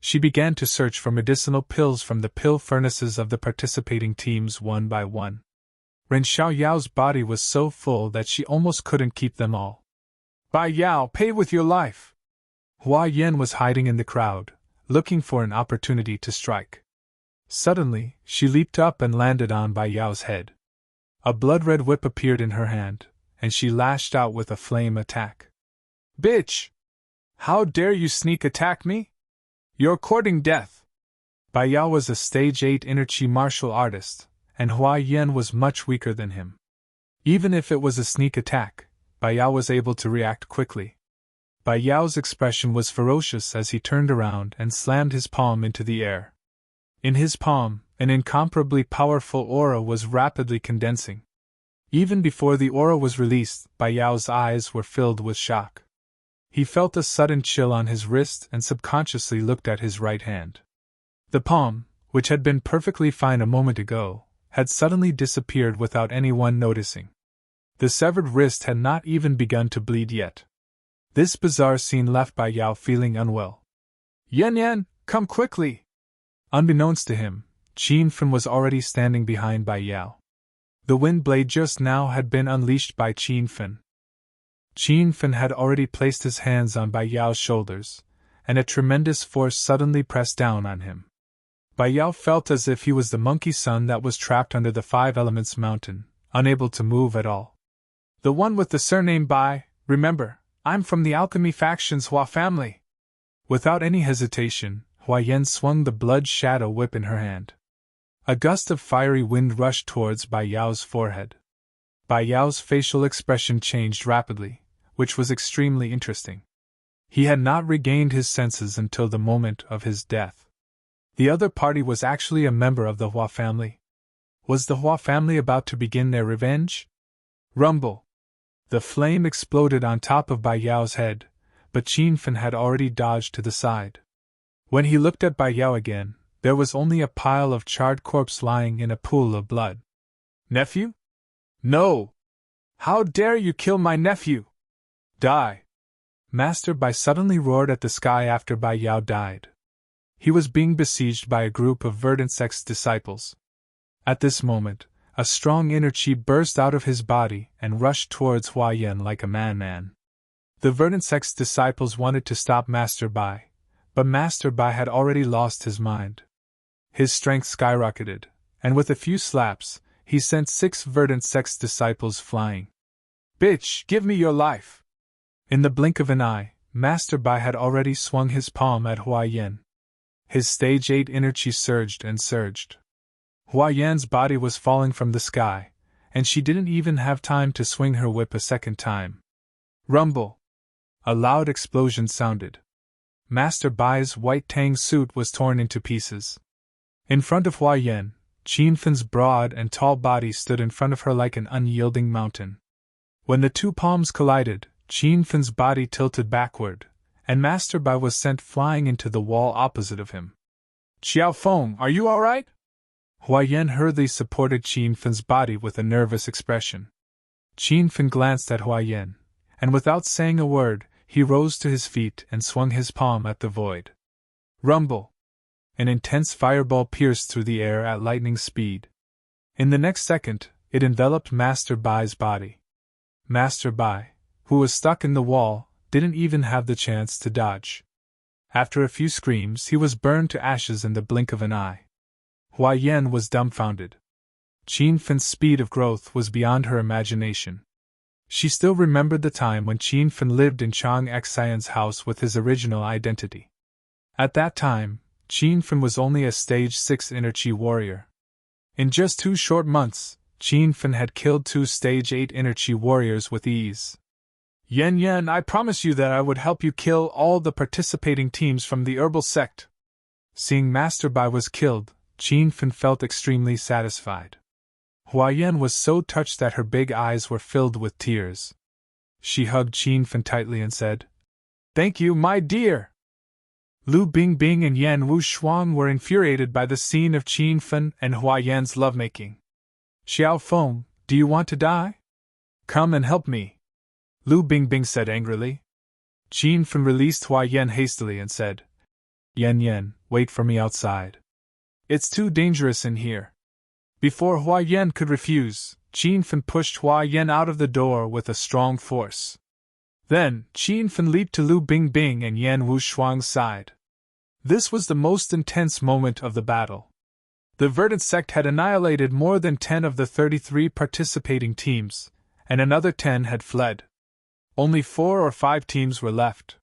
She began to search for medicinal pills from the pill furnaces of the participating teams one by one. Ren Xiaoyao's body was so full that she almost couldn't keep them all. "Bai Yao, pay with your life!" Hua Yan was hiding in the crowd, looking for an opportunity to strike. Suddenly, she leaped up and landed on Bai Yao's head. A blood-red whip appeared in her hand, and she lashed out with a flame attack. "Bitch! How dare you sneak attack me? You're courting death!" Bai Yao was a stage 8 inner chi martial artist, and Hua Yan was much weaker than him. Even if it was a sneak attack, Bai Yao was able to react quickly. Bai Yao's expression was ferocious as he turned around and slammed his palm into the air. In his palm, an incomparably powerful aura was rapidly condensing. Even before the aura was released, Bai Yao's eyes were filled with shock. He felt a sudden chill on his wrist and subconsciously looked at his right hand. The palm, which had been perfectly fine a moment ago, had suddenly disappeared without anyone noticing. The severed wrist had not even begun to bleed yet. This bizarre scene left Bai Yao feeling unwell. "Yan Yan, come quickly!" Unbeknownst to him, Qin Fen was already standing behind Bai Yao. The wind blade just now had been unleashed by Qin Fen. Qin Fen had already placed his hands on Bai Yao's shoulders, and a tremendous force suddenly pressed down on him. Bai Yao felt as if he was the monkey sun that was trapped under the 5 Elements mountain, unable to move at all. "The one with the surname Bai, remember, I'm from the alchemy faction's Hua family." Without any hesitation, Hua Yan swung the blood shadow whip in her hand. A gust of fiery wind rushed towards Bai Yao's forehead. Bai Yao's facial expression changed rapidly, which was extremely interesting. He had not regained his senses until the moment of his death. The other party was actually a member of the Hua family. Was the Hua family about to begin their revenge? Rumble! The flame exploded on top of Bai Yao's head, but Qin Fen had already dodged to the side. When he looked at Bai Yao again, there was only a pile of charred corpse lying in a pool of blood. "Nephew? No! How dare you kill my nephew? Die!" Master Bai suddenly roared at the sky after Bai Yao died. He was being besieged by a group of verdant sect's disciples. At this moment, a strong inner chi burst out of his body and rushed towards Hua Yan like a madman. The verdant sect's disciples wanted to stop Master Bai, but Master Bai had already lost his mind. His strength skyrocketed, and with a few slaps, he sent 6 verdant sect's disciples flying. "Bitch, give me your life!" In the blink of an eye, Master Bai had already swung his palm at Hua Yan. His stage 8 inner chi surged and surged. Hua Yan's body was falling from the sky, and she didn't even have time to swing her whip a second time. Rumble! A loud explosion sounded. Master Bai's white tang suit was torn into pieces. In front of Hua Yan, Qin Fen's broad and tall body stood in front of her like an unyielding mountain. When the 2 palms collided, Qin Fen's body tilted backward, and Master Bai was sent flying into the wall opposite of him. "Xiao Feng, are you all right?" Hua Yan hurriedly supported Qin Fen's body with a nervous expression. Qin Fen glanced at Hua Yan, and without saying a word, he rose to his feet and swung his palm at the void. Rumble! An intense fireball pierced through the air at lightning speed. In the next second, it enveloped Master Bai's body. Master Bai, who was stuck in the wall, didn't even have the chance to dodge. After a few screams, he was burned to ashes in the blink of an eye. Hua Yan was dumbfounded. Qin Fen's speed of growth was beyond her imagination. She still remembered the time when Qin Fen lived in Chang Xian's house with his original identity. At that time, Qin Fen was only a stage 6 inner Qi warrior. In just 2 short months, Qin Fen had killed 2 stage 8 inner Qi warriors with ease. Yan, I promise you that I would help you kill all the participating teams from the herbal sect. Seeing Master Bai was killed, Qin Fen felt extremely satisfied. Hua Yan was so touched that her big eyes were filled with tears. She hugged Qin Fen tightly and said, "Thank you, my dear!" Lu Bingbing and Yan Wushuang were infuriated by the scene of Qin Fen and Hua Yan's lovemaking. "Xiao Feng, do you want to die? Come and help me," Lu Bingbing said angrily. Qin Fen released Hua Yan hastily and said, Yan, wait for me outside. It's too dangerous in here." Before Hua Yan could refuse, Qin Fen pushed Hua Yan out of the door with a strong force. Then, Qin Fen leaped to Lu Bingbing and Yan Wushuang's side. This was the most intense moment of the battle. The Verdant sect had annihilated more than 10 of the 33 participating teams, and another 10 had fled. Only 4 or 5 teams were left.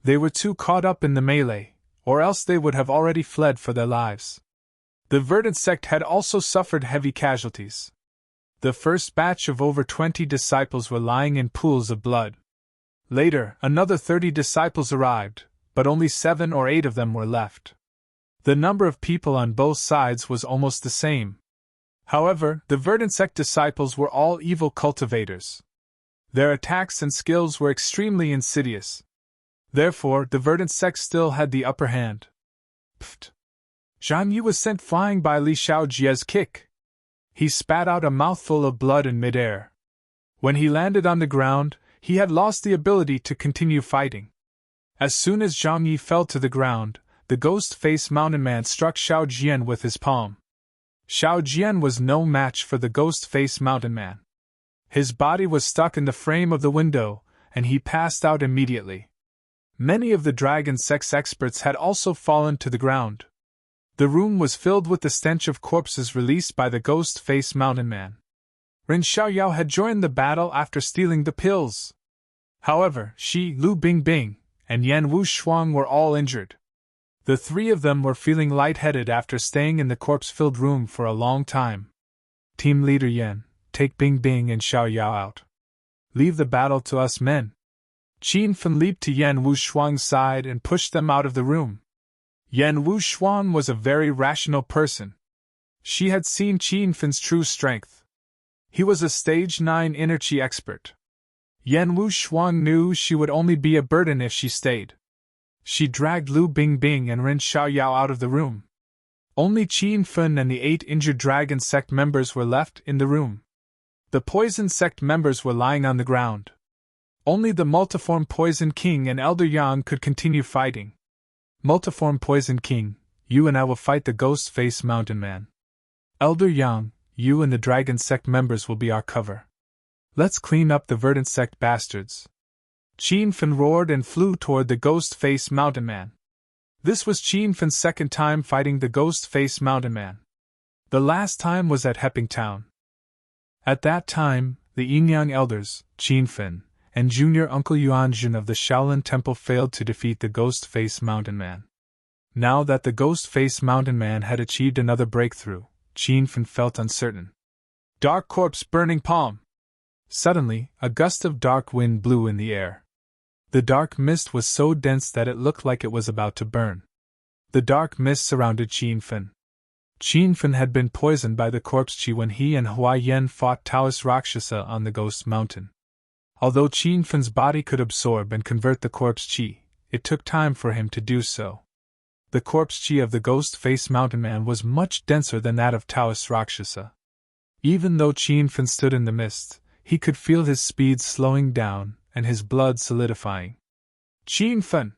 They were too caught up in the melee, or else they would have already fled for their lives. The Verdant sect had also suffered heavy casualties. The first batch of over 20 disciples were lying in pools of blood. Later, another 30 disciples arrived, but only 7 or 8 of them were left. The number of people on both sides was almost the same. However, the Verdant sect disciples were all evil cultivators. Their attacks and skills were extremely insidious. Therefore, the Verdant sect still had the upper hand. Pfft! Zhang Yi was sent flying by Li Xiaojie's kick. He spat out a mouthful of blood in midair. When he landed on the ground, he had lost the ability to continue fighting. As soon as Zhang Yi fell to the ground, the ghost-faced mountain man struck Xiao Jian with his palm. Xiao Jian was no match for the ghost-faced mountain man. His body was stuck in the frame of the window, and he passed out immediately. Many of the dragon sex experts had also fallen to the ground. The room was filled with the stench of corpses released by the ghost-faced mountain man. Ren Xiaoyao had joined the battle after stealing the pills. However, she, Lu Bingbing, and Yan Wushuang were all injured. The 3 of them were feeling lightheaded after staying in the corpse-filled room for a long time. Team leader Yan, take Bingbing and Xiaoyao out. Leave the battle to us men. Qin Fen leaped to Yan Wushuang's side and pushed them out of the room. Yan Wushuang was a very rational person. She had seen Qin Fen's true strength. He was a stage 9 inner Qi expert. Yan Wushuang knew she would only be a burden if she stayed. She dragged Lu Bingbing and Ren Xiaoyao out of the room. Only Qin Fen and the 8 injured dragon sect members were left in the room. The poison sect members were lying on the ground. Only the multiform Poison King and Elder Yang could continue fighting. Multiform Poison King, you and I will fight the ghost-faced mountain man. Elder Yang, you and the dragon sect members will be our cover. Let's clean up the Verdant sect bastards. Qin Fen roared and flew toward the ghost-faced mountain man. This was Qin Fen's second time fighting the ghost-faced mountain man. The last time was at Hepping Town. At that time, the Yinyang elders, Qin Fen, and junior uncle Yuanjun of the Shaolin Temple failed to defeat the ghost-faced mountain man. Now that the ghost-faced mountain man had achieved another breakthrough, Qin Fen felt uncertain. Dark corpse burning palm! Suddenly, a gust of dark wind blew in the air. The dark mist was so dense that it looked like it was about to burn. The dark mist surrounded Qin Fen. Qin Fen had been poisoned by the corpse Qi when he and Hua Yan fought Taoist Rakshasa on the Ghost Mountain. Although Qin Fen's body could absorb and convert the corpse Qi, it took time for him to do so. The corpse Qi of the ghost-faced mountain man was much denser than that of Taoist Rakshasa. Even though Qin Fen stood in the mist, he could feel his speed slowing down and his blood solidifying. Qin Fen!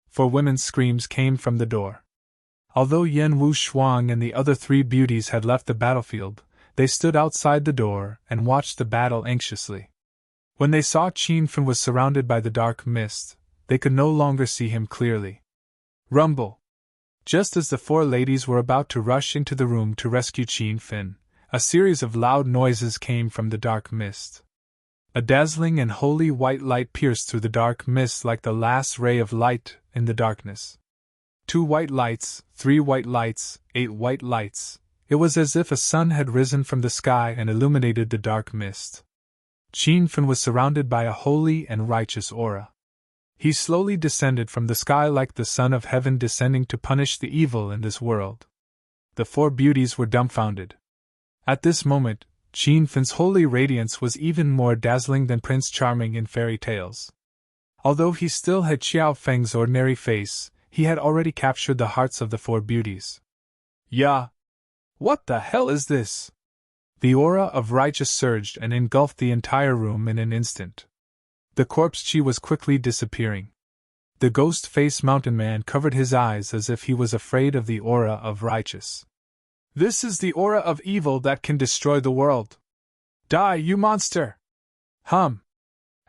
4 women's screams came from the door. Although Yan Wushuang and the other 3 beauties had left the battlefield, they stood outside the door and watched the battle anxiously. When they saw Qin Fen was surrounded by the dark mist, they could no longer see him clearly. Rumble! Just as the four ladies were about to rush into the room to rescue Qin Fen, a series of loud noises came from the dark mist. A dazzling and holy white light pierced through the dark mist like the last ray of light in the darkness. 2 white lights, 3 white lights, 8 white lights. It was as if a sun had risen from the sky and illuminated the dark mist. Qin Fen was surrounded by a holy and righteous aura. He slowly descended from the sky like the Son of Heaven descending to punish the evil in this world. The 4 beauties were dumbfounded. At this moment, Qin Fen's holy radiance was even more dazzling than Prince Charming in fairy tales. Although he still had Xiao Feng's ordinary face, he had already captured the hearts of the 4 beauties. Yeah! What the hell is this? The aura of righteous surged and engulfed the entire room in an instant. The corpse chi was quickly disappearing. The ghost-faced mountain man covered his eyes as if he was afraid of the aura of righteous. This is the aura of evil that can destroy the world. Die, you monster! Hum!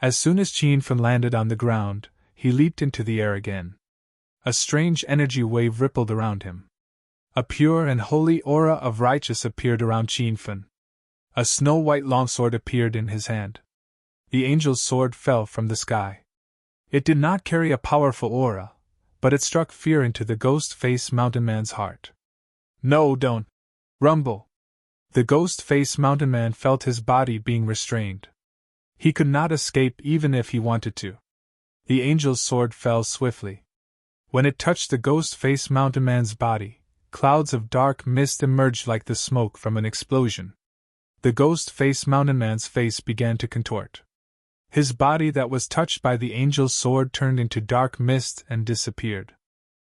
As soon as Qin Fen landed on the ground, he leaped into the air again. A strange energy wave rippled around him. A pure and holy aura of righteous appeared around Qin Fen. A snow-white longsword appeared in his hand. The angel's sword fell from the sky. It did not carry a powerful aura, but it struck fear into the ghost-faced mountain man's heart. No, don't! Rumble! The ghost-faced mountain man felt his body being restrained. He could not escape even if he wanted to. The angel's sword fell swiftly. When it touched the ghost-faced mountain man's body, clouds of dark mist emerged like the smoke from an explosion. The ghost-faced mountain man's face began to contort. His body that was touched by the angel's sword turned into dark mist and disappeared.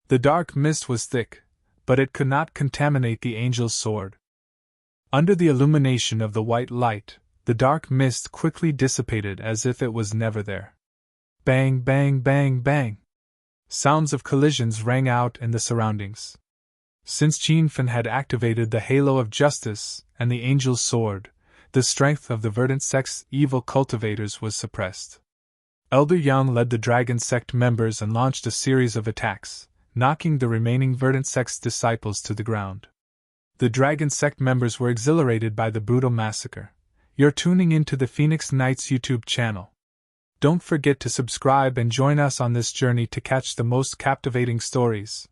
The dark mist was thick, but it could not contaminate the angel's sword. Under the illumination of the white light, the dark mist quickly dissipated as if it was never there. Bang, bang, bang, bang! Sounds of collisions rang out in the surroundings. Since Qin Fen had activated the halo of justice and the angel's sword, the strength of the verdant sect's evil cultivators was suppressed. Elder Yang led the dragon sect members and launched a series of attacks, knocking the remaining verdant sect's disciples to the ground. The dragon sect members were exhilarated by the brutal massacre. You're tuning into the Phoenix Knights YouTube channel. Don't forget to subscribe and join us on this journey to catch the most captivating stories.